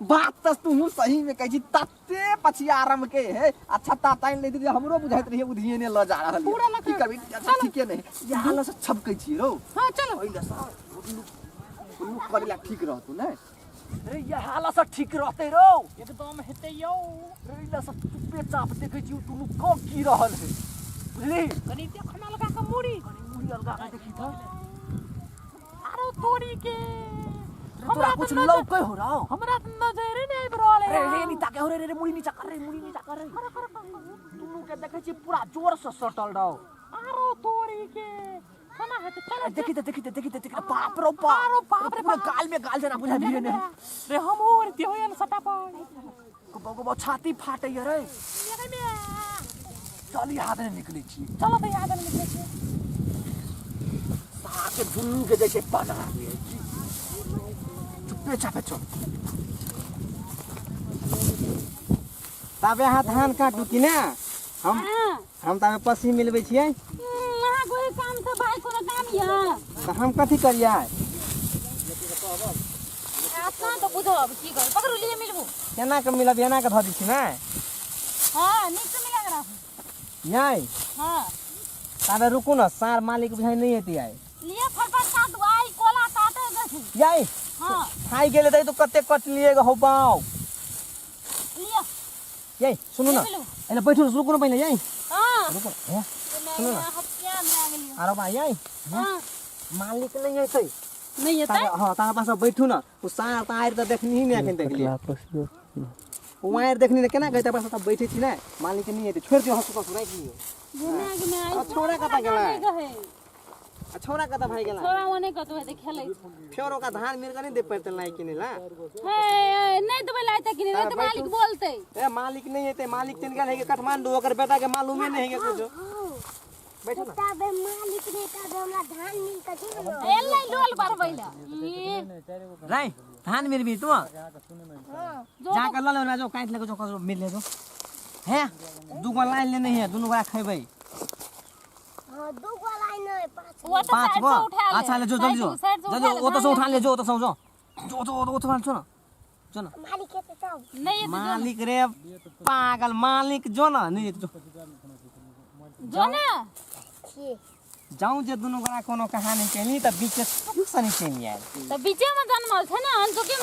[SPEAKER 4] बात त तू सही में कहै छी तत्ते पछियारम के है आ छत्ता तान ले दे हमरो बुझाइत रहिए उधिए ने ल जा रहल
[SPEAKER 2] पूरा
[SPEAKER 4] की करबी अच्छा ठीके नहीं ये हाल से छबकै छी रो
[SPEAKER 2] हां चलो
[SPEAKER 4] ओइला सा उनु करेला ठीक रहतु नै अरे ये हाल से ठीक रहते रो
[SPEAKER 2] एकदम हेते यो
[SPEAKER 4] ओइला सा चुपे चाप देखै छी तू को की रहल है बुझली
[SPEAKER 2] कनी देख ना लगा के मुड़ी
[SPEAKER 4] मुड़ी अलगा के देखी त
[SPEAKER 2] अरे तोड़ी के
[SPEAKER 4] तोरा कुछ लौकै हो रहा
[SPEAKER 2] हमरा नजर नहीं बरले
[SPEAKER 4] रे रे नीचा के हो रे मुड़ी नीचा कर रे दुनु के देखै छी पूरा जोर से सटल रहो
[SPEAKER 2] आरो तोड़ी के
[SPEAKER 4] देखी बाप रे बाप रे गाल में गाल जना बुझा दिए ने
[SPEAKER 5] रे हम और ते होय न सटा पर
[SPEAKER 4] को छाती फाटे रे चल हाथ में निकली छी
[SPEAKER 5] चलो त याद में निकले छी
[SPEAKER 4] साके दुन्नु के जैसे बना हुए चुपे चापे चल
[SPEAKER 5] तबे हाथ धान काटू कि ना हम तबे पसी मिलबै छियै
[SPEAKER 2] वहां कोई काम से भाई कोनो काम या
[SPEAKER 5] त हम कथि करियै
[SPEAKER 2] अपना तो बुझब की कर पकड़ू लिए मिलबू
[SPEAKER 5] केना के मिलब एना के ध दी छी ना
[SPEAKER 2] हां नीक से मिला के राखू
[SPEAKER 5] यई
[SPEAKER 2] हां
[SPEAKER 5] तबे रुकू न सार मालिक बुझाइ नहीं हेती आई
[SPEAKER 2] लिए फटफट काट दो आई कोला काटे गथी
[SPEAKER 5] यई
[SPEAKER 2] हां
[SPEAKER 5] खाई गेले त तो कते कट लिए हो बाऊ
[SPEAKER 2] लिया
[SPEAKER 5] यई सुनु न एले बैठू रुकू न पहिले यई
[SPEAKER 2] हां
[SPEAKER 5] रुकू हे सुनु न
[SPEAKER 2] हप्पिया में आ गेलियो
[SPEAKER 5] अरे भाई यई
[SPEAKER 2] हां
[SPEAKER 5] मालिक नहीं है
[SPEAKER 2] नहीं है
[SPEAKER 5] हां तारा पास बैठू न उ सार तार त देखनी ही नहीं अखन देख लिया वायर देखनी केना गइता पास त बैठे छी ना मालिक नहीं है छोड़ दियो हसु कसु राख लियो
[SPEAKER 2] दिमाग में आई
[SPEAKER 5] छोरा कता गेला छोरा कता भाई गेला
[SPEAKER 2] छोरा ओने कतो है खेलै
[SPEAKER 5] फेरो का धान मिर का नहीं दे पड़ते लाई किने ला
[SPEAKER 2] हे नहीं तो लाइता किने नहीं तो मालिक बोलते
[SPEAKER 5] ए मालिक नहीं है मालिक तिन गेल है के काठमांडू ओकर बेटा के मालूम ही नहीं है कुछ बैठो ना
[SPEAKER 6] तबे मालिक रे तबे हमरा धान मिल के दियो
[SPEAKER 2] एलै लोल परबैला
[SPEAKER 5] राई धान मिर भी तू जा कर ल ले जो काट ले जो कर मिल ले जो है दुगो लाइन ले नहीं है दोनों बड़ा खैबै
[SPEAKER 6] हां दू गो लाइन है
[SPEAKER 5] पांच गो अच्छा ले जो जल्दी जो जल्दी वो तो से उठा ले जो तो जो जो तो जो ना जो ना
[SPEAKER 6] मालिक के सब
[SPEAKER 2] नहीं
[SPEAKER 5] मालिक रे पागल मालिक जो ना नहीं
[SPEAKER 2] जो ना
[SPEAKER 5] जाऊं जे दोनों गोरा कोनो कहानी कहली त बीचे सनी चली आए
[SPEAKER 2] त बीचे में जन्मल छ ना अन तो के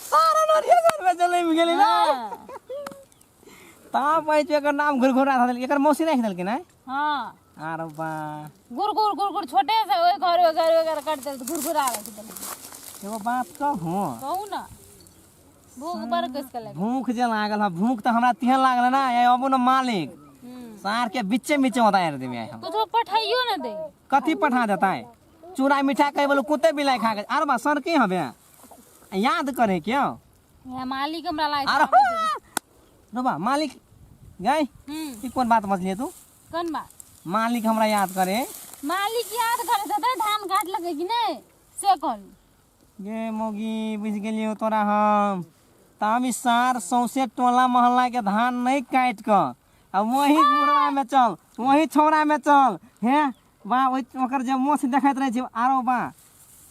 [SPEAKER 5] सारा नरिया घर में चले गेली ना ता पाइछ एकर नाम घुरघुरा था एकर मौसी राख देल के ना
[SPEAKER 2] हां
[SPEAKER 5] अरे बा
[SPEAKER 2] गुर छोटे से ओए घर काट दे घुरघुरा रख दे
[SPEAKER 5] एगो बात कहूं
[SPEAKER 2] कहू ना भूख बर कस के लगे
[SPEAKER 5] भूख जे लागल है भूख त हमरा तिहन लागल ना ए अबो न मालिक सार के बीचे होता है दे हम
[SPEAKER 2] कुछ पठाइयो ना दे
[SPEAKER 5] कथी पठा देता है चूड़ा मीठा कह बोलो कुत्ते बिलाई खा के अरे बा सर के हबे याद करे क्यों
[SPEAKER 2] ये मालिक हमरा लाई
[SPEAKER 5] अरे रोबा मालिक गई ई कौन बात मछली तू
[SPEAKER 2] कौन बात
[SPEAKER 5] मालिक हमरा याद करे
[SPEAKER 2] मालिक याद करे त धान काट लगे कि नहीं से कल
[SPEAKER 5] गे मोगी बुझ गेलियो तोरा हम तामी सार सौसे टोला मोहल्ला के धान नहीं काट क अब वही मुरवा में चल वही छोरा में चल हे बा ओकर जे मोछ देखैत रहे छी आरो बा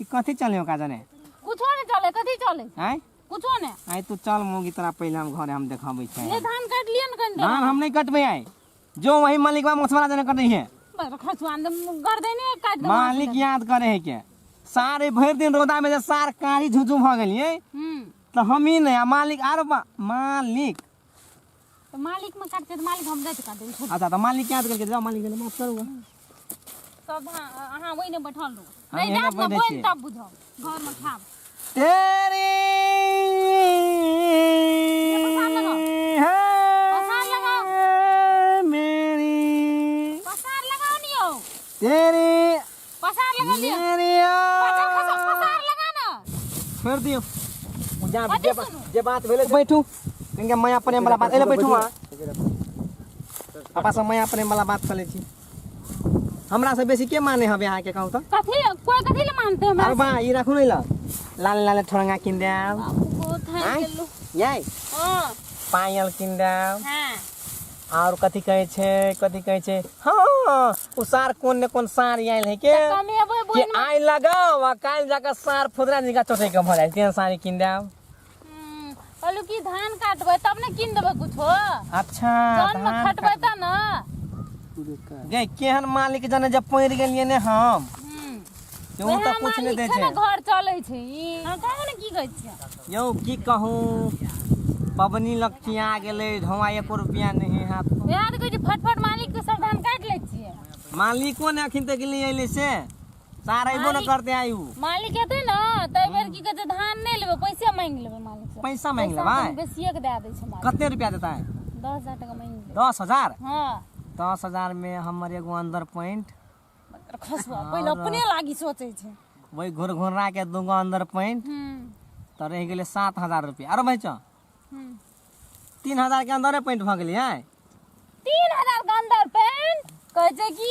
[SPEAKER 5] ई कथि चले का जाने
[SPEAKER 2] कुछो नहीं चले कथि चले
[SPEAKER 5] आय
[SPEAKER 2] कुछो नहीं
[SPEAKER 5] आय तू चल मोगी तोरा पहले हम घरे हम देखाबै छै
[SPEAKER 2] ये धान काट लिया न कन
[SPEAKER 5] धान हम नहीं कटबै आय जो वही मालिक बा मोछवाला जने कटै है
[SPEAKER 2] खसवान कर देने काट दे
[SPEAKER 5] मालिक याद करे है के सारे भर दिन रोदा में जे सार कारी झुझु भ गेलिए तो हम ही नहीं मालिक आरो बा मालिक
[SPEAKER 2] तो मालिक में काटते तो मालिक हम देते काट दे
[SPEAKER 5] अच्छा तो मालिक याद करके जाओ मालिक ने माफ करूंगा
[SPEAKER 2] तब हां वही ने बैठल लो
[SPEAKER 5] हाँ,
[SPEAKER 2] नहीं
[SPEAKER 5] यहीं
[SPEAKER 2] जात
[SPEAKER 5] पे
[SPEAKER 2] ना
[SPEAKER 5] बैठे
[SPEAKER 2] बोल
[SPEAKER 5] छिए।
[SPEAKER 2] तब बुझो घर में खाब
[SPEAKER 5] तेरी
[SPEAKER 2] पसार लगाओ
[SPEAKER 5] मेरी
[SPEAKER 2] पसार लगाओ नियो
[SPEAKER 5] तेरी
[SPEAKER 2] पसार लगा लियो
[SPEAKER 5] मेरी
[SPEAKER 2] पसार लगा ना
[SPEAKER 5] छोड़ दियो जे बात भेले बैठू इनके मैं अपने वाला बात एले बैठू हां पापा से मैं अपने वाला बात कर छी हमरा से बेसी के माने हबे आके कहू तो
[SPEAKER 2] कथी कोई कथी ले मानते हमरा
[SPEAKER 5] अरे बा ई राखू नहीं ला लाल लाल ठोरंगा किन दाओ
[SPEAKER 2] वो थैंक यू
[SPEAKER 5] याई
[SPEAKER 2] हां
[SPEAKER 5] पायल किन दाओ
[SPEAKER 2] हां
[SPEAKER 5] और कथी कहै छै हां उ सार कोन ने कोन सार आइल है के
[SPEAKER 2] कमे अबे
[SPEAKER 5] कि आई लगाओ आ काल जाकर सार फुदरा निका चोटे के भले तेन सारी किन दाओ
[SPEAKER 2] कहलू की धान काटबै तब ने किन देबै कुछो
[SPEAKER 5] अच्छा
[SPEAKER 2] जौन में खटबै त ना
[SPEAKER 5] गे केहन मालिक जने जब पड़ गेलिए ने हम केहू त कुछ नहीं दे छै
[SPEAKER 2] घर चलै छै हां कहू ने की कहै छियै
[SPEAKER 5] यौ की कहूं पबनी लक्ष्या गेलै धोआ 1 रुपया नहीं हाथ
[SPEAKER 2] याद कहै छी फटफट मालिक के सब धान काट लै छियै
[SPEAKER 5] मालिको ने अखिन तक लिए अइले से सारा इबो न करते आयु
[SPEAKER 2] मालिक एते न त बेर की कहै छै धान नहीं लेबै पैसा मांग लेबै मालिक से
[SPEAKER 5] पैसा मांग लेबै
[SPEAKER 2] बेसिए के दे दै छै मालिक
[SPEAKER 5] कितने रुपया देता है
[SPEAKER 2] 10000 टका मांग ले
[SPEAKER 5] 10,000
[SPEAKER 2] हां
[SPEAKER 5] 10,000 में हमर एगो अंदर पॉइंट
[SPEAKER 2] खसुआ पहिले अपने लागी सोचे छै।
[SPEAKER 5] वही घुरघुरा के दूंगा अंदर पैंट तो रह गए 7,000 रुपया। अरे भाई 3,000 के अंदर पैंट भऽ गेली है।
[SPEAKER 2] 3,000 के अंदर पेंट कहे छै कि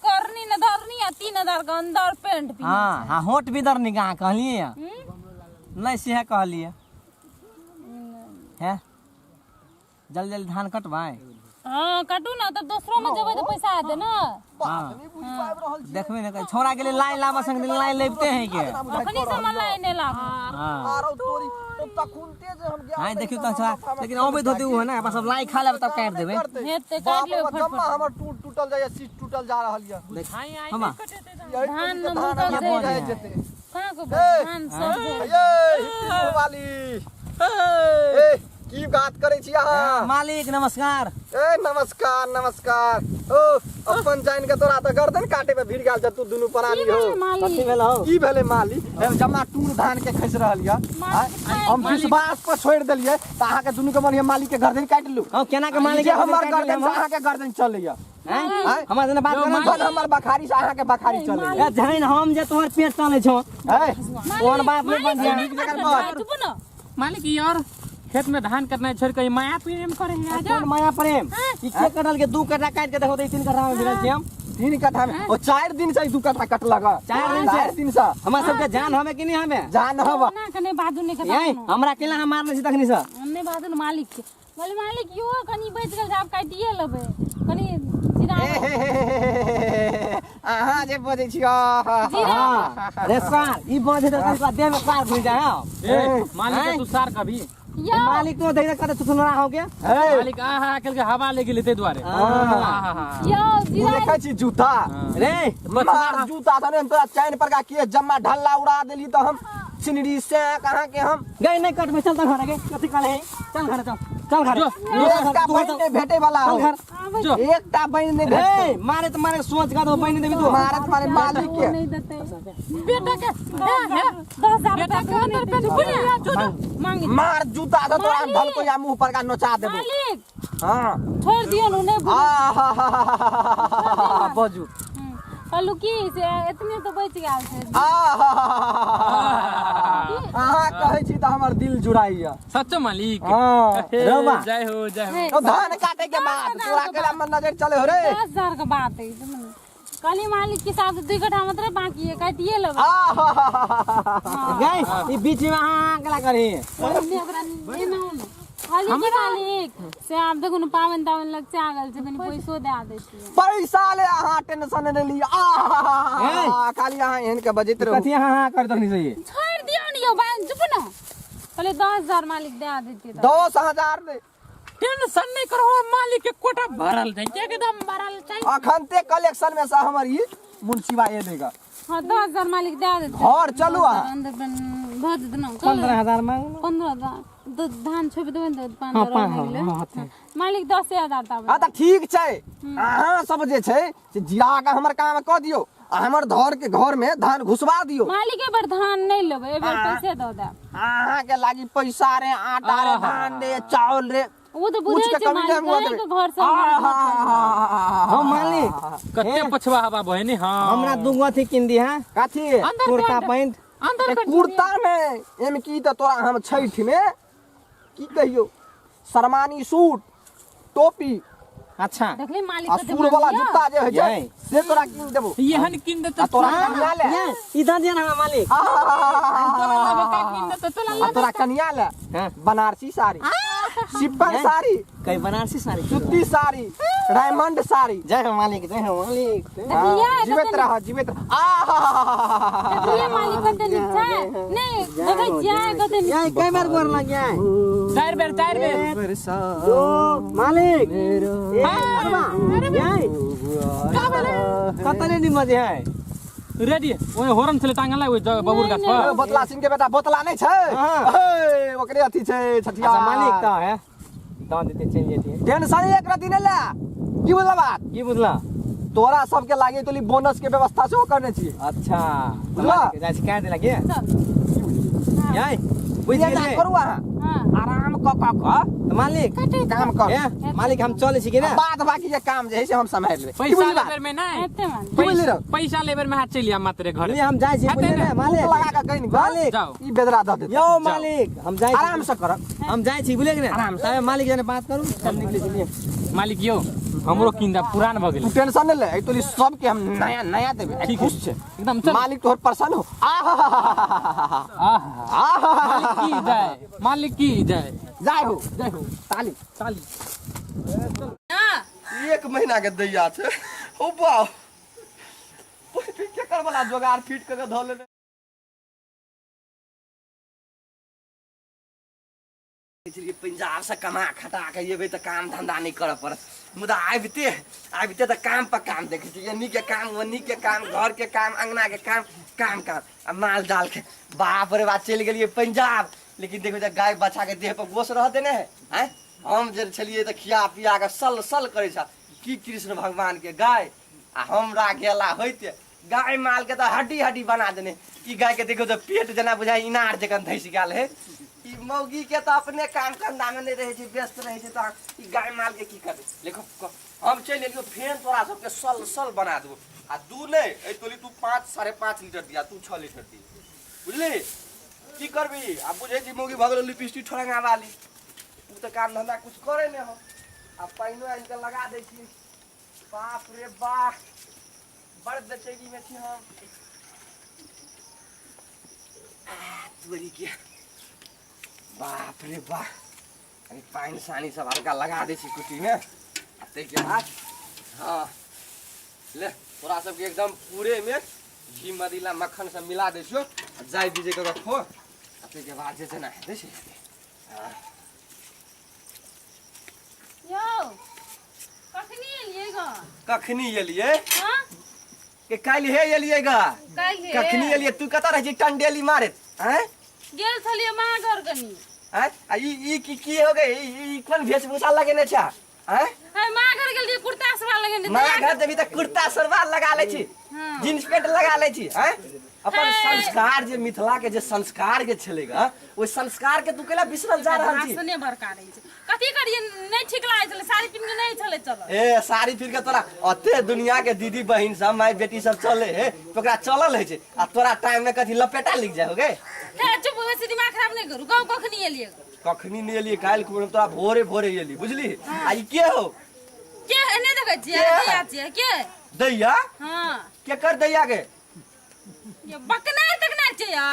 [SPEAKER 2] करनी न धरनी आ 3,000 के अंदर पेंट भी।
[SPEAKER 5] हाँ हाँ होट भी दरनी कहाँ कहलिए नहीं से कहलिए है। जल्दी जल्दी धान कटवाए।
[SPEAKER 2] हाँ काटू ना तब दूसरों में जेबै तो पैसा आते ना।
[SPEAKER 5] हाँ देखबे ना छोरा के लिए लाइन लावा संग लाइन लेते हैं के
[SPEAKER 2] अखनी से मन लाइन ने लाभ।
[SPEAKER 5] हाँ
[SPEAKER 4] आरो तोरी तो तखुनते जे हम गया
[SPEAKER 5] हाँ देखियो तो छोरा लेकिन अबे धोती है ना अपन सब लाइन खा ले तब काट देबे।
[SPEAKER 2] हेते काट ले
[SPEAKER 4] जम्मा हमर टूटल जाय सीट टूटल जा रहल या
[SPEAKER 5] हम
[SPEAKER 2] धान न मुकल
[SPEAKER 4] जाय
[SPEAKER 2] से
[SPEAKER 4] जेते
[SPEAKER 2] कहां को धान सब
[SPEAKER 4] ये हिप्पी वाली ए की बात करे छी अहाँ?
[SPEAKER 5] मालिक नमस्कार।
[SPEAKER 4] ए नमस्कार नमस्कार। ओ अपन जान के तोरा त गर्दन काटे पे भिड़ गेल तू दुनु प्राणी हो।
[SPEAKER 5] कथि भेल हो?
[SPEAKER 4] की भेले माली जम्मा टूर धान के खस रहल या हम विश्वास पर छोड़ देलिए त अहाँ के दुनु के मन मालिक के गर्दन काट लू।
[SPEAKER 5] हां केना के मालिक
[SPEAKER 4] के हमर गर्दन से अहाँ के गर्दन चल या
[SPEAKER 5] हैं हमरा जने बात
[SPEAKER 4] कर हमर बखारी से अहाँ के बखारी चले
[SPEAKER 5] ए जहन हम जे तोहर पेट चले छौ
[SPEAKER 4] ए
[SPEAKER 5] कोन बात नहीं बन जा
[SPEAKER 4] नीक जगह बात
[SPEAKER 2] चुप ना
[SPEAKER 11] मालिक यार खेत में धान करना छोड़ के माया प्रेम करे है आजा।
[SPEAKER 5] कोन माया प्रेम ई के कटल के 2 कट्ठा काट के देखो तो 3 कट्ठा में भिड़ल छी हम।
[SPEAKER 4] 3 कट्ठा में ओ 4 दिन से 2 कट्ठा कट लगा
[SPEAKER 5] 4 दिन से हमरा सब के जान हमें कि नहीं हमें
[SPEAKER 4] जान हवा
[SPEAKER 2] ना कने बादू ने
[SPEAKER 5] यही
[SPEAKER 2] खता
[SPEAKER 5] हमरा केला हम मारले छी तखनी से
[SPEAKER 2] हमने बादू मालिक के बोले मालिक यो कनी बच गेल आप काटिए लेबे कनी जीरा
[SPEAKER 4] अहाँ जे बजे छी
[SPEAKER 5] हां रे सर ई बजे तो तनका देह में कार घुस जाए
[SPEAKER 11] ए मालिक तू सार कभी
[SPEAKER 2] यो
[SPEAKER 5] मालिक तो देख कर तू सुनरा हो गया
[SPEAKER 11] मालिक आहा अकेल के हवा लेके लेते द्वारे
[SPEAKER 2] यो जीरा
[SPEAKER 4] देखै छी जूता
[SPEAKER 5] रे
[SPEAKER 4] मार जूता था हम तोरा चैन पर का के जम्मा ढल्ला उड़ा देली तो हम सिनरी से कहां के हम
[SPEAKER 5] गई नहीं कट में चल त घर के कथि काले है चल घर चल घर
[SPEAKER 4] एकटा बहन ने भेटे वाला हो
[SPEAKER 5] जो
[SPEAKER 4] एकटा बहन ने भेटे
[SPEAKER 5] ए मारे तो मारे सोच का तो बहन देबी तू
[SPEAKER 4] मारत मारे मालिक के
[SPEAKER 2] नहीं देते बेटा के 10,000 रुपया के अंदर पे बुलिया जो मांगी
[SPEAKER 4] मार जूता था तोरा ढल को या मुंह पर का नोचा देबो
[SPEAKER 2] मालिक
[SPEAKER 4] हां
[SPEAKER 2] छोड़ दियो नु
[SPEAKER 4] बजू
[SPEAKER 2] कहलू की से इतने तो बच गेल छै।
[SPEAKER 4] अहाँ कहै छी त हमर दिल जुड़ाइया
[SPEAKER 11] सच्चो मालिक
[SPEAKER 4] हां
[SPEAKER 5] रवा
[SPEAKER 11] जय हो
[SPEAKER 4] तो धान काटे के बाद तोरा केला मन नजर चले हो रे
[SPEAKER 2] 10,000 का बात है कहली मालिक के साथ 2 कट्ठा मतलब बाकी है काटिए लेबे
[SPEAKER 5] गई ई बीच में हां अगला करी
[SPEAKER 2] खाली की मालिक से आप देखो न पावन तावन लग से आगल से कनी पैसो दे आ देती
[SPEAKER 4] पैसा ले अहाँ टेंशन ने लिया खाली अहाँ एहन के बजैत रहो
[SPEAKER 5] कथि हां कर दखनी चाहिए
[SPEAKER 2] छोड़ दियो न यो बान चुप न पहले 10,000 मालिक दे आ देती
[SPEAKER 4] 10,000 दे
[SPEAKER 11] टेंशन नहीं करो मालिक के कोटा भरल जाए एकदम भरल चाहिए
[SPEAKER 4] अखन ते कलेक्शन में से हमर ई मुंशीबा ए देगा
[SPEAKER 2] हां 10,000 मालिक दे आ देती
[SPEAKER 4] घर चलू
[SPEAKER 2] अंदर भर दे न
[SPEAKER 5] 15,000 मांग
[SPEAKER 2] 15,000 तो धान छोप देबे न 5,000 मालिक 10,000 ता
[SPEAKER 4] हां त ठीक छै अहाँ सब जे छै से जिरा के हमर काम क दियौ हमर धर के घर में धान घुसवा दियौ
[SPEAKER 2] मालिक ए बार धान नहीं लेबे ए बार पैसे दो दे
[SPEAKER 4] अहाँ के लागी पैसा रे आटा रे धान रे चावल रे
[SPEAKER 2] वो तो बुझे छै मालिक के घर से
[SPEAKER 5] हम मालिक
[SPEAKER 11] कते पछवा हवा बहनी हां
[SPEAKER 5] हमरा दुगो थी किन दी हां
[SPEAKER 4] काथी
[SPEAKER 5] कुर्ता पैंट
[SPEAKER 2] अंदर
[SPEAKER 4] कुर्ता में एम की त तोरा हम छैठ में की कहियो शर्मानी सूट टोपी
[SPEAKER 5] अच्छा
[SPEAKER 2] देखली मालिक
[SPEAKER 4] आ
[SPEAKER 2] के
[SPEAKER 4] सूर वाला जूता जे है छै से तोरा किन देबो
[SPEAKER 11] यहन किन दे
[SPEAKER 4] आ तोरा कनिया ले
[SPEAKER 5] इधर दे ना मालिक
[SPEAKER 4] तोरा कनिया ले बनारसी साड़ी सिंपल साड़ी
[SPEAKER 5] कई बनारसी साड़ी
[SPEAKER 4] सूती साड़ी डायमंड साड़ी
[SPEAKER 5] जय हो मालिक जय हो मालिक
[SPEAKER 4] जीवित रह
[SPEAKER 2] ये मालिक कते नीचा नहीं देखै छियै कते नीचा
[SPEAKER 5] यही कई बार गोर लग गया है
[SPEAKER 11] 4 बेर
[SPEAKER 5] ओ मालिक अरे यही कतने दिन बजे है
[SPEAKER 11] रेडी ओए हॉर्न चले टांगल ओए बबुर गाछ पर
[SPEAKER 4] बोतला सिंह के बेटा बोतला नहीं छै ए ओकरे अथी छै छठिया
[SPEAKER 5] मालिक त है दान देते चल जेती
[SPEAKER 4] टेंशन एक रति ने ले की बुझला बात
[SPEAKER 5] की बुझला
[SPEAKER 4] तोरा सबके लागे तो बोनस के व्यवस्था से करने छी
[SPEAKER 5] अच्छा
[SPEAKER 4] बुझला
[SPEAKER 5] जैसे कह दे लगे यही बुझ
[SPEAKER 4] ये
[SPEAKER 5] गेले
[SPEAKER 4] करू अहाँ आराम
[SPEAKER 5] मालिक
[SPEAKER 4] काम कर
[SPEAKER 5] ए, मालिक हम चले छी कि ना
[SPEAKER 4] बाद बाकी के काम जे है से हम सम्हाल लेबै
[SPEAKER 11] पैसा लेबर में ना
[SPEAKER 2] एते मान
[SPEAKER 11] पैसा लेबर में हाथ चलिया मात्र घर
[SPEAKER 5] हम जाय छी बुझलिए ना मालिक
[SPEAKER 4] लगा के कहीं
[SPEAKER 5] मालिक
[SPEAKER 11] जाओ
[SPEAKER 4] ई बेदरा द दे
[SPEAKER 5] यो मालिक हम जाय छी
[SPEAKER 4] आराम से कर
[SPEAKER 5] हम जाय छी बुझलिए कि ना आराम से मालिक जने बात करू सब निकले चलिए
[SPEAKER 11] मालिक यो हमरो किंदा पुरान भ गेल
[SPEAKER 4] तू टेंशन नहीं ले ए तोली सब के हम नया नया देबे खुश छे
[SPEAKER 11] एकदम चल
[SPEAKER 4] मालिक तोहर परेशान हो
[SPEAKER 11] मालिक की जय
[SPEAKER 4] जाय हो ताली
[SPEAKER 2] हां
[SPEAKER 1] 1 महीना के दैया छै ओ बाप के कर वाला जोगाड़ फिट करके ध ले चलिए पंजाब से कमा खटा के ये तो काम धंधा नहीं कर पड़त मुदा आबिते तो काम पर काम देखे छी यनी के काम वनी के काम घर के काम अंगना के काम आ माल जाल के बाप रे बाप चल गेलिए पंजाब लेकिन देखो गाय बच्चा के देह पर गोश रह देने है हम जे छलिए तो खिया पिया के सल करे छ की कृष्ण भगवान के गाय आ हमरा गेला होइते गाय माल के तो हड्डी बना देने ई गाय के देखो तो पेट जना बुझाई इनार जकन धैस गेल है ई मौगी के तो अपने काम धंधा में नहीं रहे व्यस्त रहे तो ई गाय माल के की करबे देखो हम चल एलियो फेन तोरा सबके सल बना देबो आ दू नहीं ए तोली तू 5.5 लीटर दिया तू 6 लीटर दी बुझली की करबी अब बुझे छी मौगी भगलो लिपस्टिक ठोरंगा वाली उ तो काम धंधा कुछ करे ने हो अब पाइनो इनके लगा दे छी बाप रे बाप बड़ बेचैनी में छी हम तोरी के बाप रे बाप अरे पानी सानी सब हल्का लगा दे छी कुटी में ते के बाद हां ले तोरा सब के एकदम पूरे में घी मदीला मक्खन सब मिला दे छियो जाय दीजे के रखो ते के बाद जे ना दे छी हां
[SPEAKER 2] यो कखनी एलिए ग
[SPEAKER 1] कखनी एलिए
[SPEAKER 2] हां
[SPEAKER 1] के काल हे एलिए ग
[SPEAKER 2] काल हे
[SPEAKER 1] कखनी एलिए तू कत रह छी टंडेली मारे हैं
[SPEAKER 2] गेल छलिए मां घर कनी
[SPEAKER 1] हैं आ ई की हो गई ई कोन वेशभूषा लगेने छ हैं
[SPEAKER 2] है मां घर गेल कुर्ता सलवार लगेने
[SPEAKER 1] मां घर देबी त कुर्ता सलवार लगा ले छी जींस पैंट लगा ले छी हैं अपन संस्कार जे मिथिला के जे संस्कार के छलेगा ओइ संस्कार के तू केला बिसरल जा रहल छी
[SPEAKER 2] हंसने बड़का रही छै कथि करिए नहीं ठीक लागे छले साड़ी पिन के नहीं चले चल
[SPEAKER 1] ए साड़ी फिर के तोरा अते दुनिया के दीदी बहिन सब माई बेटी सब चले है ओकरा चलल है छै आ तोरा टाइम में कथि लपेटा लिख जाय होगे
[SPEAKER 2] हे चुप वैसे दिमाग खराब नहीं करू गांव कखनी एलिए
[SPEAKER 1] कखनी नहीं एलिए काल को तोरा भोरे एली बुझली आ ई के हो
[SPEAKER 2] के एने देखे छियै दैया छियै के
[SPEAKER 1] दैया
[SPEAKER 2] हां
[SPEAKER 1] के कर दैया के
[SPEAKER 2] ये बकनार तकनार छै या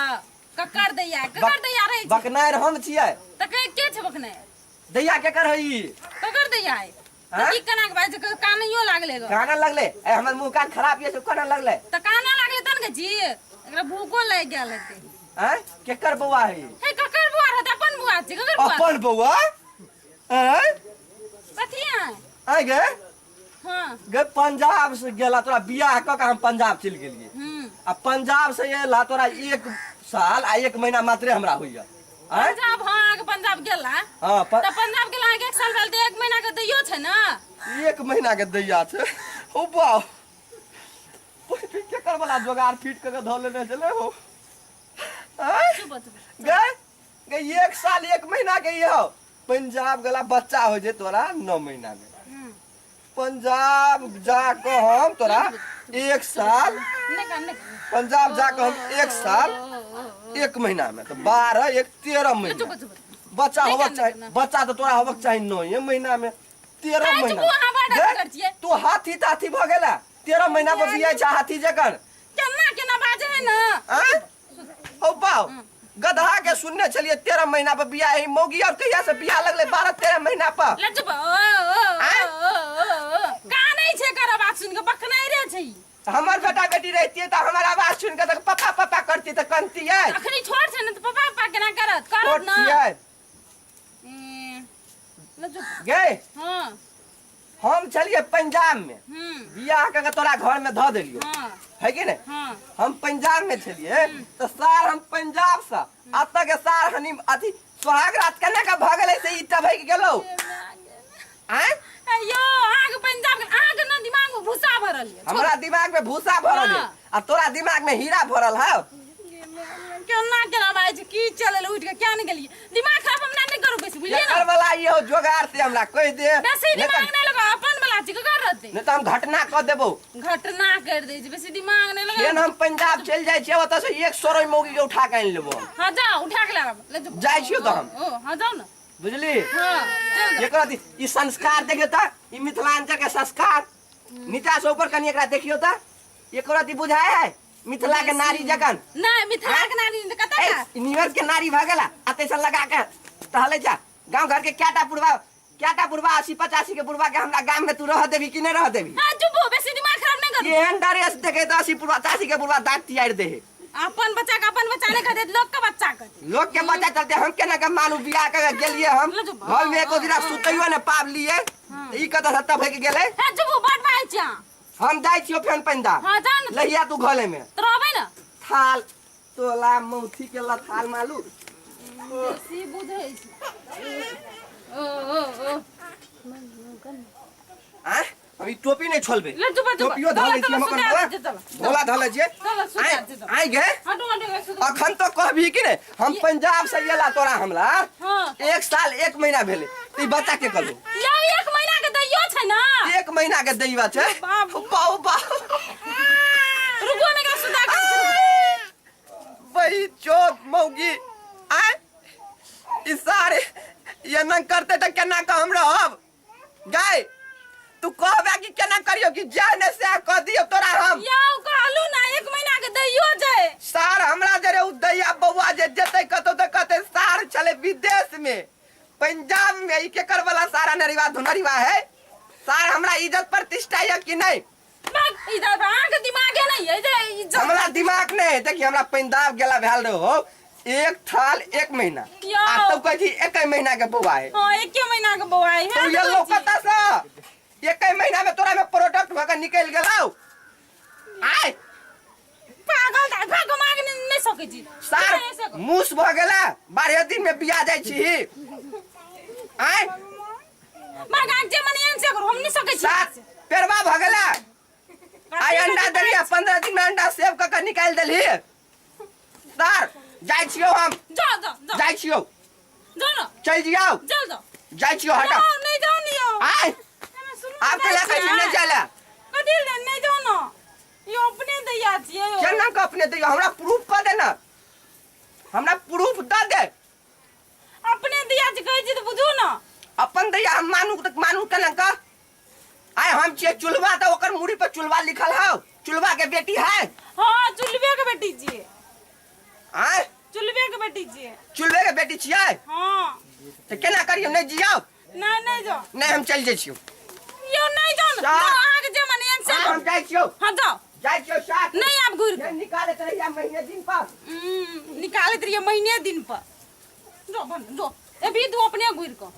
[SPEAKER 2] ककर दैया रहे छै
[SPEAKER 1] बकनार हम छियै
[SPEAKER 2] त के छै बकनार
[SPEAKER 1] दैया के कर हई
[SPEAKER 2] ककर दैया है त की कना के बाज कानियो लागले ग
[SPEAKER 1] काना लगले ए हमर मुंह कान खराब ये काना लगले
[SPEAKER 2] त काना लागले तन के जी एकरा भूको लाग गेल हेते
[SPEAKER 1] हैं केकर बौआ है
[SPEAKER 2] हे ककर बुआ रहत अपन बुआ छै ककर बुआ
[SPEAKER 1] अपन बौआ हैं
[SPEAKER 2] कथि है
[SPEAKER 1] आ गे
[SPEAKER 2] हां
[SPEAKER 1] गे पंजाब से गेला तोरा बियाह क के हम पंजाब चल गेलिए आ पंजाब से एला तोरा 1 साल आ 1 महीना मात्रे हमरा होइया
[SPEAKER 2] पंजाब हां आगे पंजाब गेला
[SPEAKER 1] हां
[SPEAKER 2] त पंजाब गेला आगे 1 साल भेल त 1 महीना के दैयो छै ना
[SPEAKER 1] 1 महीना के दैया छै ओ बाप के कर वाला जोगाड़ फिट करके ध लेने चले हो गे 1 साल 1 महीना के ये हो पंजाब गेला बच्चा हो जे तोरा 9 महीना में पंजाब जाके हम तोरा 1 साल पंजाब जाके हम 1 साल 1 महीना में तो 12 1 13 महीना बच्चा होबक चाहिए बच्चा तो तोरा होबक चाहिए 9 महीना में 13 महीना तू हाथी ताथी भ गेला 13 महीना पर बियाह छ हाथी जकर
[SPEAKER 2] केना बाजे है ना
[SPEAKER 1] ओ बाप गधा के सुनने चलिए 13 महीना पर बियाह है मौगी और कहिया से बियाह लगले 12-13 महीना पर
[SPEAKER 2] लजब का नहीं छे कर बात सुन के बकनाई रे छै
[SPEAKER 1] हमर बेटा बेटी रहती है तो हमार आवाज सुन के तो पापा करती तो कंती है
[SPEAKER 2] अखनी छोड़ छै न तो पापा केना करत ना लजब
[SPEAKER 1] गे
[SPEAKER 2] हां
[SPEAKER 1] हम चलिए पंजाब में बियाह करके तोरा घर में ध देलियो है कि नहीं हम पंजाब में चलिए तो सार हम पंजाब से अत के सार हनी अथी सोहाग रात कने का भ गेलै से ईटा भई गेलो हैं
[SPEAKER 2] अयो आग पंजाब आग न दिमाग में भूसा भरल है
[SPEAKER 1] हमरा दिमाग में भूसा भरल है आ तोरा दिमाग में हीरा भरल है
[SPEAKER 2] केना भाई की चलल उठ के क्या नहीं गेलिए दिमाग खराब हम नहीं करू बेसी बुझलिए
[SPEAKER 1] एकर
[SPEAKER 2] ना
[SPEAKER 1] वाला ये हो जोगार से हमरा कह दे
[SPEAKER 2] बेसी दिमाग नहीं लगा अपन वाला चिक कर रहते
[SPEAKER 1] नहीं तो हम घटना कर देबो
[SPEAKER 2] घटना कर दे छी, बेसी दिमाग नहीं लगा
[SPEAKER 1] फेन हम पंजाब चल जाय छियै ओतऽ से 100 मौगी के उठा के आनि लेबो
[SPEAKER 2] हां जाओ उठा के ले जाओ
[SPEAKER 1] जाय छियै तो हम
[SPEAKER 2] ओ हां जाओ ना
[SPEAKER 1] बुझली
[SPEAKER 2] हां चल
[SPEAKER 1] एकरा ई संस्कार देखियो त ई मिथिलांचल के संस्कार नीचा से ऊपर कनी एकरा देखियो त एकरा ती बुझाय है मिथिला के नारी जकन
[SPEAKER 2] नहीं मिथिला के नारी कता का
[SPEAKER 1] न्यूयॉर्क के नारी भ गेला अते से लगा के टहले जा गांव घर के क्याटा पूर्वा 80-85 के पूर्वा के हमरा गांव में तू रह देबी कि नहीं रह देबी
[SPEAKER 2] हां चुप हो बेसी दिमाग खराब नहीं कर
[SPEAKER 1] एहन ड्रेस देखे त 80-85 के पूर्वा दांत तियार दे
[SPEAKER 2] अपन बच्चा का अपन बच्चा नहीं कर दे लोग का बच्चा कर
[SPEAKER 1] लोग के बच्चा चलते हम केना के मानू बियाह के गेलिए हम घर में एको दिना सुतइयो ने पाब लिए ई कत सत्ता भए के गेले
[SPEAKER 2] हां चुप हो बात बाई छ
[SPEAKER 1] हम जाय छियो फेन पंजाब
[SPEAKER 2] हां जान
[SPEAKER 1] लहिया तू घले में
[SPEAKER 2] तो रहबे ना
[SPEAKER 1] थाल तोला मौथी के लथाल मालू
[SPEAKER 2] बेसी बुझै छी ओ
[SPEAKER 1] आ अभी टोपी नहीं छोलबे
[SPEAKER 2] ले चुप चुप
[SPEAKER 1] टोपियो धले छी हम अपन भोला धले छी आई गे अखन तो कहबी कि ने हम पंजाब से एला तोरा हमला
[SPEAKER 2] हां
[SPEAKER 1] 1 साल 1 महीना भेले ई बच्चा के कहलू
[SPEAKER 2] या 1 महीना के दैयो छै ना
[SPEAKER 1] 1 महीना के दैवा छै बाऊ बाऊ
[SPEAKER 2] रुको में का सुधा कर
[SPEAKER 1] वही चोक मौगी आय ई सारे ये न करते तो केना का हम रहब गाय तू कहबे कि केना करियो कि जाने से कह दियो तोरा हम
[SPEAKER 2] या कहलू ना 1 महीना के दैयो छै
[SPEAKER 1] सार हमरा जरे उ दैया बौआ जे जेते कतो त कते सार चले विदेश में पंजाब में ई के कर वाला सारा नरीवा धुनरीवा है सार हमरा इज्जत प्रतिष्ठा है कि नहीं
[SPEAKER 2] बाग इधर आंख दिमाग है नहीं है जे इज्जत
[SPEAKER 1] हमरा दिमाग नहीं है देखि हमरा पंजाब गेला भेल रहो 1 साल 1 महीना आ तब कह छी 1 महीना के बौआ है
[SPEAKER 2] हां 1 महीना के बौआ है
[SPEAKER 1] तो ये लोकता सा 1 महीना में तोरा में प्रोडक्ट भगा निकल गेलौ आय
[SPEAKER 2] पागल दा भाग माग नहीं सके छी
[SPEAKER 1] सार मूस भ गेला 12 दिन में बिया जाय छी आय
[SPEAKER 2] मागा जे मने से करो हम नहीं सके छी
[SPEAKER 1] सात पेरवा भ गेला आय अंडा देलिया 15 दिन में अंडा सेव क के निकाल देली सर जाय छियो हम
[SPEAKER 2] जा जा
[SPEAKER 1] जाय छियो
[SPEAKER 2] जा ना
[SPEAKER 1] चल जियो
[SPEAKER 2] चल जा
[SPEAKER 1] जाय छियो हटा
[SPEAKER 2] नहीं जाओ नहीं हो
[SPEAKER 1] आय आप के लेके नहीं चला
[SPEAKER 2] कथि ले नहीं जाओ ना यो अपने दैया छिए यो
[SPEAKER 1] केना के अपने दैया हमरा प्रूफ क दे ना हमरा प्रूफ द दे
[SPEAKER 2] अपने दैया छ कहै छी त बुझू ना
[SPEAKER 1] अपन दैया हम मानू केना का आय हम छिए चुलवा त ओकर मुड़ी पर चुलवा लिखल हौ चुलवा के बेटी है
[SPEAKER 2] हां चुलवे के बेटी छिए
[SPEAKER 1] आय
[SPEAKER 2] चुलवे के बेटी छिए
[SPEAKER 1] चुलवे के बेटी छिए
[SPEAKER 2] हां
[SPEAKER 1] त केना करियो नहीं जियो
[SPEAKER 2] नहीं जाओ
[SPEAKER 1] नहीं हम चल जाय छियो
[SPEAKER 2] यो नहीं जाओ ना आग जे मने से
[SPEAKER 1] हम जाय छियो
[SPEAKER 2] हां जाओ
[SPEAKER 1] जाय छियो साथ
[SPEAKER 2] नहीं आप घुर के
[SPEAKER 1] निकाले रहिया महीने दिन पर
[SPEAKER 2] निकालत रहिए महीने दिन पर जो बन जो अभी तू अपने घुर को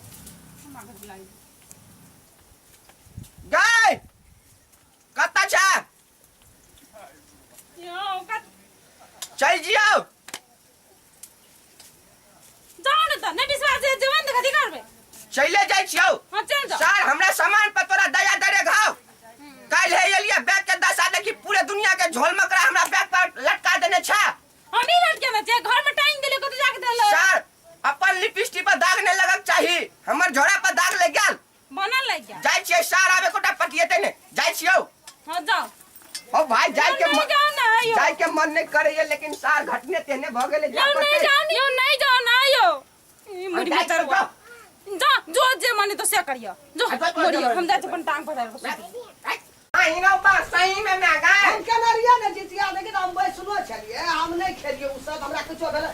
[SPEAKER 1] गाय कत्ता छा
[SPEAKER 2] यो कत
[SPEAKER 1] चल जियो
[SPEAKER 2] जाओ ना त नहीं विश्वास है जीवन देख अधिकार में
[SPEAKER 1] चले जाय छियो
[SPEAKER 2] हां चल जा
[SPEAKER 1] सर हमरा सामान पर तोरा दया दरे घाव काल है एलिया बैग के 10 आदमी की पूरे दुनिया के झोल मकरा हमरा बैग पर लटका देने छा
[SPEAKER 2] हम ही लटके ना छे घर में टाइम देले को तो जाके देलो
[SPEAKER 1] सर अपन लिपस्टिक पर दाग नहीं लगक चाहिए हमर झोड़ा पर दाग लग गेल
[SPEAKER 2] बनल लग गया
[SPEAKER 1] जाय छियै सार आबे कोटा पटिएते ने जाय छियो
[SPEAKER 2] हां जाओ
[SPEAKER 1] ओ भाई जाय के
[SPEAKER 2] नहीं जाओ ना यो
[SPEAKER 1] जाय के मन नहीं करे ये लेकिन सार घटने तेने भ गेले
[SPEAKER 2] यो नहीं जाओ ना यो ई मुड़ी भीतर जा जो जे माने तो से करियो जो मोरियो हम जाते अपन टांग पकड़
[SPEAKER 1] आई ना बा सही में मैं गाय
[SPEAKER 8] हम कनरिया ने जितिया लेकिन हम बैसलो छलिए हम नहीं खेलिए उ सब हमरा कुछो भेल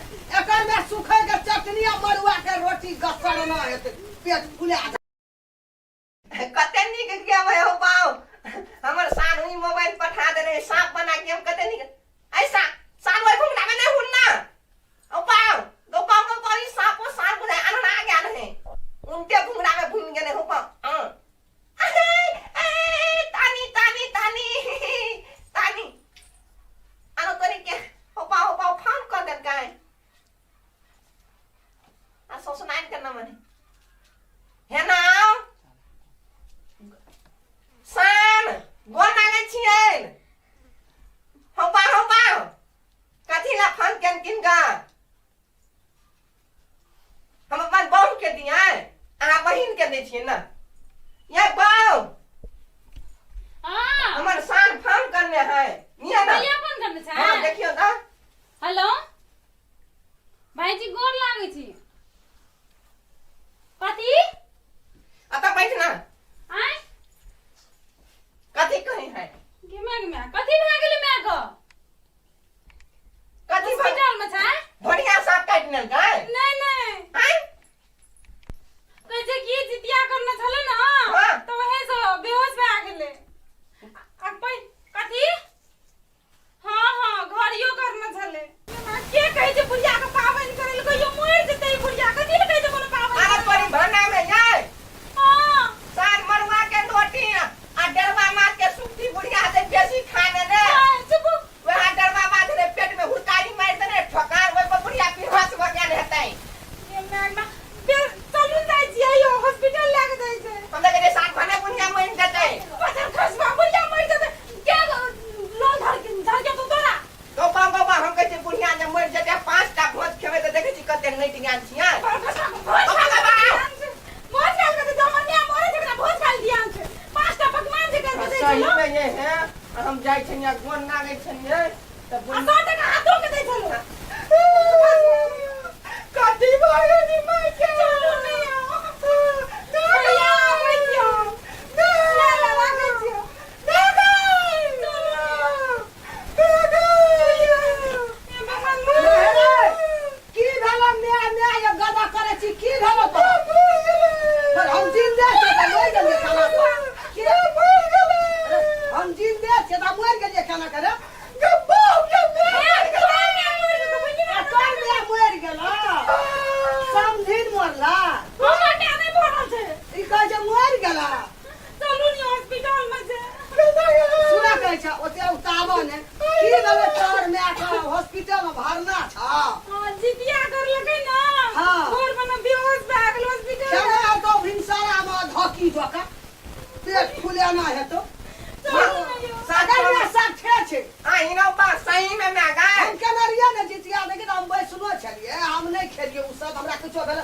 [SPEAKER 8] एकर में सुखे के चटनी आ मरुआ के रोटी गसर ना हेते पेट फुला
[SPEAKER 1] कते निक गया भाई हो बाऊ हमर सानू मोबाइल पठा देने सांप बना के हम कते निक ऐसा सानू भाई घुमना में नहीं हुन्ना ओ बाऊ दो पाऊ को कोई सांप बुझाए आना आ गया नहीं उनके घुमना में घूम गए हो पाऊ तानी तानी तानी तानी आनो तोरी के हो पाऊ फोन कर दे गाय आ सोसनाइन करना मने है ना नहीं टिकान छिया सही में ये है हम जाय छनिया गोन नागे छनिए तब काटी भाई नी माय के हॉस्पिटल में भरना था
[SPEAKER 2] जितिया कर लगे ना घर में बेहोश भए गेल हॉस्पिटल
[SPEAKER 8] चला तो भिनसारा में धकी धोका पेट फुलाना है तो सागर में सब छे
[SPEAKER 1] आई ना बात सही में मैं गए
[SPEAKER 8] हम कनरिया ने जितिया लेकिन हम बैसनो छलिए हम नहीं खेलिए उ सब हमरा कुछो भेल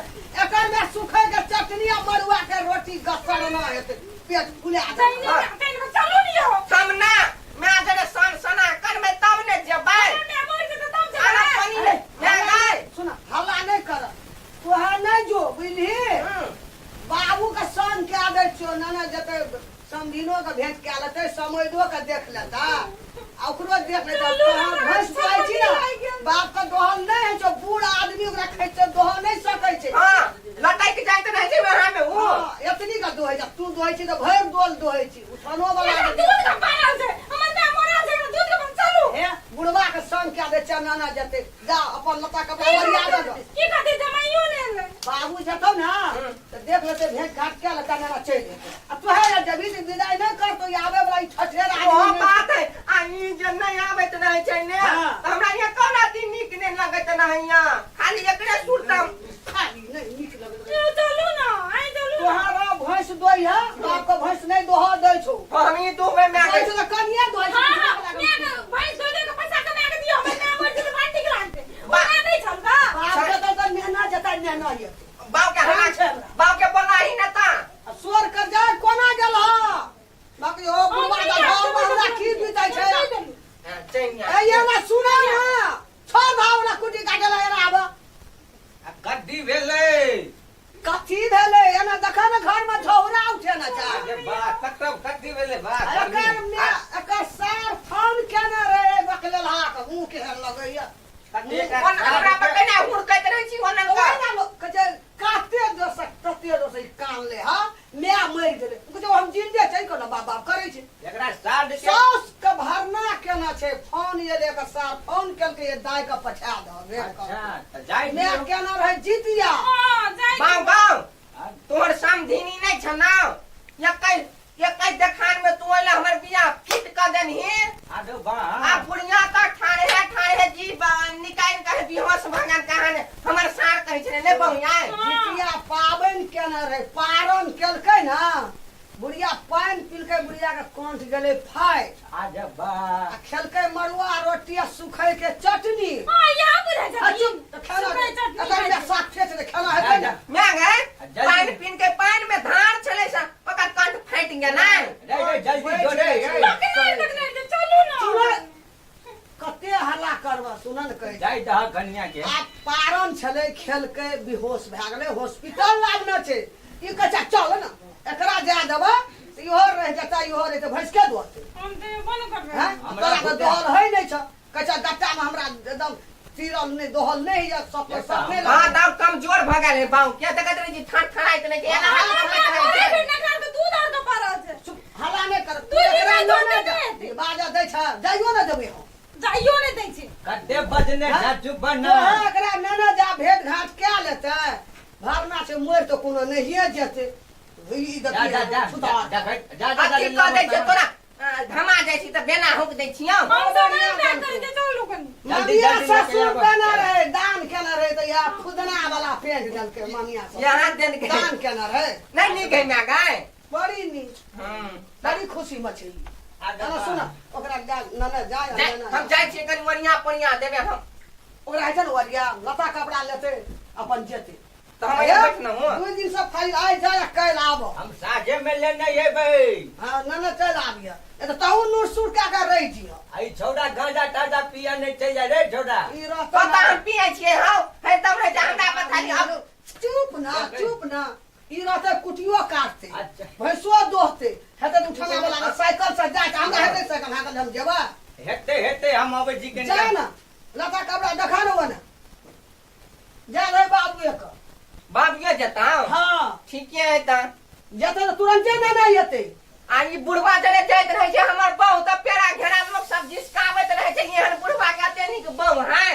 [SPEAKER 8] एकर में सूखे के चटनी आ मरुआ के रोटी गसरना है पेट फुला
[SPEAKER 2] चलो नियो
[SPEAKER 1] सामना मैं जरे सन सना कर में तब ने जबाय आना पानी ले मैं गए
[SPEAKER 8] सुना हल्ला नहीं कर तोहा नहीं जो बुझली बाबू का सन के आदर छो नाना जते समधिनो के भेंट के लेते समयदो के देख लेता ओकरो देख लेता भैंस पाई छी ना बाप का दोहल नहीं है जो बूढ़ आदमी ओकरा खैचे दोह नहीं सकै छै
[SPEAKER 1] हां लटाई के जाय त नहीं छै वहां में वो
[SPEAKER 8] एतनी का दोहै जा तू दोहै छी त भर दोल दोहै छी उठनो वाला
[SPEAKER 2] दूध का पायल से हमर ना मोरा से दूध के बन चलू
[SPEAKER 8] हे बुढ़वा के सन के दे चनाना जते जा अपन लता के बावरिया दे
[SPEAKER 2] की कहते जमाइयो ले
[SPEAKER 8] बाबू जतौ ना त देख लेते भेंट घाट के लता ना चल जेते अब तो है जब विदाई नहीं कर तो आवे वाला ठठेर
[SPEAKER 1] वो बात है आई जे नहीं आवे त नहीं छै ने हमरा यहाँ कोना दिन निक नहीं लगे त नहीं यहाँ खाली एकरे सुरतम
[SPEAKER 8] खाली नहीं निक लगे
[SPEAKER 2] चलू ना आई चलू
[SPEAKER 8] तोहारा भैंस दोई है बाप को भैंस नहीं दोह दे छौ
[SPEAKER 1] हम ही दो में मैं
[SPEAKER 8] भैंस तो कनिया दोई
[SPEAKER 2] हां मैं भैंस दो दे के पैसा कमा के दियो मैं मर जे बाटी कराते वहां नहीं चलगा
[SPEAKER 8] बाप के तो मेहनत जता मेहनत है
[SPEAKER 1] बाप के हां बाप के बोला ही ना ता
[SPEAKER 8] स्वर कर जा कोना गेल ह बाकी ओ बुढ़वा का घर में हमरा की बीतै छै ए ये ना सुना ना छ धावना कुटी काटला एरा आब
[SPEAKER 3] कद्दी भेलै
[SPEAKER 8] कथी भेलै एना देखा ना घर में झौरा उठे ना जा
[SPEAKER 3] बा कटब कद्दी भेलै बा
[SPEAKER 8] एकर सार फोन केना रे बकलेला का मुंह के लगैया
[SPEAKER 1] कोन हमरा बकना हुड़ कहत रहै छी ओना
[SPEAKER 8] कजे काते जो सकते जो से कान ले हा मैं मर गेले कुछ हम जिंदे छै को ना बाप बाप करै छै
[SPEAKER 3] एकरा साल के
[SPEAKER 8] सास के भरना केना छै फोन ये ले के सार फोन केल के दाई का पछा द रे
[SPEAKER 3] अच्छा त जाय
[SPEAKER 8] मैं केना रह जितिया
[SPEAKER 2] हां जाई
[SPEAKER 1] बाऊ बाऊ तोहर समधिनी नहीं छ ना ये देखान में तू वाला हमर बिया फिट कर देनी
[SPEAKER 3] आदो बा
[SPEAKER 1] आ पुड़िया का ठाणे जी निकाल के बिहोश भगन कहां हमर सार कहै छै ने बहुया
[SPEAKER 8] जितिया पावन केना रे पारण केलकै ना बुढ़िया पान पीलकै बुढ़िया के कंठ गेलै फाइ
[SPEAKER 3] आजा बा
[SPEAKER 8] आ खेलकै मरुआ रोटी आ सुखै के चटनी
[SPEAKER 2] हां यहां पर है
[SPEAKER 8] खाना अगर मैं साथ फेंच दे खाना है ना
[SPEAKER 1] मैं गए पान पीन के पान में धार चले सा ओकर कंठ फाट गया ना
[SPEAKER 3] जल्दी जो रे
[SPEAKER 2] चलू ना
[SPEAKER 8] कते हल्ला करबा सुनन कह
[SPEAKER 3] जाय दह कन्या के
[SPEAKER 8] आ पारण छले खेलकै बेहोश भ गेलै हॉस्पिटल लागना छै ई कचा चल ना एकरा जा देबा इहो रह जता इहो रे त भैंस के दुआते
[SPEAKER 2] हम ते बन कर
[SPEAKER 8] हैं तोरा त दोहल है नै छ कचा डट्टा में हमरा एकदम तीरल नै दोहल नै या सब नहीं
[SPEAKER 1] हां दाव कमजोर भ गेलै बाऊ क्या देखत रही जी ठाट खड़ाइत नहीं एना
[SPEAKER 2] दूध और का पारा छै
[SPEAKER 8] हल्ला नै कर तू एकरा न बाजा दै छ जाइयो न देबै हम
[SPEAKER 2] जाइयो नै दै छी
[SPEAKER 3] कते बजने जाजू बना
[SPEAKER 8] एकरा नना जा भेट घाट के लेते भरना से मोर तो कोनो नहिए जेते ई
[SPEAKER 3] जा जा जा जा जा
[SPEAKER 1] अति क दै छै तोरा धमा जाइ छी त बेना हुक दै छियौ
[SPEAKER 2] हम तो नहीं बैठ कर के चलू कनी
[SPEAKER 8] ममिया ससुर बना रहे दान केना रहे त या खुदना वाला पेंट दल के ममिया
[SPEAKER 1] यहाँ देन के
[SPEAKER 8] दान केना रहे
[SPEAKER 1] नहीं नीक है मैं गए
[SPEAKER 8] बड़ी नीच बड़ी खुशी मछली आना सुना ओकरा नना जाय
[SPEAKER 1] हम जाइ छी कनी वरिया परिया देबे हम
[SPEAKER 8] ओकरा है न वरिया लता कपड़ा लेते अपन जेते
[SPEAKER 1] तो हम यहाँ बैठना हो
[SPEAKER 8] 2 दिन से खाली आइ जाए कल आबो
[SPEAKER 3] हम साझे में लेने अबै
[SPEAKER 8] हां न चल आबिया ए तो ताऊ नूर सुर का कर रही जियो
[SPEAKER 3] आई छौड़ा गांजा टाजा पिया नहीं चाहिए रे छौड़ा
[SPEAKER 8] ई रहता
[SPEAKER 1] पता हम पिए छिए हां है तब रे हमरा पता नहीं अब
[SPEAKER 8] चुप ना ई रहते कुटियो काटते
[SPEAKER 3] अच्छा
[SPEAKER 8] भैंसो दोहते हेते उठाना वाला साइकिल से जाके हमरा हेते साइकिल हाकल हम जेबा
[SPEAKER 3] हेते हम आबै जी के
[SPEAKER 8] जा ना लता कपड़ा देखा न बना जा रे बाबू एक
[SPEAKER 1] बाप ये जता
[SPEAKER 8] हां
[SPEAKER 1] ठीक है ता
[SPEAKER 8] जते तो तुरंत ना येते
[SPEAKER 1] आई बुढ़वा जने जाइत रहे छै हमर बहु त पेड़ा घेरा लोग सब जिसकावत रहे छै एहन बुढ़वा के तेनी के बहु है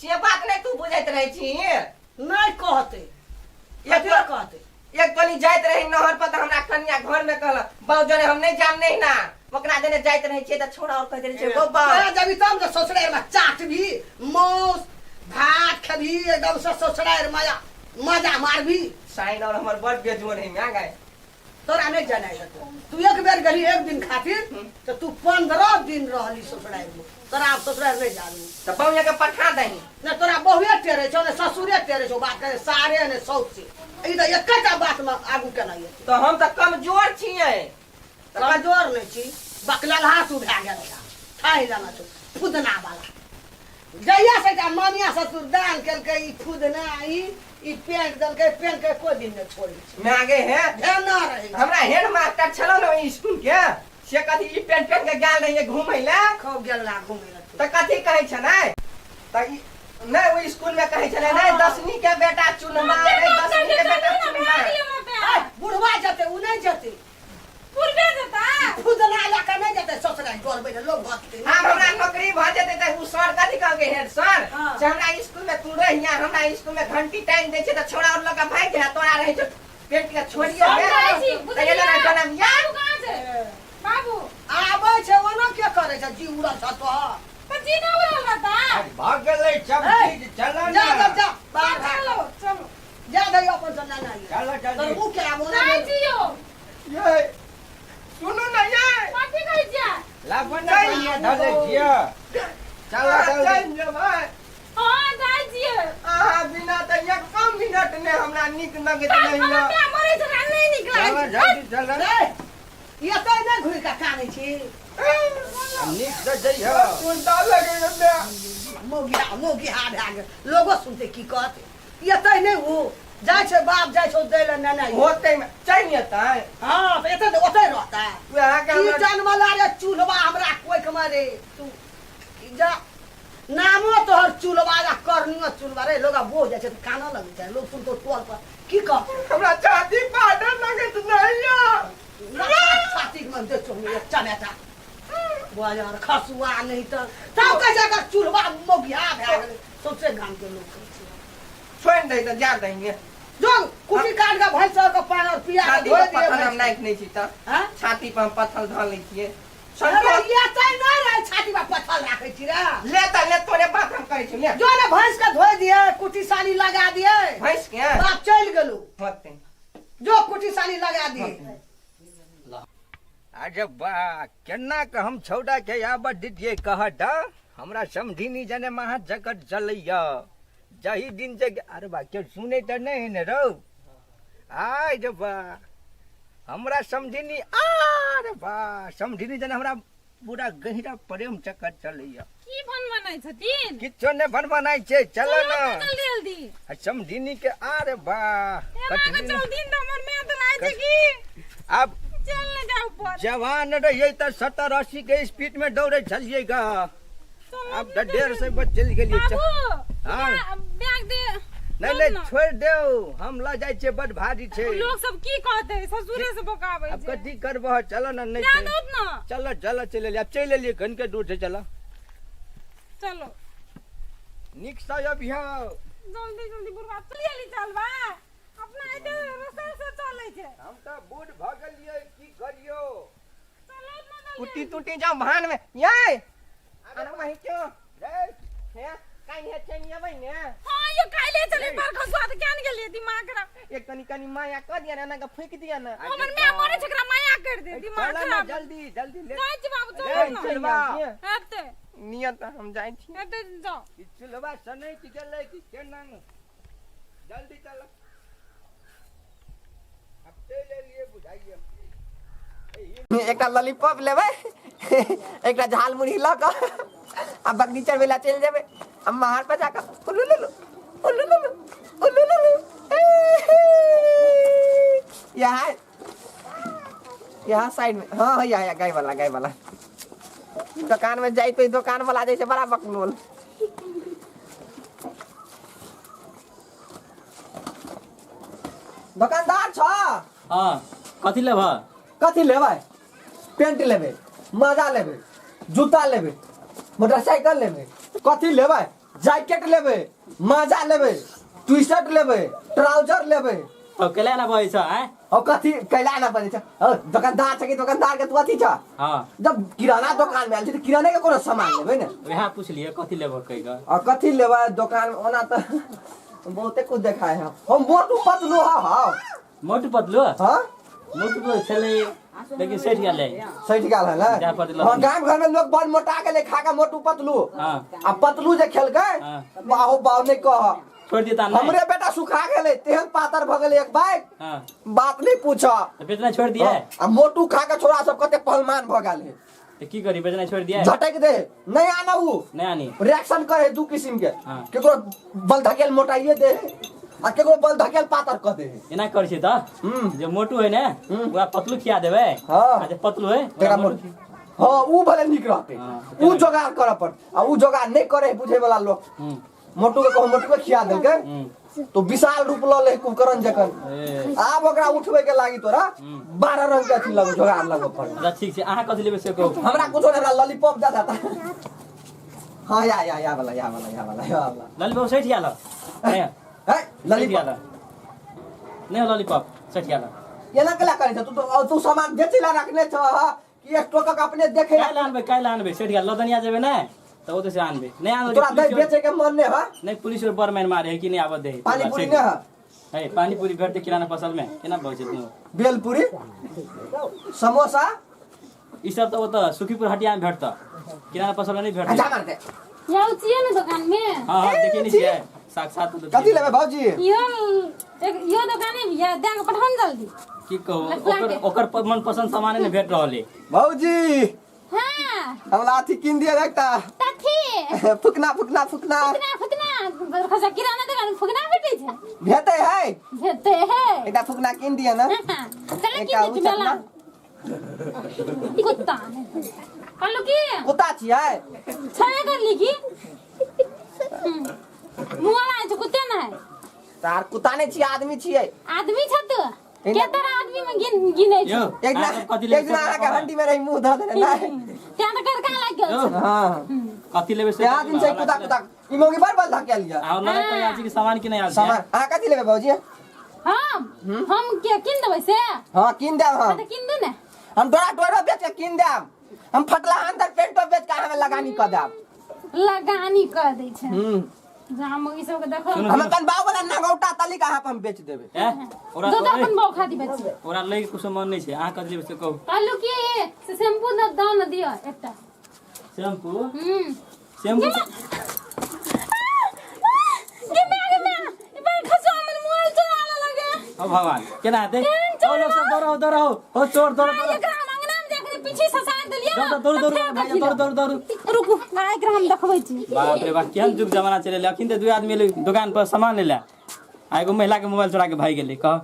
[SPEAKER 1] से बात नहीं तू बुझैत रहे छी
[SPEAKER 8] नहीं कहते
[SPEAKER 1] एक
[SPEAKER 8] कहते
[SPEAKER 1] एक तनी जाइत रही नहर पर त हमरा कन्या घर में कहला बहु जने हम नहीं जान नहीं ना ओकरा जने जाइत रहे छै त छोड़ा और कह देले छै गोबा
[SPEAKER 8] जब तब तो ससुराल में चाट भी मौस भात खबी एकदम से ससुराल माया मजा मार भी
[SPEAKER 1] साइन और हमर बड़ बेजोर है आ गए
[SPEAKER 8] तोरा नहीं जाना है तू एक बेर गली एक दिन खातिर तो तू 15 दिन रहली ससुराल में तोरा अब ससुराल नहीं जालू
[SPEAKER 1] त बहु के पठा दही
[SPEAKER 8] न तोरा बहुए टेरे छौ न ससुरे टेरे छौ बात करे सारे ने सौत से ई तो एकटा बात में आगू केना ये
[SPEAKER 1] तो हम त कमजोर छिए
[SPEAKER 8] कमजोर नहीं छी बकलल हाथ उठा गेल खाई जाना छौ फुदना वाला जइया से जा मानिया ससुर दान केलकै ई फुदना ई पेंट दलकै पेंट के कोई दिन न छोड़ी
[SPEAKER 1] मैं आगे है
[SPEAKER 8] ध्यान ना रहे
[SPEAKER 1] हमरा हेड मास्टर छलो न स्कूल के से कथी ई पेंट पेंट के गेल रहिए घूमै ले
[SPEAKER 8] खूब गेला घूमै ले
[SPEAKER 1] त कथी कहै छ नै त ई नै ओ स्कूल में कहै छले नै 10वीं के बेटा चुनमा नै 10वीं के बेटा चुनमा
[SPEAKER 8] बुढ़वा जते उ नहीं जते
[SPEAKER 2] पूर्वे जता
[SPEAKER 8] फुदना इलाका नहीं जते ससुराल घर बैठे लोग भक्ति
[SPEAKER 1] हम हमरा नौकरी भ जेते त उ सर कथी कहगे हेड सर जे हमरा स्कूल में तू रहिया हमरा स्कूल में घंटी टाइम दै छै त छोड़ा और लगा भाग जा तोरा रहै छ पेट के छोड़िए त एला ना जनम या
[SPEAKER 2] कहां से बाबू
[SPEAKER 8] आबै छै ओना के करे छै जी उड़ा छ तो
[SPEAKER 2] जी ना उड़ल बता
[SPEAKER 3] भाग गेलै सब चीज चलो
[SPEAKER 8] जा
[SPEAKER 3] ना
[SPEAKER 8] जा बाहर
[SPEAKER 2] चलो चलो
[SPEAKER 8] जा दई अपन जना ना
[SPEAKER 3] चलो
[SPEAKER 8] तो
[SPEAKER 3] जल्दी
[SPEAKER 8] उ के आबो ना
[SPEAKER 2] नहीं जियो
[SPEAKER 1] ये सुनो ना ये
[SPEAKER 2] काटी कहि जा
[SPEAKER 3] लापन नहीं धले जिया चलो जल्दी
[SPEAKER 1] चल भाई
[SPEAKER 2] हां जाई जियो
[SPEAKER 1] आ बिना त एक कम मिनट ने हमरा निक लगत नहीं
[SPEAKER 2] हमरा
[SPEAKER 1] ना
[SPEAKER 2] पे मरे छ नहीं निकला
[SPEAKER 3] चलो जल्दी चलो
[SPEAKER 8] रे ये तो ना घुर का काने छी
[SPEAKER 3] निक से जइयो
[SPEAKER 1] सुनता लगे ना
[SPEAKER 8] मोगी हाथ आ गए लोगो सुनते की कहते ये तो नहीं हो जाय छै बाप जाय छौ दै ले ना
[SPEAKER 1] होते में चाहिए ताई
[SPEAKER 8] हां तो एते ओते रहता है
[SPEAKER 1] वहां के
[SPEAKER 8] की जनमला रे चूल्हा हमरा कोई कमारे तू जा नामो तोहर चूल्हा या करनियो चूल्हा रे लोग बोझ जाय छै त काना लग जाय लोग सुन तो टोल पर की कह
[SPEAKER 1] हमरा छाती पाडर लगत नहीं या
[SPEAKER 8] छाती में दे छौ एक चमेटा बुआ यार खसुआ नहीं तो तब का जगह चूल्हा मोगिया भए गेलै सबसे गांव के लोग कहै छै
[SPEAKER 1] छोड़ दे त जा देंगे
[SPEAKER 8] जो कुटी काट के भैंस का पानी और पिया के
[SPEAKER 1] छाती
[SPEAKER 8] धोए
[SPEAKER 1] पर
[SPEAKER 8] दिए
[SPEAKER 1] पत्थर हम
[SPEAKER 8] भैंस।
[SPEAKER 1] नहीं नहीं छी त
[SPEAKER 8] हां
[SPEAKER 1] छाती पर हम पत्थर धर लै छिए
[SPEAKER 8] अरे ये तै नहीं रहे छाती में पत्थर राखै छी रे
[SPEAKER 1] ले तोरे बात हम कहै छी ले
[SPEAKER 8] जो ने भैंस का धोए दिए कुटी सानी लगा दिए
[SPEAKER 1] भैंस के
[SPEAKER 8] बाप चल गेलो
[SPEAKER 1] होते
[SPEAKER 8] जो कुटी सानी लगा दिए
[SPEAKER 3] अरे बा केना के हम छौड़ा के आब दिए कहत हमरा समझिनी जने महा जगत चलैया जही दिन से अरे बा के सुने त नहीं ने रौ आय रे बा हमरा समझिनी अरे बा समझिनी जने हमरा पूरा गहिरा प्रेम चक्कर चलैया
[SPEAKER 2] की बन बनाई छथिन
[SPEAKER 3] किछो ने बन बनाई छै चलो ना
[SPEAKER 2] जल्दी जल्दी
[SPEAKER 3] समझिनी के अरे बा
[SPEAKER 2] एना चल दिन त हमर में त लाइ छै की
[SPEAKER 3] अब
[SPEAKER 2] चल न जाऊ पर
[SPEAKER 3] जवान रहिए त 70-80 के स्पीड में दौड़े चलिएगा अब तो 150 पर चल गेलिए
[SPEAKER 2] हां बैग दे
[SPEAKER 3] नहीं छोड़ दे हम ला जाय छे बड़ भारी छे
[SPEAKER 2] लोग सब की कहते ससुरे से बकावे
[SPEAKER 3] अब कथी करबह चलो ना नहीं छे
[SPEAKER 2] ना
[SPEAKER 3] चलो चलो चले ले अब चले लिए घन के दूर से चलो
[SPEAKER 2] चलो
[SPEAKER 3] निक सा अब यहाँ
[SPEAKER 2] जल्दी जल्दी बुढ़वा चलिए चलबा अपना एते रस्ता से चले छे
[SPEAKER 3] हम तो बूढ़ भगलिए की करियो
[SPEAKER 2] चलो ना
[SPEAKER 1] टूटी टूटी जाओ भान में ये अरे वही क्यों
[SPEAKER 3] रे
[SPEAKER 1] है काई है चनिया भाई ने
[SPEAKER 2] हां ये काइले चले पर खसवा त ज्ञान गेलिए दिमाग खराब
[SPEAKER 1] एक कनी माया कर दिया ना का फेंक दिया ना
[SPEAKER 2] हमर में मरे छकरा माया कर दे दिमाग
[SPEAKER 3] चलो ना
[SPEAKER 2] खराब
[SPEAKER 3] जल्दी जल्दी ले
[SPEAKER 2] जाय छी बाबू चलो ना
[SPEAKER 3] चलवा
[SPEAKER 2] हते
[SPEAKER 1] नियत हम जाई छी
[SPEAKER 2] एते जाओ
[SPEAKER 3] चलवा सने की चले की केना जल्दी चल हफ्ते ले लिए बुझाइए
[SPEAKER 1] एकटा लॉलीपॉप लेबै एकटा झाल मुड़ी ल क आ बगीचा बेला चल जेबै हम मार पे जाकर उलुलुलु उलुलुलु उलुलुलु यहाँ साइड में हाँ यहाँ गाय वाला दुकान में जाई तो दुकान वाला जैसे बड़ा बकलोल दुकानदार छ
[SPEAKER 7] हाँ कथी लेब
[SPEAKER 1] कथी लेबै पेंट लेबै मजा लेबै जूता लेबै मोटरसाइकिल लेबै कथी लेबै जैकेट लेबै मजा लेबै टी-शर्ट लेबै ट्राउजर लेबै
[SPEAKER 7] अब केला ना पड़े छ हैं
[SPEAKER 1] और कथी कैला ना पड़े छ दुकानदार छ कि दुकानदार के तू अथी छ
[SPEAKER 7] हाँ
[SPEAKER 1] जब किराना दुकान में आयल छी त किराने के कोनो सामान लेबै ने
[SPEAKER 7] वहाँ पूछ लिए कथी लेब कह ग
[SPEAKER 1] और कथी लेबै दुकान ओना त बहुते कुछ देखाय है हम मोटू पतलू हां
[SPEAKER 7] मोटू पतलू
[SPEAKER 1] हां
[SPEAKER 7] मोटू तो चले लेकिन सेठ गया ले
[SPEAKER 1] सही गाल है ना हां गांव घर में लोग बड़ मोटा के ले खा के मोटू पतलू
[SPEAKER 7] हां
[SPEAKER 1] आ पतलू जे खेलकै बाहो बाव नहीं कह
[SPEAKER 7] छोड़ देता ना
[SPEAKER 1] हमरे बेटा सुखा गेले तेहन पातर भ गेले एक बाइक
[SPEAKER 7] हां
[SPEAKER 1] बात नहीं पूछा
[SPEAKER 7] तो बेचना छोड़ दिया है
[SPEAKER 1] आ मोटू खा के छोरा सब कते पहलवान भ गेल है
[SPEAKER 7] तो की करी बेचना छोड़ दिया है
[SPEAKER 1] झटक दे नहीं आना उ
[SPEAKER 7] नहीं आनी
[SPEAKER 1] रिएक्शन करे दू किस्म के
[SPEAKER 7] हां
[SPEAKER 1] केकरो बल धकेल मोटाइए दे आ केकरो बल धकेल पातर क दे
[SPEAKER 7] एना कर छी त जो मोटू है ना वो पतलू खिया देबे
[SPEAKER 1] हां
[SPEAKER 7] जो पतलू है
[SPEAKER 1] तेरा मोटू हां उ भले निक रहते उ जोगाड़ कर पर आ उ जोगाड़ नहीं करे बुझे वाला लोग मोटू के कहो मोटू के खिया देलके तो विशाल रूप ल ले कुकरन जकन आब ओकरा उठबे के लागी तोरा 12 रंग के अथी लगो जोगाड़ लगो पर
[SPEAKER 7] अच्छा ठीक छै अहाँ कथि लेबे से कहू
[SPEAKER 1] हमरा कुछो हमरा लॉलीपॉप ज्यादा था हां या वाला
[SPEAKER 7] लॉलीपॉप सेठ गया है
[SPEAKER 1] लॉलीपॉप
[SPEAKER 7] नहीं लॉलीपॉप सेठ गया
[SPEAKER 1] ये ना कला करे तू सामान बेचला रखने छ कि एक टोका के अपने देखे
[SPEAKER 7] काल आनबे सेठ गया लदनिया जेबे ना तो वो तो से आनबे नहीं आनो
[SPEAKER 1] तोरा दे बेचे के मन ने ह
[SPEAKER 7] नहीं पुलिस और बरमैन मारे है कि नहीं आवत दे
[SPEAKER 1] पानी पूरी ने
[SPEAKER 7] है पानी पूरी भेटते किराना फसल में केना पहुंचे तू
[SPEAKER 1] बेलपूरी समोसा
[SPEAKER 7] ई सब तो वो तो सुखीपुर हटिया में भेटता किराना फसल में नहीं भेटता
[SPEAKER 1] जा मार दे
[SPEAKER 2] यहाँ छिए ना दुकान में
[SPEAKER 7] हां देखिए नहीं छिए साक्षात
[SPEAKER 1] कथी लेबे भौजी
[SPEAKER 2] यो दुकाने या देंग पठान जल्दी
[SPEAKER 7] की कहू ओकर मन पसंद सामान नहीं भेट रहले
[SPEAKER 1] भौजी
[SPEAKER 2] हां
[SPEAKER 1] हमरा अथी किन दिए एकटा
[SPEAKER 2] तथी
[SPEAKER 1] फुकना
[SPEAKER 2] खसा किराना दुकान फुकना भेटै छै
[SPEAKER 1] भेटै है एकटा फुकना किन दिए ना
[SPEAKER 2] एकटा उचला कुत्ता कहलो की
[SPEAKER 1] कुत्ता छियै
[SPEAKER 2] छय कर ली की मुआला छै कुत्ते ना है
[SPEAKER 1] तार कुत्ता नहीं छियै आदमी छियै
[SPEAKER 2] आदमी छ त केतर आदमी में गिनै छै
[SPEAKER 1] एक ना आहा के हंडी में रही मुंह ध देने ना
[SPEAKER 2] त्या त करका लाग गेल
[SPEAKER 7] हां कथि लेबे से
[SPEAKER 1] दिन से कुत्ता ई मोगी बार बार धकेल लिया
[SPEAKER 7] आ लगे कोई आज की सामान की नहीं आल
[SPEAKER 1] सामान आहा कथि लेबे भौजी
[SPEAKER 2] हम के किन देबै से
[SPEAKER 1] हां किन देब हम
[SPEAKER 2] त किन दे ने
[SPEAKER 1] हम तोरा टोरो बेच के किन देब हम फटला अंदर पेंटो बेच के हमें लगानी क देब
[SPEAKER 2] लगानी कर दै छै जहां मोगी सब के देखो
[SPEAKER 1] हम कन बाव वाला नगौटा तली कहां पे हम बेच देबे
[SPEAKER 7] ओरा
[SPEAKER 2] दो अपन बाव खाती बेच
[SPEAKER 7] ओरा लगे कुछ मन नहीं छै अहाँ कथि लेबे से कहू
[SPEAKER 2] कहलो की से शैम्पू न दान दियो एकटा
[SPEAKER 7] शैम्पू
[SPEAKER 2] शैम्पू
[SPEAKER 7] ओ भगवान केना हेतै ओ लोग सब दौड़ो ओ चोर दौड़ो
[SPEAKER 2] एकरा अंगना में देखने पीछे ससार देलिए
[SPEAKER 7] दौड़ भाई दौड़
[SPEAKER 2] रुकू एकरा हम देखबै छी
[SPEAKER 7] बाप रे बाप केहन जुग जमाना चले अखिन ते दू आदमी ले दुकान पर सामान लेला आ एगो महिला के मोबाइल चोरा के भाग गेलै कह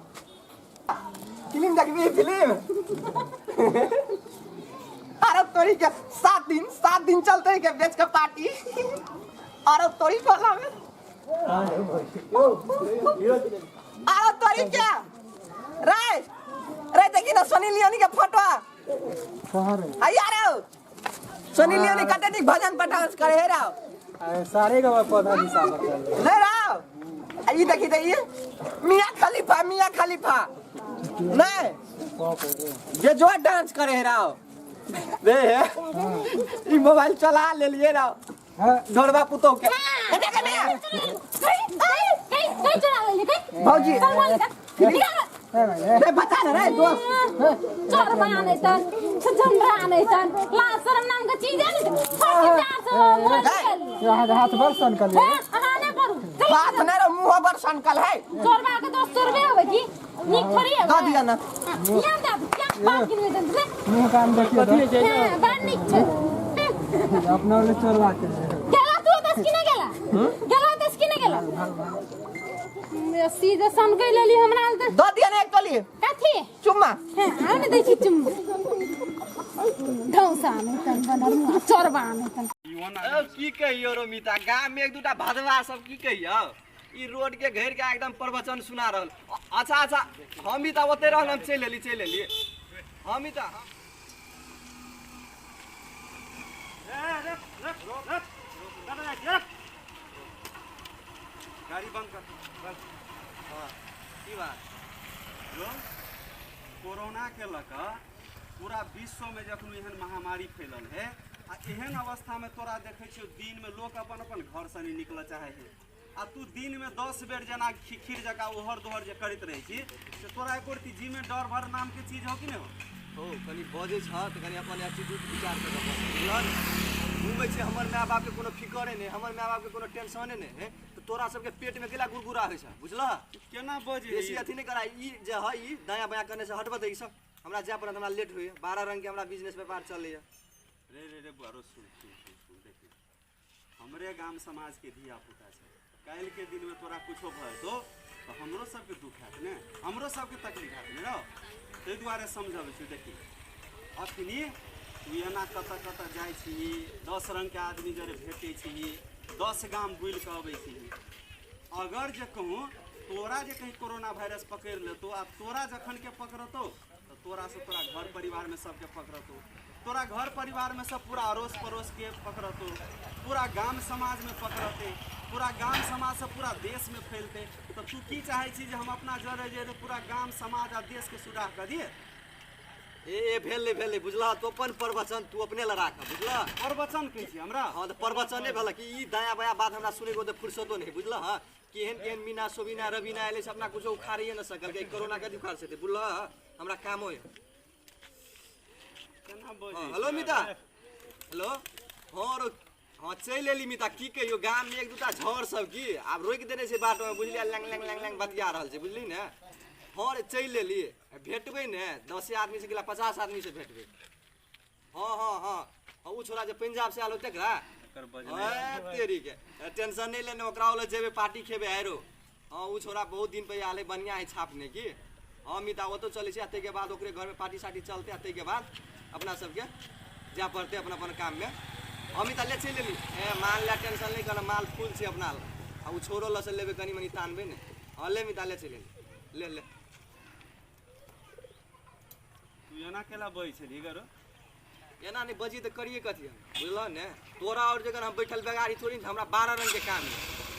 [SPEAKER 1] फिल्म देखबी फिल्म अरे तोरी के 7 दिन चलते के बेच के पार्टी अरे तोरी वाला में अरे तोरी क्या रे देखी ना सनी लियोनी के फोटो आ यार सनी लियोनी कते दिन भजन पठास करे हे राव
[SPEAKER 10] सारे का पौधा निशा कर
[SPEAKER 1] ले राव ई देखी दे ये मियां खलीफा नहीं ये जो डांस करे हे राव रे ई मोबाइल चला ले लिए राव ढोलबा पुतो के भौजी रे बता ना रे दोस्त
[SPEAKER 2] चोर बना ले त झंडा नहीं तन लाज शर्म नाम का चीज है नहीं
[SPEAKER 10] हाथ पर सनकल
[SPEAKER 2] हां ना करू
[SPEAKER 4] हाथ नहीं रे मुंह पर सनकल है
[SPEAKER 2] चोरबा के 200 रुपया होवे की निक थोड़ी है
[SPEAKER 4] दा दिया ना
[SPEAKER 2] यहाँ दा क्या बात की नहीं तन
[SPEAKER 10] मुंह काम देखिए तो
[SPEAKER 2] हां बड़ निक छे
[SPEAKER 10] अपना ले चोरवा के
[SPEAKER 2] गेला तू 10 की नहीं गेला गेला 10 की नहीं गेला सीधे सन के ले ली हमरा
[SPEAKER 4] दा दिया ना एक तली
[SPEAKER 2] कथी
[SPEAKER 4] चुम्मा
[SPEAKER 2] हां आने दै छी चुम्मा ढौसा नहीं तन बनल मुआ चोरबा नहीं तन
[SPEAKER 1] की कहियो रो मिता गांव में एक दूटा भदवा सब की कहियो ई रोड के घेर के एकदम प्रवचन सुना रहल अच्छा हम भी त ओते रहल हम चल लेली हम ही त
[SPEAKER 9] गाड़ी बंद कर बस हाँ की बात जो कोरोना के लका पूरा विश्व में जखन एहन महामारी फैलल है आ एहन अवस्था में तोरा देखे छियो दिन में लोग अपन घर से नहीं निकल चाहे है आ तू दिन में 10 बेर जना खीर जका ओहर दोहर जे करत रहे छी से तोरा एको रती जी में डर भर नाम के चीज हो कि नहीं
[SPEAKER 1] हो कनी बजे छ त कनी अपन एटीट्यूड विचार कर बुझल घूमे छी हमर माय बाप के कोनो फिकरे नहीं हमर माय बाप के कोनो टेंशने नहीं है तो तोरा सब के पेट में केला गुरगुरा होय छ बुझला
[SPEAKER 9] केना बजे
[SPEAKER 1] बेसी अथी नहीं करा ई जे है ई दाया बाया करने से हटबे दे ई सब हमरा जाय पड़त हमरा लेट होय 12 रंग के हमरा बिजनेस व्यापार चलैया
[SPEAKER 9] रे बुआरो सुन देखी हमरे गांव समाज के धिया पुता छै काल के दिन में तोरा कुछो भय तो हमरो सबके दुख हैत ने हमरो सबके तकलीफ हैत ने ताहि दुआरे समझाबै छी देखी अखनी तू एना कत जाइ छी 10 रंग के आदमी जरे भेटै छी 10 गाम बुल के अबै छी अगर जे कहूँ तोरा जे कहीं कोरोना वायरस पकड़ लेतो आ तोरा जखन के पकड़तो तो तोरा से तोरा घर परिवार में सबके पकड़तो तोरा घर परिवार में सब पूरा अड़ोस पड़ोस के पकड़तो पूरा गांव समाज में पकड़ते पूरा गांव समाज से पूरा देश में फैलते तो तू की चाहे छी जे हम अपना जरे जे पूरा गांव समाज आ देश के सुधार कर दिए
[SPEAKER 1] ए भेले बुझला तो अपन प्रवचन तू अपने ला राख बुझला
[SPEAKER 9] प्रवचन कह छी हमरा
[SPEAKER 1] हां तो प्रवचने भेला कि ई दाया बाया बात हमरा सुने को तो फुर्सतो नहीं बुझला हां केहन मीना सोबिना रवीना एले से अपना कुछ उखाड़िए न सकल के कोरोना के उखाड़ से बुझला हमरा काम होय हेलो मिता हेलो हाँ चल एली मिता की कहियो गांव में एक दूटा झड़ सब की आब रोक देने से बाट में बुझलिया लैंग बतिया रहल छै बुझली ने हाँ रे चल एली भेटबै ने 10 आदमी से गेला 50 आदमी से भेटबै हाँ उ छोरा जे पंजाब से आलो तकरा तेरी के टेंशन नहीं लेने ओकरा वाला जेबे पार्टी खेबे आरो हाँ उ छोरा बहुत दिन पे आले बढ़िया है छापने की हाँ मिता वो तो चले छै के बाद ओकरे घर में पार्टी सार्टी चलते आते के बाद अपना सबके जा पड़ते अपन अपन काम में अमित ले चल लेली मान ला टेंशन नहीं करना माल फूल से अपना आ उ छोरो ल से लेबे कनी मनी तानबे ने हाँ ले मिता ले चल ले
[SPEAKER 9] तू एना केला बई छली गरो
[SPEAKER 1] एना नहीं बजी तो करिए कथी हम बुझल ने तोरा और जगह हम बैठल बेगारी थोड़ी हमरा 12 रंग के काम है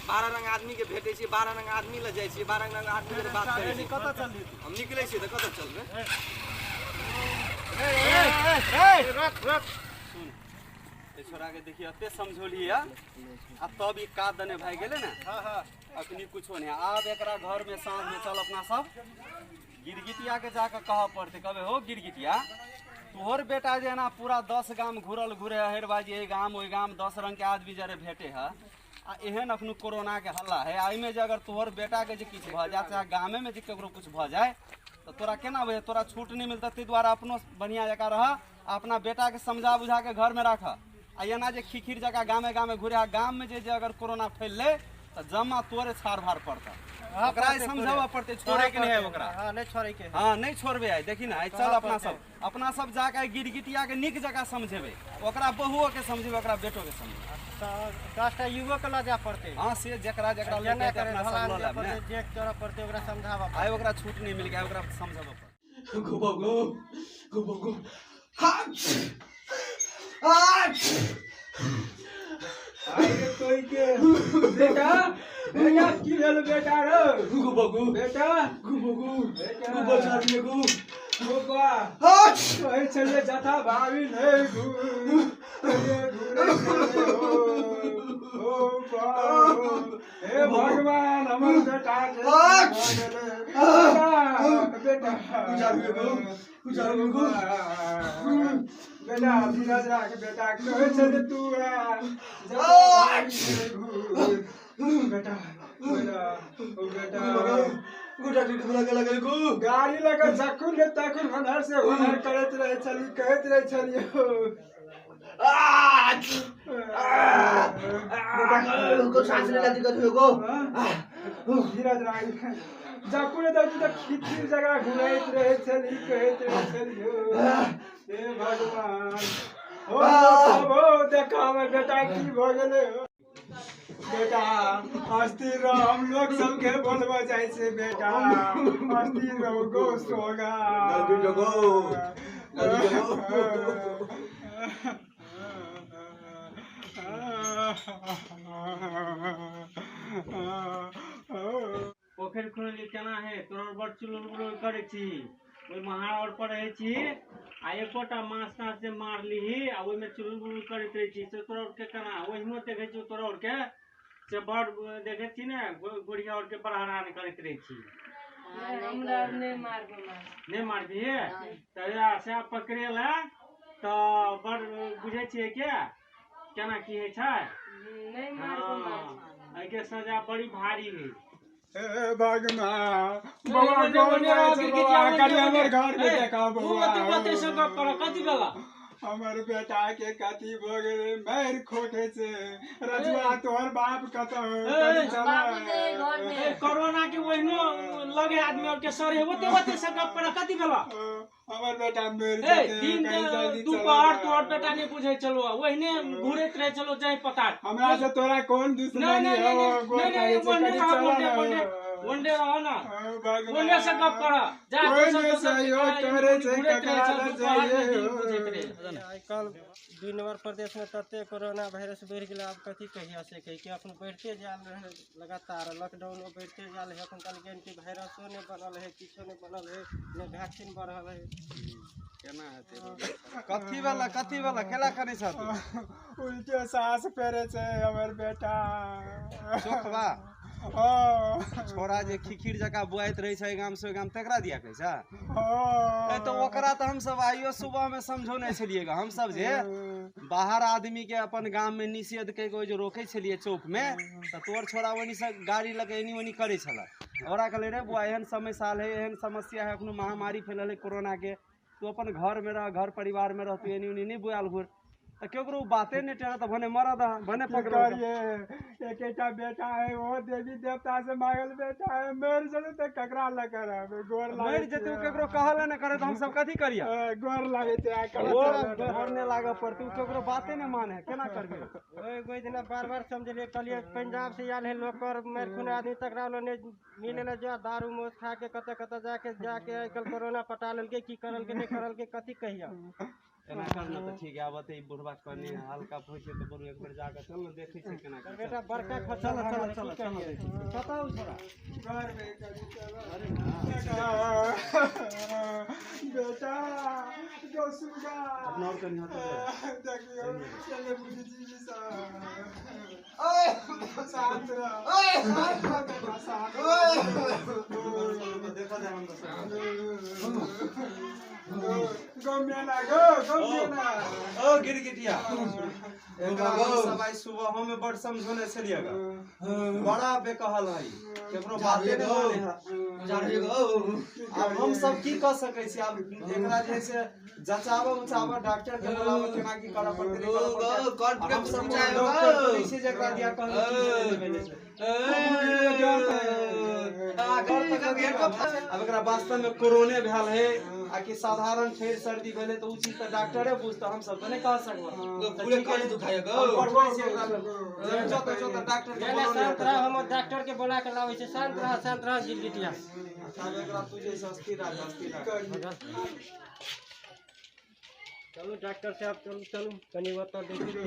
[SPEAKER 1] 12 रंग आदमी के भेटे छी 12 रंग आदमी ल जाय छी 12 रंग आदमी के बात करे छी
[SPEAKER 9] कत चल
[SPEAKER 1] हम निकले छी त कत चलबे
[SPEAKER 9] रख सुन ए छोरा के देखिए अते समझोली आ तब ई का दने भाई गेले ना हां अखनी कुछो नहीं आब एकरा घर में साँझ में चल अपना सब गिरगिटिया के जाके कह पड़ते कबे हो गिरगिटिया तोहर बेटा जे ना पूरा 10 गाम घुरे हेरबाजी ए गाम ओइ गाम 10 रंग के आदमी जरे भेटे है आ एहन अखनु कोरोना के हल्ला है आई में जे अगर तोहर बेटा के जे किछ भ जाए चाहे गामे में जे ककरो कुछ भ जाए तो तोरा केना भए तोरा छूट नहीं मिलता ते द्वारा अपनो बढ़िया जका रह अपना बेटा के समझा बुझा के घर में राख आ एना जे खिखिर जका गामे घुरे गाम में जे अगर कोरोना फैलले तो जमा तोरे छाड़ भार पड़ता ओकरा समझावा पड़ते छोड़े के नहीं है ओकरा हां नहीं छोड़े के हां नहीं छोड़बे आई देखी ना चल अपना सब जाके गिरगिटिया के निक जगह समझेबे ओकरा बहुओ के समझेबे ओकरा बेटो के समझेबे 10टा युवक के लजा पड़ते हां से जकरा लेते अपना सब ल लेब ने जे तोरा पड़ते ओकरा समझावा आई ओकरा छूट नहीं मिल गया ओकरा समझावा पड़ते
[SPEAKER 1] गो हां
[SPEAKER 10] आगे कोई के बेटा की भेल बेटा रे
[SPEAKER 1] गुबगु
[SPEAKER 10] बेटा
[SPEAKER 1] बचारिए गु
[SPEAKER 10] गोपा कहे चले जाता भाभी नहीं ओ हे भगवान हमर बेटा के बेटा धीरज राख बेटा कहे छले तू बेटा गाड़ी लगा जखुन ले तखुन हनर से हुनर करत रहे छली कहत रहे छली
[SPEAKER 1] उनको सांस लेने दिक्कत होगो
[SPEAKER 10] धीरज राख जखुन तक खिचड़ी जगह घुराइत रहे छली कहत रहे छली हे भगवान ओ देखा बेटा की भ गेले बेटा अस्थिर रहो हम लोग सबके बोलबा जाय छे बेटा अस्थिर रहो गो सोगा
[SPEAKER 1] जल्दी जगो
[SPEAKER 7] पोखरि खुनली केना है तोरा बड़ चुलबुल करै छी ओइ महार पर रहै छी आ एकोटा माछ ताछ जे मारलीही आ ओइमे चुलबुल करैत रहै छी से तोरा के केना ओहिमे देखै छी तोरा के से बड़ देखै छी ने गोड़िया और के बड़हरान करैत रहै छी
[SPEAKER 2] हमरा नहीं मारबो
[SPEAKER 7] नहीं मारबी तया से पकड़ेला तो बड़ बुझै छियै क्या केना की है छै
[SPEAKER 2] नहीं मारबो
[SPEAKER 7] एहि के सजा बड़ी भारी है
[SPEAKER 10] भगवान बाबा कौन है बाबा करी हमर घर में देखा बाबा
[SPEAKER 7] कते से गप कर कथि बेला
[SPEAKER 10] हमर बेटा के कथि भ गेले मार खोटे से रजुआ तोहर बाप कत
[SPEAKER 7] कोरोना के ओहिनो लगे आदमी और के सर है ओते से गप कर कथि बेला
[SPEAKER 10] हमर बेटा मर जेते
[SPEAKER 7] दिन दोपहर तोहर बेटा नहीं बुझे चलो ओहिने घूरत रहे चलो जाय पता
[SPEAKER 10] हमरा से तोरा कौन दुश्मनी है
[SPEAKER 7] वनडे रहो ना वनडे से गप कर जा
[SPEAKER 5] आजकल 2 नंबर प्रदेश में तते कोरोना वायरस बढ़ गया अब कथी कहिया से कहि के अपन बढ़ते जाल रहे लगातार लॉकडाउन में बढ़ते जाल है अपन कल एंटी वायरसो ने बनल है किछो ने बनल है ने वैक्सीन बढ़ल है
[SPEAKER 9] केना हेते कथी वाला केला करे छ
[SPEAKER 10] उल्टे सांस फेरे छे हमर बेटा
[SPEAKER 9] चोखबा छोरा जे खिखिर जका बुआइत रही छै गाम से गाम तकरा दिया कहै छ तो ओकरा तो हम सब आइयो सुबह में समझौने छलिएगा हम सब जे बाहर आदमी के अपन गाम में निषेध के जो रोके छलिए चौक में तो तोर छोरा वनी से गाड़ी लगे एनी वनी करे छला ओकरा कहले रे बुआ एहन समय साल है एहन समस्या है अखनो महामारी फैलल है कोरोना के तू अपन घर में रह घर परिवार में रह तू एनी वनी नहीं बुआल घुर तो केकरो बाते नहीं टेरा तो भने मरा दा भने
[SPEAKER 10] पकड़िए एकेटा बेटा है वो देवी देवता से मांगल बेटा है मर जले त ककरा ल करब गोर लागे
[SPEAKER 9] मर जते केकरो कहल न करे तो हम सब कथी करिया
[SPEAKER 10] गोर लागे ते
[SPEAKER 9] गोर ने लागे पर तू केकरो बाते नहीं माने केना करबे
[SPEAKER 5] ओए कोई दिन बार-बार समझले कलिए पंजाब से आल है लोग पर मर खुन आदमी तकरा लो ने मिले ले जा दारू मोस खा के कत जाके कल कोरोना पटा लेल के की करल के नहीं करल के कथी कहिया
[SPEAKER 9] एना करना तो ठीक है आबते बुढ़वा करनी हल्का पूछे तो बोलू एक बार जाके चल न देखै छै केना
[SPEAKER 5] बेटा बड़का खचल चल बताओ छोरा
[SPEAKER 10] घर में कभी अरे बेटा जो सुगा
[SPEAKER 9] अपना और कनी हाथ
[SPEAKER 10] देखियो चले बुझी जी सा ओए शांत रह ओए शांत ओए
[SPEAKER 9] देखा दे हम तो
[SPEAKER 10] गमेला
[SPEAKER 9] ओ गिरगिटिया सबाई सुबह में बड़ समझोने छलिएगा बड़ा बेकहल है केकरो बाते नहीं माने है अब हम सब की कर सकै छी अब एकरा जैसे जचावा उचावा डॉक्टर के बुलावा केना की करऽ पड़तै हम समझाएगा इसे जकरा दिया कहल अब एकरा वास्तव में कोरोना भेल है आ कि साधारण ठेर सर्दी भेले तो उ चीज तो डॉक्टरे पूछता हम सब तो नहीं कह सकबो पूरे कहीं दुखाएगा पढ़वाई से एकरा चोता डॉक्टर के बोला
[SPEAKER 5] शांत रह हम डॉक्टर के बोला के लावे छै शांत रह गिरगिटिया
[SPEAKER 9] सब एकरा तुझे सस्ती रह
[SPEAKER 5] चलो डॉक्टर साहब चलो कनी बता देखिए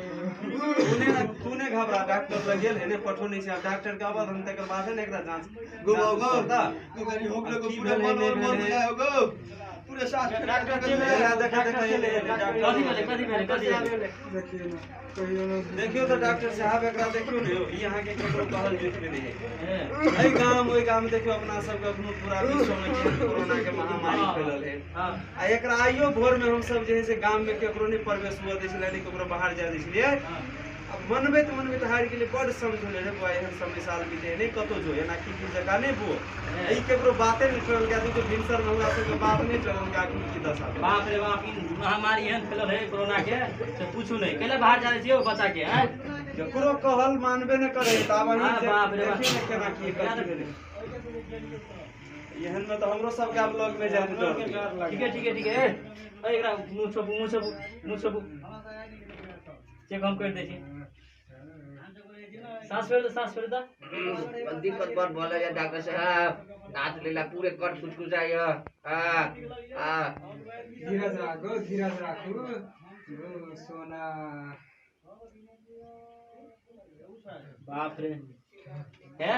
[SPEAKER 9] तूने घबरा डॉक्टर लग गेल है ने पठोनी से डॉक्टर के आवाज हम तकर बाद ने एकरा जांच
[SPEAKER 1] गो तू कनी होगले को पूरा मन गो
[SPEAKER 4] पूरे साथ
[SPEAKER 9] डॉक्टर देखियो तो डॉक्टर साहब एकरा देखियो ने यहाँ के ककरो कहल जोत में नहीं है गांव ओई गांव देखियो अपना सब के अपनो पूरा विश्व में कोरोना के महामारी फैलल है आ एकरा आइयो भोर में हम सब जे है से गांव में केकरो नहीं प्रवेश हुआ दै छले केकरो बाहर जा दै छलिए अब मनबैत हार के लिए बड़ समझले रे भाई हम सब साल बीते नहीं कतो जो है ना कि जगह नहीं बो ई केकरो बातें नहीं चल गया तो भिनसर में हमरा सब के बात नहीं चलन का की दशा
[SPEAKER 7] बाप रे बाप ई महामारी एहन फैलल है कोरोना के से पूछू नहीं केले बाहर जा छियो बच्चा के हैं
[SPEAKER 9] केकरो कहल मानबे न करे तब ही
[SPEAKER 7] बाप रे बाप
[SPEAKER 9] देखी केना की कर एहन में तो हमरो सब के आप लोग में जान डर
[SPEAKER 7] ठीक है ए एकरा मुंह छबू चेक हम कर दे छी सांस फेर दो
[SPEAKER 1] दिक्कत बड़ भले या डॉक्टर साहब नाच लेला पूरे कट कुछ आय
[SPEAKER 10] धीरज राखो सोना
[SPEAKER 7] बाप रे है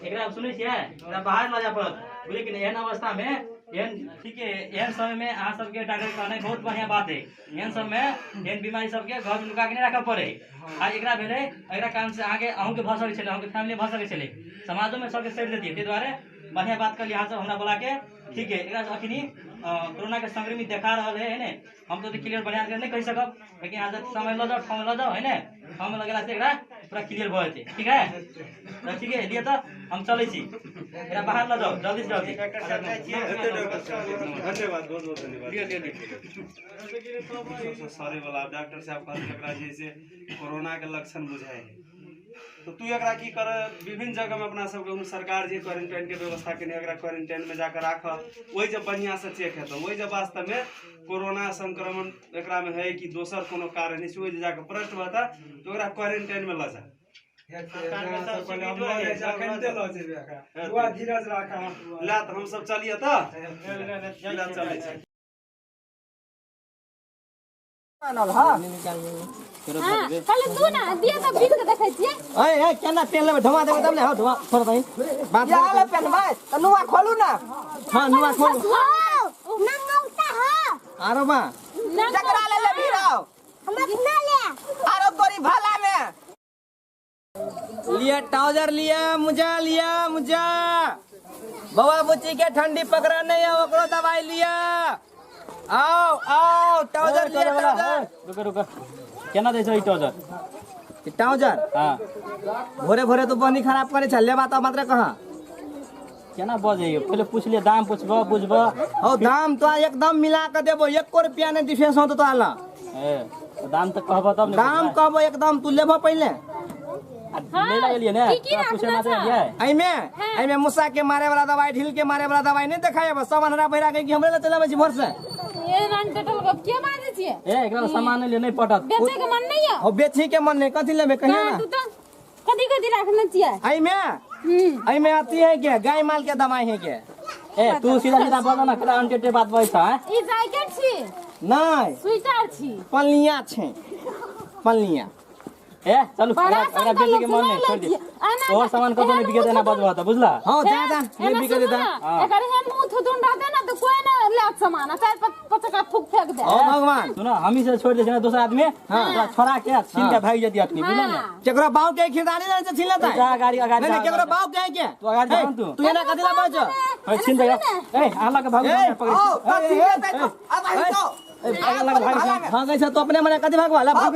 [SPEAKER 7] एकरा सुनै छियै एकरा बाहर ल जा पड़त लेकिन एहन अवस्था में एहन ठीक है एहन समय में अहाँ सबके डॉक्टर कहने बहुत बढ़िया बात है एहन समय में एहन बीमारी सबके घर में लुका के नहीं रखा पड़े आ एकरा भेले एकरा कारण से आगे अहूँ के भऽ सकै छलै अहूँ के फैमिली भऽ सकै छलै समाजो में सबके सेट देतियै ताहि दुआरे बढ़िया बात कर यहाँ से हमरा बोला के ठीक है एकरा अखनी कोरोना के संक्रमित देखा रहल है ने हम तो क्लियर बढ़िया नहीं कह सकब लेकिन यहाँ से समय ल जाओ ठाव ल जाओ है ने ठाव में लगेला से एकरा पूरा क्लियर भऽ जेतै ठीक है तो ठीक है लिए तो हम चलै छी एकरा बाहर ल जाओ जल्दी से जल्दी
[SPEAKER 9] धन्यवाद बहुत धन्यवाद सारे वाला डॉक्टर साहब कहलकै जैसे कोरोना के लक्षण बुझाए तो तू एकरा की कर विभिन्न जगह में अपना सबके सरकार जे क्वारंटाइन के व्यवस्था केने एकरा क्वारंटाइन में जाकर राख वही जब बढ़िया से चेक हेतौ वही जब वास्तव में कोरोना संक्रमण एकरा में है कि दोसर कोनो कारण है वही जाकर प्रश्न बता तो एकरा क्वारंटाइन में ल जा ला तो हम सब चलिए तो चले छी
[SPEAKER 2] पहले तू ना दिया तो बीच के देखै छियै
[SPEAKER 5] ए केना पेन लेबे धुआं देबे तब ले हो धुआं छोड़ दही बात
[SPEAKER 8] या ले पेन भाई त नुआ खोलू ना
[SPEAKER 5] हां नुआ खोल
[SPEAKER 6] नंगौता हो
[SPEAKER 5] आरो बा
[SPEAKER 8] जकरा ले ले भीराव
[SPEAKER 6] हम अपना ले
[SPEAKER 8] आरो तोरी भाला में
[SPEAKER 5] लिया ट्राउजर लिया मुझा बवा बुच्ची के ठंडी पकड़ा नहीं है ओकरो दवाई लिया आओ ट्राउजर लिया ट्राउजर
[SPEAKER 7] रुक केना दै छै ट्राउजर
[SPEAKER 5] ट्राउजर
[SPEAKER 7] हां
[SPEAKER 5] भोरे तो बनी खराब करे छले बात मात्र कहां
[SPEAKER 7] केना बजैयो पहले पूछ ले दाम पूछबो बुझबो
[SPEAKER 5] हो दाम तो एकदम मिला के देबो 1 रुपया ने डिफरेंस हो तो आला
[SPEAKER 7] ए दाम तो कहबो तब ने
[SPEAKER 5] दाम कहबो एकदम तू लेबो पहले
[SPEAKER 7] ले ला लिए ने पूछे ना दिया
[SPEAKER 5] आई में मुसा के मारे वाला दवाई ढील के मारे वाला दवाई नहीं देखाय बस सामान हरा भैरा के हमरे ले चलाबे छी भर से
[SPEAKER 2] ए रन टटल गप के मारे छियै
[SPEAKER 7] ए एकरा सामान ले नहीं पटत
[SPEAKER 2] बेचे के मन नहीं है
[SPEAKER 5] हो बेची के मन नहीं कथि लेबे कहियो ना
[SPEAKER 2] तू तो कदी रखना चाहिए
[SPEAKER 5] आई में आती है क्या गाय माल के दवाई है क्या
[SPEAKER 7] ए तू सीधा बोल ना केला अंटे बात बोल छ
[SPEAKER 2] ई जैकेट छी
[SPEAKER 5] नहीं
[SPEAKER 2] स्वेटर छी
[SPEAKER 5] पलिया छे पलिया
[SPEAKER 7] ए चलू एकरा बेचे के मन नहीं छोड़ दे और सामान को नहीं बिके देना बजवा त बुझला
[SPEAKER 5] हां जा नहीं बिके देता
[SPEAKER 2] एकर हम मुंह थुदुन रहते ना तो कोई ना ले सामान चार पच का फूक फेंक दे
[SPEAKER 5] ओ भगवान
[SPEAKER 7] सुनो हम ही से छोड़ दे ना दूसरा आदमी हां छोड़ा के छीन के भाग जती अपनी बुझला ना
[SPEAKER 5] केकरो बाव के खिरदानी नहीं से छीन लेता
[SPEAKER 7] जा गाड़ी
[SPEAKER 5] नहीं केकरो बाव के के
[SPEAKER 7] तू गाड़ी जा
[SPEAKER 5] तू एना कदिला बाज
[SPEAKER 7] ए छीन दे ए आला के भाग पकड़
[SPEAKER 5] भाग गए तो अपने मने कदी भागवाला भाग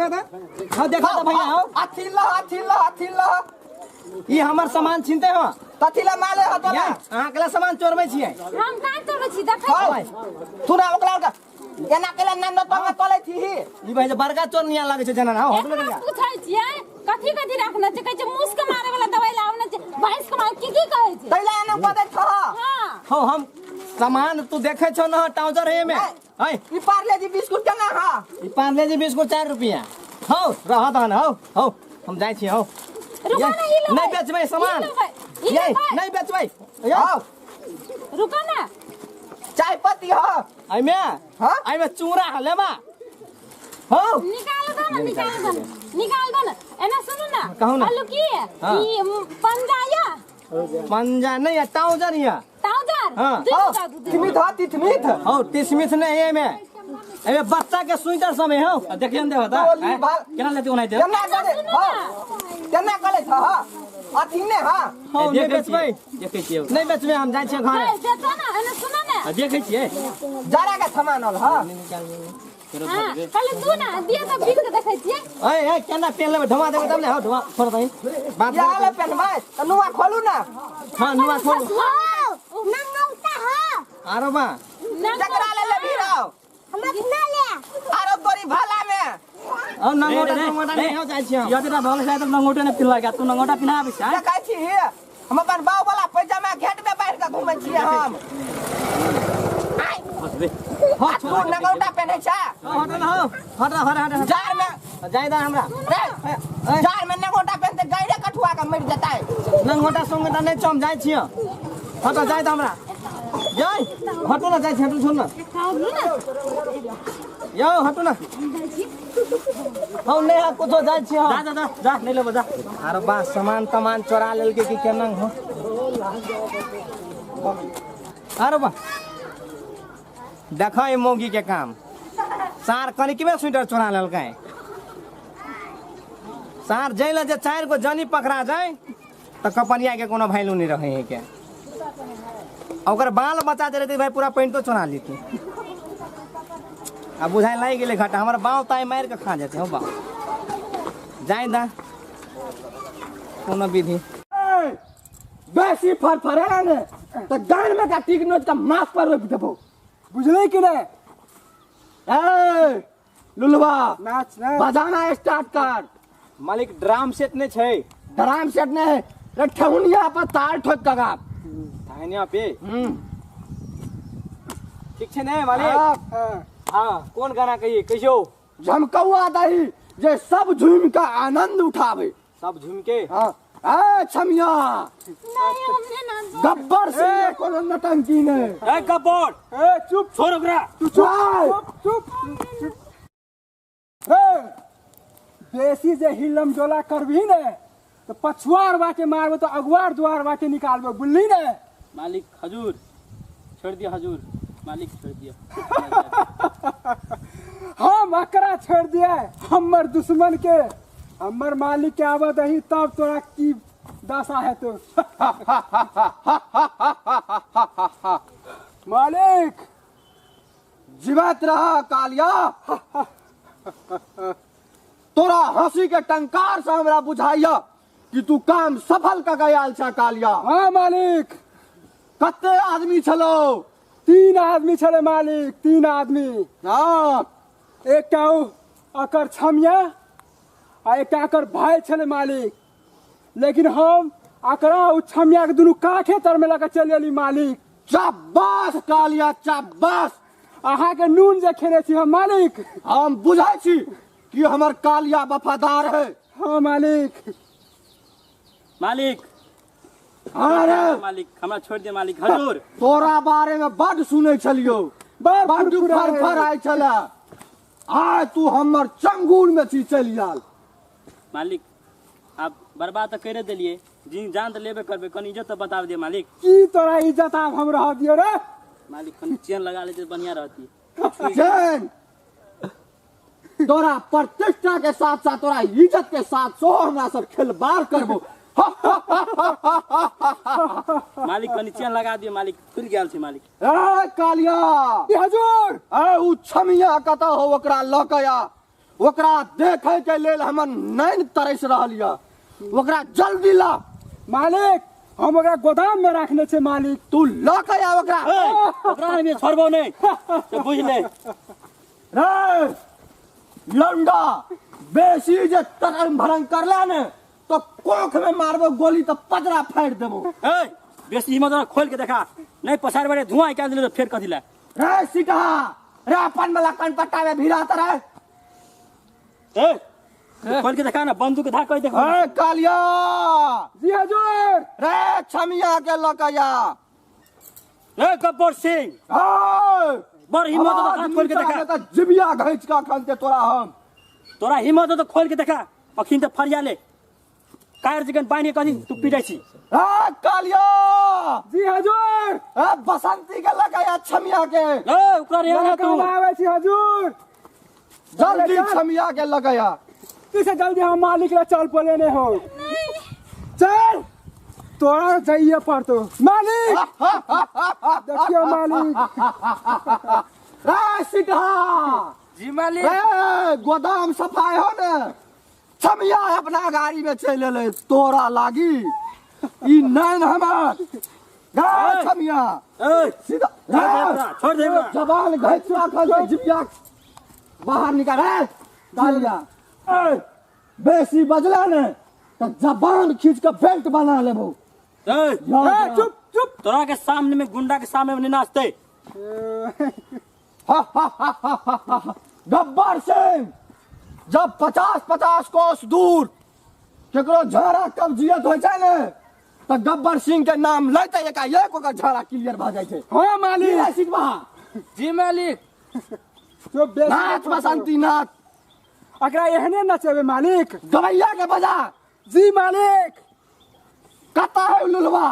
[SPEAKER 5] हां देखा तो भैया हो
[SPEAKER 8] हाथी ला
[SPEAKER 5] ई हमर सामान छीनते हो
[SPEAKER 8] कथिला माले हो तो
[SPEAKER 5] अहाँ केला सामान चोरबै छियै
[SPEAKER 2] हम कान चोरबै छी देखै
[SPEAKER 8] तूरा ओकला का केना केला नाम न तंग तले छी
[SPEAKER 5] ई भाई जे बड़का चोर निया लागे छै जना हो हटले गया
[SPEAKER 2] पूछै छियै कथी रखना छै कहै छै मुस के मारे वाला दवाई लावना छै भैंस के मारे की कहै छै
[SPEAKER 8] तैला एना पदै छ
[SPEAKER 2] हां
[SPEAKER 5] हो हम सामान तू देखे छो न ट्राउजर है में है
[SPEAKER 8] ई पार्ले जी बिस्कुट केना हा
[SPEAKER 5] ई पार्ले जी बिस्कुट 4 रुपया हो रह दन हो हम जाय छी हो नहीं बेचबै सामान ये नहीं बेचबै आओ
[SPEAKER 2] रुको ना
[SPEAKER 8] चाय पत्ती हो
[SPEAKER 5] आई में चूरा लेबा हो
[SPEAKER 2] निकाल दो ना एना सुनो ना
[SPEAKER 5] कहू ना
[SPEAKER 2] आलू की ई पंजा
[SPEAKER 5] पंजा नहीं है ट्राउजर या
[SPEAKER 2] ट्राउजर
[SPEAKER 5] हाँ।
[SPEAKER 4] तिथमित हा तिथमित
[SPEAKER 5] हो तिसमित नहीं है में एमे बच्चा के स्वेटर सब है हो देखिए न देवता केना लेते उनाइ दे
[SPEAKER 4] केना करे हां केना करे था हां अथी ने हां
[SPEAKER 5] हो नहीं बेचबै देखै छियै नहीं बेचबै हम जाय छियै घर
[SPEAKER 2] देता ना एने सुना ना
[SPEAKER 5] देखै छियै
[SPEAKER 4] जरा के सामान हल हां
[SPEAKER 2] खाली तू ना दिए त बिक के देखै छियै
[SPEAKER 5] ए केना पेन लेबै धमा देबै तब ले हो धमा छोड़ दई बात
[SPEAKER 4] या ले पेनबै नुआ खोलू ना
[SPEAKER 5] हां नुआ खोल
[SPEAKER 6] नंगौता हो
[SPEAKER 5] आरो बा
[SPEAKER 4] जकरा ले लेबी रहो
[SPEAKER 6] हम अपना ले
[SPEAKER 4] आरो तोरी भाला में
[SPEAKER 5] और नंगोटा नहीं हो जाय छियै यदि भल छै त नंगोटा ने पिल्ला का तू नंगोटा पिनाबे छै
[SPEAKER 4] देखै छी हम अपन बाऊ वाला पैजामा घेट में बैठ के घुमै छियै हम हां छोड़ नगौटा पहने छ
[SPEAKER 5] हट ना हो हट
[SPEAKER 4] जार में
[SPEAKER 5] जायदा हमरा
[SPEAKER 4] जार में नगौटा पहनते गैरे कठुआ के मर जतै
[SPEAKER 5] नंगोटा संगोटा नहीं चम जाय छियै हट जायदा हमरा जाय हटो ना जाय हटो छोड़ ना यो हटो ना हम नहीं आ कुछ जाय छियै जा नहीं लेबो जा अरे बा सामान तमान चोरा लेल के की केना हो अरे बा देखो ये मोगी के काम सार कनिक में स्वेटर चोरा लेल के सार जैला जे 4 गो जनी पकड़ा जाए तो कपनिया के कोनो वैल्यू नहीं रहे है के अगर बाल बचा दे रहे भाई पूरा पेंट तो चुरा लेती अब बुझाई लाई गेले घाटा हमारा बाव ताई मार के खा जाते हो बा जाए दा कोनो विधि
[SPEAKER 4] बेसी फरफरेला ने तो गान में का टिक नोट का माफ पर रोक देबो बुझले कि ने ए लुलवा
[SPEAKER 10] नाच ना
[SPEAKER 4] बजाना स्टार्ट कर
[SPEAKER 5] मालिक ड्राम सेट ने छै
[SPEAKER 4] ड्राम सेट ने रे ठहुनिया पर तार ठोक कगा
[SPEAKER 5] धानिया पे ठीक छै ने मालिक हां कौन गाना कहिए कहियो
[SPEAKER 4] झमकौआ दही जे सब झूम का आनंद उठावे
[SPEAKER 5] सब झूम के
[SPEAKER 4] हां ए छमिया
[SPEAKER 2] नहीं हमने ना
[SPEAKER 4] गब्बर से कोनो नटंकी ने
[SPEAKER 5] ए कपोड़
[SPEAKER 10] ए चुप
[SPEAKER 5] छोड़ ओकरा
[SPEAKER 4] तू चुप
[SPEAKER 10] रे बेसी जे हिलम डोला करबी ने तो पछुआर बाटे मारबो तो अगुआर द्वार बाटे निकालबो बुझली ने
[SPEAKER 7] मालिक हजूर छोड़ दिया हजूर मालिक छोड़ दिया
[SPEAKER 10] हम अकरा छोड़ दिया हमर दुश्मन के हमर मालिक के आवा दही तब तोरा की दशा है तो मालिक
[SPEAKER 4] जीवित रहा कालिया तोरा हंसी के टंकार से हमरा बुझाइया कि तू काम सफल का गयाल छ कालिया
[SPEAKER 10] हाँ मालिक
[SPEAKER 4] कते आदमी छलो
[SPEAKER 10] 3 आदमी छले मालिक 3 आदमी
[SPEAKER 4] हाँ
[SPEAKER 10] एकटा अकर छमिया आ एकटा अकर भाई छले मालिक लेकिन हम अकरा उ छमिया के दुनू काठे तर में लगा चल गेली मालिक
[SPEAKER 4] शाबाश कालिया शाबाश
[SPEAKER 10] अहाँ के नून जे खेने छी हम मालिक
[SPEAKER 4] हम बुझाई छी कि हमर कालिया वफादार है
[SPEAKER 10] हाँ मालिक
[SPEAKER 7] मालिक
[SPEAKER 4] हाँ रे
[SPEAKER 7] मालिक हमरा छोड़ दिया मालिक हजूर
[SPEAKER 4] तोरा बारे में बड़ सुनै छलियो बड़ फर आय छला आय तू हमर चंगुल में छी चल आल
[SPEAKER 7] मालिक आप बर्बाद तो करे दिलिए जिन जान तो लेबे करबे कनी इज्जत तो बता दिए मालिक
[SPEAKER 10] की तोरा इज्जत आप हम रह दियो रे
[SPEAKER 7] मालिक कनी चेन लगा लेते तो बढ़िया रहती
[SPEAKER 4] चैन तोरा प्रतिष्ठा के साथ साथ तोरा इज्जत के साथ सो हमरा सब खिलवाड़ करबो
[SPEAKER 7] मालिक कनी चेन लगा दिए मालिक खुल गेल छै मालिक
[SPEAKER 4] ए कालिया
[SPEAKER 10] हजूर
[SPEAKER 4] ए उ छमिया कत हो ओकरा ल के आ ओकरा देखे के लेल हमर नैन तरस रहल या ओकरा जल्दी ला
[SPEAKER 10] मालिक हम ओकरा गोदाम में रखने छे मालिक
[SPEAKER 4] तू ल के आ
[SPEAKER 7] ओकरा में छोड़बो नहीं तो बुझ ले
[SPEAKER 4] रे लंडा बेसी जे तरम भरम करला ने तो कोख में मारबो गोली तो पजरा फाड़ देबो
[SPEAKER 7] ए बेसी हिम्मत ना खोल के देखा नहीं पछाड़ बड़े धुआं निकाल दिले तो फेर कथि ला
[SPEAKER 4] रे सीधा रे अपन वाला कन पट्टा में भिड़ा रे
[SPEAKER 7] ए खोल के देखा ना बंदूक धा कर देखो
[SPEAKER 4] ए कालिया
[SPEAKER 10] जी हजूर
[SPEAKER 4] रे छमिया के लकया
[SPEAKER 7] ए गब्बर सिंह
[SPEAKER 4] ए
[SPEAKER 7] बड़ हिम्मत तो हाथ खोल के देखा
[SPEAKER 4] तो जिबिया घैच का खनते तोरा हम
[SPEAKER 7] तोरा हिम्मत तो खोल के देखा अखिन तो फरिया ले
[SPEAKER 5] कार चिकन पानी कथी तू पीटे छी
[SPEAKER 4] कालिया
[SPEAKER 10] जी हजूर
[SPEAKER 4] बसंती के लगाया छमिया के
[SPEAKER 5] ओकरा रे ना तू
[SPEAKER 10] आवे छी हजूर
[SPEAKER 4] जल्दी छमिया के लगाया
[SPEAKER 10] इसे जल्दी हम मालिक ला चल पले ने हो चल तोरा चाहिए पर तो मालिक देखियो मालिक
[SPEAKER 4] सीधा
[SPEAKER 5] जी मालिक
[SPEAKER 4] गोदाम सफाई हो ने छमिया अपना गाड़ी में चले ले तोरा लागी ई नैन हमार गा छमिया सीधा
[SPEAKER 5] छोड़ दे
[SPEAKER 4] जवान घैचुआ खल के जिपिया बाहर निकाल रे कालिया बेसी बजला ने तो जबान खींच के बेल्ट बना लेबो
[SPEAKER 5] चुप चुप तोरा के सामने में गुंडा के सामने में नहीं नाचते
[SPEAKER 4] गब्बर सिंह जब 50-50 कोस दूर केकरो झगड़ा कब्जियत हो जाए ने तो गब्बर सिंह के नाम लेते एक ओकर झगड़ा क्लियर भ जाए छे
[SPEAKER 10] हां मालिक
[SPEAKER 4] सिखबा
[SPEAKER 5] जी मालिक
[SPEAKER 10] तो
[SPEAKER 4] नाच बसंती नाच
[SPEAKER 10] अकरा एहने नचेबे मालिक
[SPEAKER 4] गवैया के बजा
[SPEAKER 10] जी मालिक
[SPEAKER 4] कता है लुलवा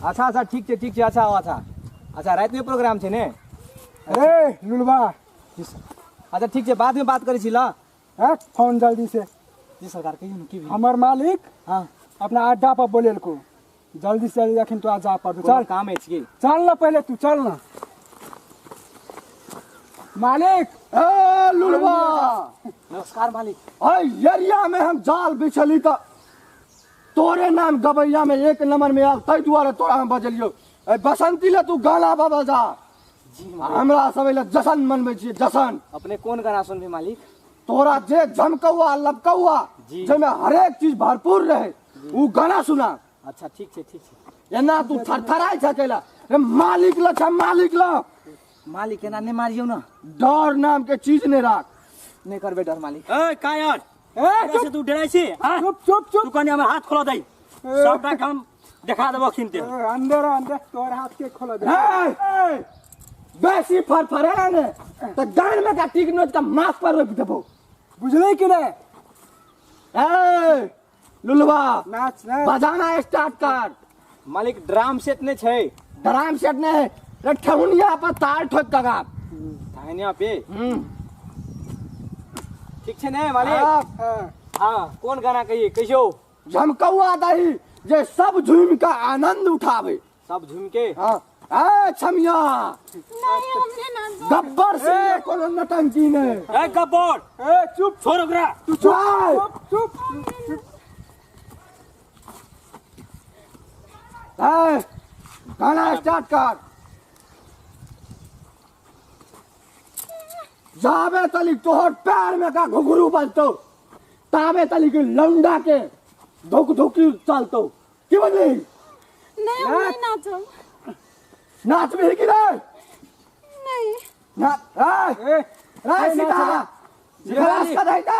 [SPEAKER 5] अच्छा अच्छा ठीक है अच्छा अच्छा रात में प्रोग्राम छे ने
[SPEAKER 10] अरे लुलवा
[SPEAKER 5] अच्छा ठीक है बाद में बात करी छी ला
[SPEAKER 10] फोन जल्दी से
[SPEAKER 5] जी सरकार कहियो न की
[SPEAKER 10] हमर मालिक
[SPEAKER 5] हां
[SPEAKER 10] अपना अड्डा पर बोलेल को जल्दी से जल्दी अखन तो आ जा पर चल
[SPEAKER 5] काम है छी
[SPEAKER 10] चल ना पहले तू चल ना मालिक
[SPEAKER 4] ए लुलवा
[SPEAKER 5] नमस्कार मालिक
[SPEAKER 4] एरिया में हम जाल बिछली तो तोरे नाम गवैया में एक नंबर में आल तै दुआरे तोरा हम बजलियो बसंती ले तू गाना बाबा जा हमरा सब ले जशन मनबै छी जशन
[SPEAKER 5] अपने कौन गाना सुनबे मालिक
[SPEAKER 4] तोरा जे झमकौआ लपकौआ जेमे हर एक चीज भरपूर रहे उ गाना सुना
[SPEAKER 5] अच्छा ठीक है
[SPEAKER 4] एना तू थरथराई छकेला रे मालिक ल
[SPEAKER 5] मालिक एना नहीं मारियो ना
[SPEAKER 4] डर नाम के चीज ने राख
[SPEAKER 5] नहीं करबे डर मालिक ए कायर कैसे तू डराई छी हां
[SPEAKER 10] चुप
[SPEAKER 5] तू कने हमर हाथ खोला दई सबटा काम दिखा देबो खिनते
[SPEAKER 10] अंदर तोर हाथ के खोला दे
[SPEAKER 4] बेसी फरफरा ने तो गान में का टिक नोच का माफ पर रोक देबो
[SPEAKER 10] बुझले कि नहीं
[SPEAKER 4] ए लुलवा
[SPEAKER 10] नाच
[SPEAKER 4] बजाना स्टार्ट कर
[SPEAKER 5] मालिक ड्राम सेट ने छै
[SPEAKER 4] ड्राम सेट ने रे ठहुनिया पर तार ठोक दगा
[SPEAKER 5] थानिया पे ठीक छै ने मालिक हां कौन गाना कहिए कहियो
[SPEAKER 4] झमकौआ दही जे सब झूम का आनंद उठावे
[SPEAKER 5] सब झूम के
[SPEAKER 4] हां ए छमिया
[SPEAKER 2] नहीं हमने ना
[SPEAKER 4] गब्बर से कोनो नटंकी ने
[SPEAKER 5] ए गब्बर
[SPEAKER 10] चुप
[SPEAKER 5] छोड़ ओकरा
[SPEAKER 4] तू चुप गाना स्टार्ट कर जावे तली तोहर पैर में का घुघरू बजतो तावे तली के लौंडा के धुक धुकी चलतो की बनी
[SPEAKER 2] नहीं हम नहीं नाचो
[SPEAKER 4] नाच भी की रे
[SPEAKER 2] नहीं
[SPEAKER 4] नाच ए सीधा जिलास का देता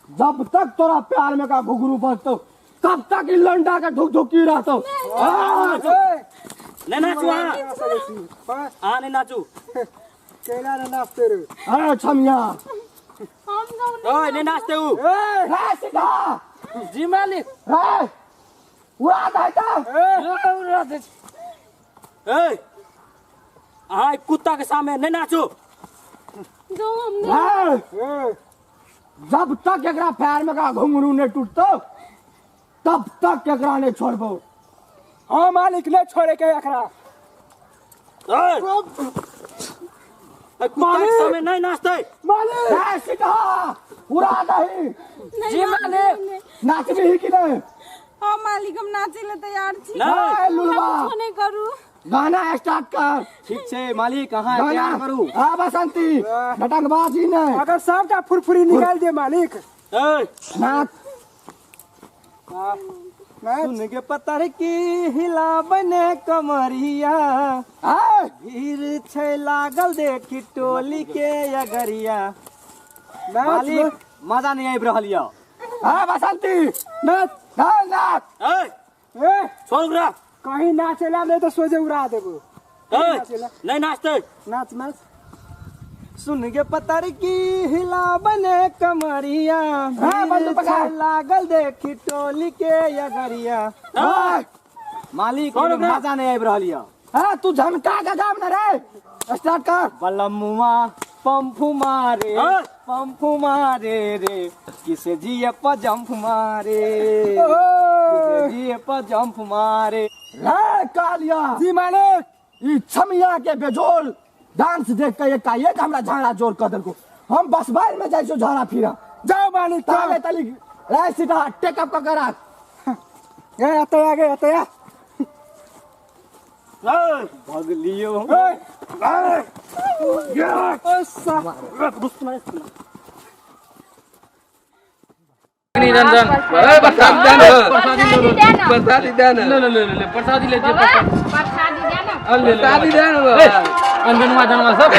[SPEAKER 4] जब तक तोरा प्यार में का घुघरू बजतो तब तक लंडा का धुक धुकी रहतो
[SPEAKER 5] नहीं नाचू हां नहीं नाचू
[SPEAKER 10] केला न नाचते रे
[SPEAKER 4] अरे छमिया
[SPEAKER 2] हम
[SPEAKER 5] ओए नहीं नाचते हूं
[SPEAKER 4] रे सीधा
[SPEAKER 5] जी मालिक
[SPEAKER 4] उड़ा देता
[SPEAKER 5] उड़ा दे ए हां कुत्ता के सामने नहीं नाचो
[SPEAKER 2] जो हमने
[SPEAKER 4] जब तक एकरा पैर में का घुंघरू ने टूटतो तब तक एकरा ने छोड़बो
[SPEAKER 10] हां मालिक ले छोड़े के एकरा
[SPEAKER 5] कुत्ता के सामने नहीं नाचते
[SPEAKER 4] मालिक है सीधा उड़ा दही
[SPEAKER 2] जी
[SPEAKER 5] मालिक
[SPEAKER 4] नाच भी की नहीं
[SPEAKER 2] हां मालिक हम नाचे ले तैयार छी
[SPEAKER 4] नहीं लुलवा
[SPEAKER 2] नहीं करू
[SPEAKER 4] गाना स्टार्ट कर
[SPEAKER 5] ठीक छे मालिक कहां तैयार करू
[SPEAKER 4] हां बसंती नटंगबाजी नहीं
[SPEAKER 10] अगर सबटा फुरफुरी निकाल दे मालिक
[SPEAKER 5] ए
[SPEAKER 4] नाच
[SPEAKER 5] सुन के पत्थर की हिला बने कमरिया भीड़ छै लागल देखी टोली के अगरिया मालिक मजा नहीं आबि रहल य
[SPEAKER 4] हां बसंती नाच नाच
[SPEAKER 5] ए छोड़ ओकरा
[SPEAKER 10] कहीं नाचेला नहीं तो सोझे उड़ा देबो
[SPEAKER 5] नहीं नाचते
[SPEAKER 4] नाच नाच सुन के पतर की हिला बने कमरिया लागल देखी टोली के यगरिया मालिक मजा नहीं आबि रहल य हां तू झमका के गाम न रे स्टार्ट कर बलमुआ पंफू मारे रे किसे जिए पर जंप मारे किसे जिए पर जंप मारे रे कालिया जी मालिक ई छमिया के बेजोल डांस देख के एकाएक हमरा झाड़ा जोर कर देलको हम बस बाहर में जाई छो झाड़ा फिरा जाओ मालिक ताले तली रे सीधा टेक अप कर रख ए आते आ भाग लियो
[SPEAKER 11] निरंजन
[SPEAKER 1] प्रसादी देना
[SPEAKER 11] ले प्रसादी ले
[SPEAKER 1] प्रसादी देना
[SPEAKER 11] अंजनवा जनवा सब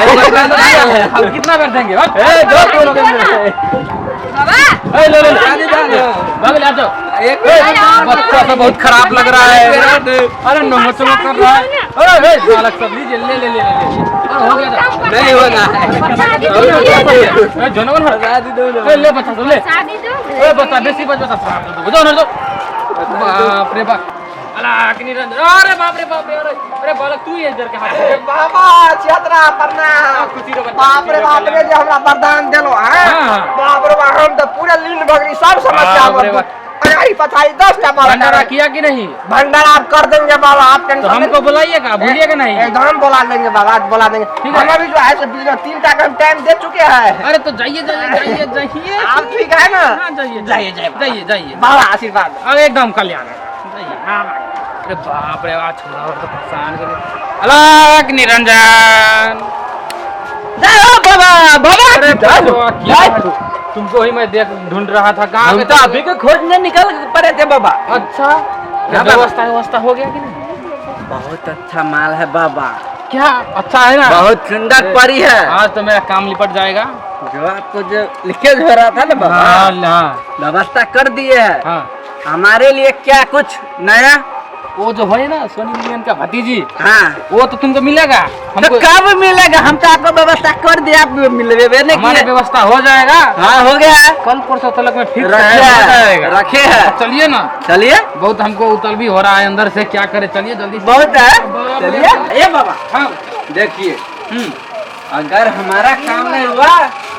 [SPEAKER 11] हम कितना बैठ देंगे
[SPEAKER 1] बाबा ले प्रसादी देना
[SPEAKER 11] भाग ले आ जाओ
[SPEAKER 1] एक
[SPEAKER 11] बच्चा तो बहुत खराब लग रहा है अरे नमक चमक कर रहा है अरे बालक सब लीजिए ले हो गया
[SPEAKER 1] नहीं होगा
[SPEAKER 11] जनवन
[SPEAKER 1] प्रसादी दो
[SPEAKER 11] ले बच्चा तो ले ए बच्चा बेसी बच्चा जाओ ना बाप रे बाप अलाक निरंजन अरे बाप रे अरे बालक तू ही इधर के हाथ
[SPEAKER 1] बाबा छतरा परना बाप रे जे हमरा वरदान देलो हैं बाप रे हम तो पूरे लीन भगरी सब समस्या में अरे पताई 10 टा
[SPEAKER 11] भंडारा किया कि नहीं
[SPEAKER 1] भंडारा आप कर देंगे बाबा आप टेंशन
[SPEAKER 11] तो हमको बुलाइएगा भूलिएगा नहीं
[SPEAKER 1] एकदम बुला लेंगे बाबा आज बुला देंगे हम अभी जो है सो 3 टा का टाइम दे चुके हैं
[SPEAKER 11] अरे तो जाइए
[SPEAKER 1] आप ठीक है ना
[SPEAKER 11] हां जाइए
[SPEAKER 1] बाबा आशीर्वाद
[SPEAKER 11] अरे एकदम कल्याण जाइए हां अरे बाप रे आज छोड़ा और तो परेशान कर अलाक निरंजन
[SPEAKER 1] बाबा
[SPEAKER 11] तुमको ही मैं देख ढूंढ रहा था कहाँ
[SPEAKER 1] हम तो अभी के खोजने निकल पड़े थे बाबा
[SPEAKER 11] अच्छा व्यवस्था हो गया कि नहीं
[SPEAKER 1] बहुत अच्छा माल है बाबा
[SPEAKER 11] क्या अच्छा है ना
[SPEAKER 1] बहुत सुंदर परी है
[SPEAKER 11] आज तो मेरा काम लिपट जाएगा
[SPEAKER 1] जो आपको जो लिखे हो रहा था ना बाबा व्यवस्था कर दिए है
[SPEAKER 11] हाँ
[SPEAKER 1] हमारे लिए क्या कुछ नया
[SPEAKER 11] वो जो है ना सोनी लियन का भतीजी
[SPEAKER 1] हाँ
[SPEAKER 11] वो तो तुमको मिलेगा
[SPEAKER 1] हमको कब मिलेगा हम तो आपको व्यवस्था कर दिया आप मिलेगा नहीं
[SPEAKER 11] हमारा व्यवस्था हो जाएगा
[SPEAKER 1] हाँ हो गया
[SPEAKER 11] कल परसों तक में फिर
[SPEAKER 1] रखे है
[SPEAKER 11] चलिए ना
[SPEAKER 1] चलिए
[SPEAKER 11] बहुत हमको उतल भी हो रहा है अंदर से क्या करे चलिए जल्दी
[SPEAKER 1] बहुत है चलिए ये बाबा
[SPEAKER 11] हाँ
[SPEAKER 1] देखिए अगर हमारा काम नहीं हुआ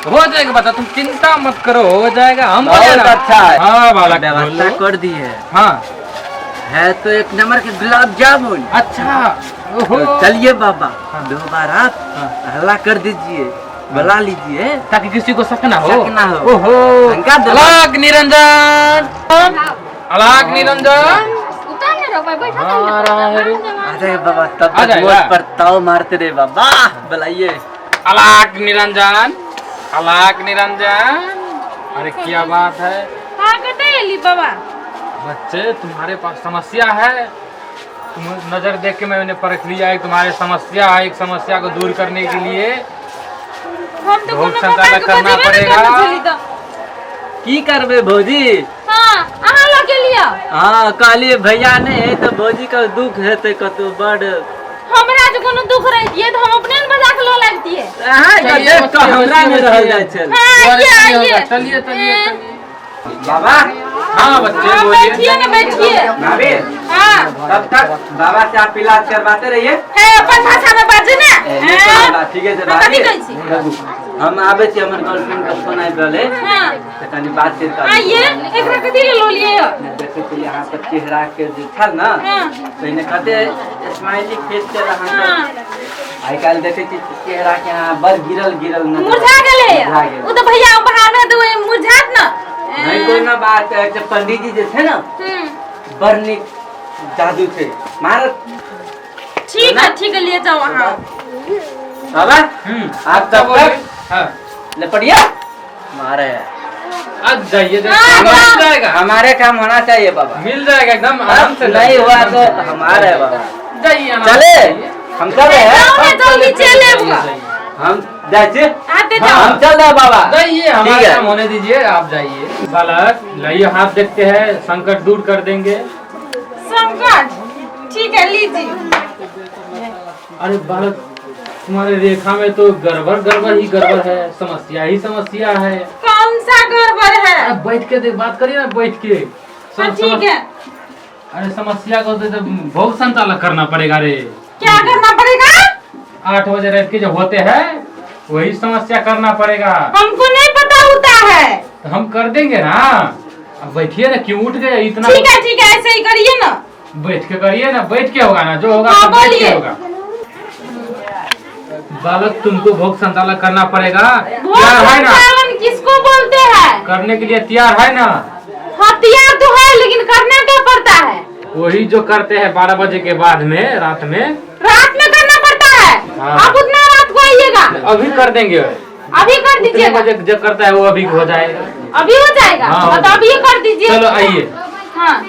[SPEAKER 11] हो जाएगा बता तुम चिंता मत करो हो जाएगा हम
[SPEAKER 1] बहुत अच्छा है
[SPEAKER 11] हाँ वाला
[SPEAKER 1] व्यवस्था कर दी है
[SPEAKER 11] हाँ
[SPEAKER 1] है तो 1 नंबर के गुलाब जामुन
[SPEAKER 11] अच्छा
[SPEAKER 1] तो चलिए बाबा 2 बार आप हल्ला कर दीजिए बुला लीजिए
[SPEAKER 11] ताकि किसी को शक ना हो
[SPEAKER 1] ओहो
[SPEAKER 11] अलाक निरंजन
[SPEAKER 1] अरे बाबा तब तक पर ताव मारते रहे बाबा बुलाइए
[SPEAKER 11] अलाक निरंजन अरे क्या बात है
[SPEAKER 2] बाबा
[SPEAKER 11] बच्चे तुम्हारे पास समस्या है तुम नजर देख के मैंने परख लिया है तुम्हारी समस्या है एक समस्या को दूर करने के लिए
[SPEAKER 2] हम तो
[SPEAKER 11] बहुत संचालक करना पड़ेगा
[SPEAKER 1] की करबे भौजी
[SPEAKER 2] हां अहाँ लगे लिया
[SPEAKER 1] हां काली भैया ने तो भौजी का दुख है तो कतो बड़
[SPEAKER 2] हमरा जो कोनो दुख रहतिए तो हम अपने मजाक लो लगती है
[SPEAKER 1] हां तो हमरा में रह जाय छल
[SPEAKER 11] चलिए
[SPEAKER 1] बाबा
[SPEAKER 11] हाँ बच्चे
[SPEAKER 2] बैठिए ना बैठिए हाँ
[SPEAKER 1] तब तक बाबा से आप इलाज करवाते रहिए
[SPEAKER 2] अपन भाषा में बाजे ना
[SPEAKER 1] ठीक है हम आबे छी हमर गर्लफ्रेंड का फोन आइ रहले
[SPEAKER 2] हां
[SPEAKER 1] त कनी बातचीत कर
[SPEAKER 2] आइए एकरा कथि ले लो लिए
[SPEAKER 1] देखो कि यहाँ पर चेहरा के जो छल ना पहले कहते स्माइली फेस के रहा आई काल देखे छी चेहरा के यहाँ बर गिरल न
[SPEAKER 2] मुरझा गेले वो तो भैया बाहर में तो मुरझात ना
[SPEAKER 1] नहीं कोई ना बात है जब पंडित जी थे ना बरनी जादू थे महाराज
[SPEAKER 2] ठीक है ले जाओ वहाँ
[SPEAKER 1] बाबा आप तब तक लपड़िया मारे
[SPEAKER 11] आज जाइए
[SPEAKER 1] मिल जाएगा हमारे काम होना चाहिए बाबा
[SPEAKER 11] मिल जाएगा एकदम आराम से
[SPEAKER 1] नहीं हुआ तो हमारे बाबा
[SPEAKER 11] जाइए
[SPEAKER 1] चले हम चले
[SPEAKER 2] जल्दी चले
[SPEAKER 1] हम जाइए
[SPEAKER 2] हम
[SPEAKER 1] चल रहे बाबा
[SPEAKER 11] जाइए हमारा काम होने दीजिए आप जाइए बालक लाइए हाथ देखते हैं संकट दूर कर देंगे
[SPEAKER 2] संकट ठीक है लीजिए
[SPEAKER 11] अरे बालक, तुम्हारे रेखा में तो गड़बड़ ही गड़बड़ है, समस्या ही समस्या है।
[SPEAKER 2] कौन सा गड़बड़ है?
[SPEAKER 11] अरे बैठ के देख, बात करिए ना बैठ के।
[SPEAKER 2] हाँ, ठीक है।
[SPEAKER 11] अरे समस्या को तो बहुत संचालक करना पड़ेगा रे।
[SPEAKER 2] क्या करना पड़ेगा?
[SPEAKER 11] 8 बजे रात के जो होते हैं वही समस्या करना पड़ेगा।
[SPEAKER 2] हमको नहीं पता होता है।
[SPEAKER 11] तो हम कर देंगे ना। अब बैठिए ना, क्यों उठ गए इतना?
[SPEAKER 2] ठीक है ऐसे ही करिए ना।
[SPEAKER 11] बैठ के करिए ना, बैठ के होगा ना, जो होगा
[SPEAKER 2] हाँ,
[SPEAKER 11] सब बैठ के
[SPEAKER 2] बोलिए।
[SPEAKER 11] होगा। बालक, तुमको भोग संचालक करना पड़ेगा।
[SPEAKER 2] भोग
[SPEAKER 11] तैयार है ना?
[SPEAKER 2] संचालन किसको बोलते हैं?
[SPEAKER 11] करने के लिए तैयार है ना?
[SPEAKER 2] हाँ, तैयार तो है, लेकिन करना क्या पड़ता है?
[SPEAKER 11] वही जो करते हैं 12 बजे के बाद में, रात में।
[SPEAKER 2] रात में करना पड़ता है?
[SPEAKER 11] हाँ।
[SPEAKER 2] आप उतना रात को आइएगा।
[SPEAKER 11] अभी कर देंगे।
[SPEAKER 2] अभी कर
[SPEAKER 11] उतने
[SPEAKER 2] दीजिएगा।
[SPEAKER 11] बजे जो करता है वो अभी हो जाएगा।
[SPEAKER 2] अभी हो जाएगा?
[SPEAKER 11] हाँ,
[SPEAKER 2] तो अभी कर दीजिए।
[SPEAKER 11] चलो आइए।
[SPEAKER 2] हाँ,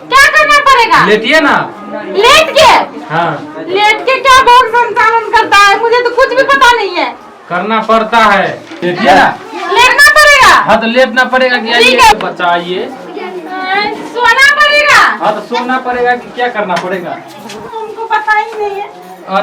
[SPEAKER 2] क्या करना पड़ेगा?
[SPEAKER 11] लेटिए ना।
[SPEAKER 2] लेट के?
[SPEAKER 11] हाँ,
[SPEAKER 2] लेट के क्या भोग संचालन करता है? मुझे तो कुछ भी पता नहीं है।
[SPEAKER 11] करना पड़ता है। लेटिए ना।
[SPEAKER 2] लेटना पड़ेगा?
[SPEAKER 11] हाँ, तो लेटना पड़ेगा कि
[SPEAKER 2] ठीक
[SPEAKER 11] आइए
[SPEAKER 2] है।
[SPEAKER 11] बच्चा आइए।
[SPEAKER 2] सोना पड़ेगा?
[SPEAKER 11] हाँ, तो सोना पड़ेगा कि क्या करना पड़ेगा?
[SPEAKER 2] हमको पता ही नहीं है।
[SPEAKER 11] अरे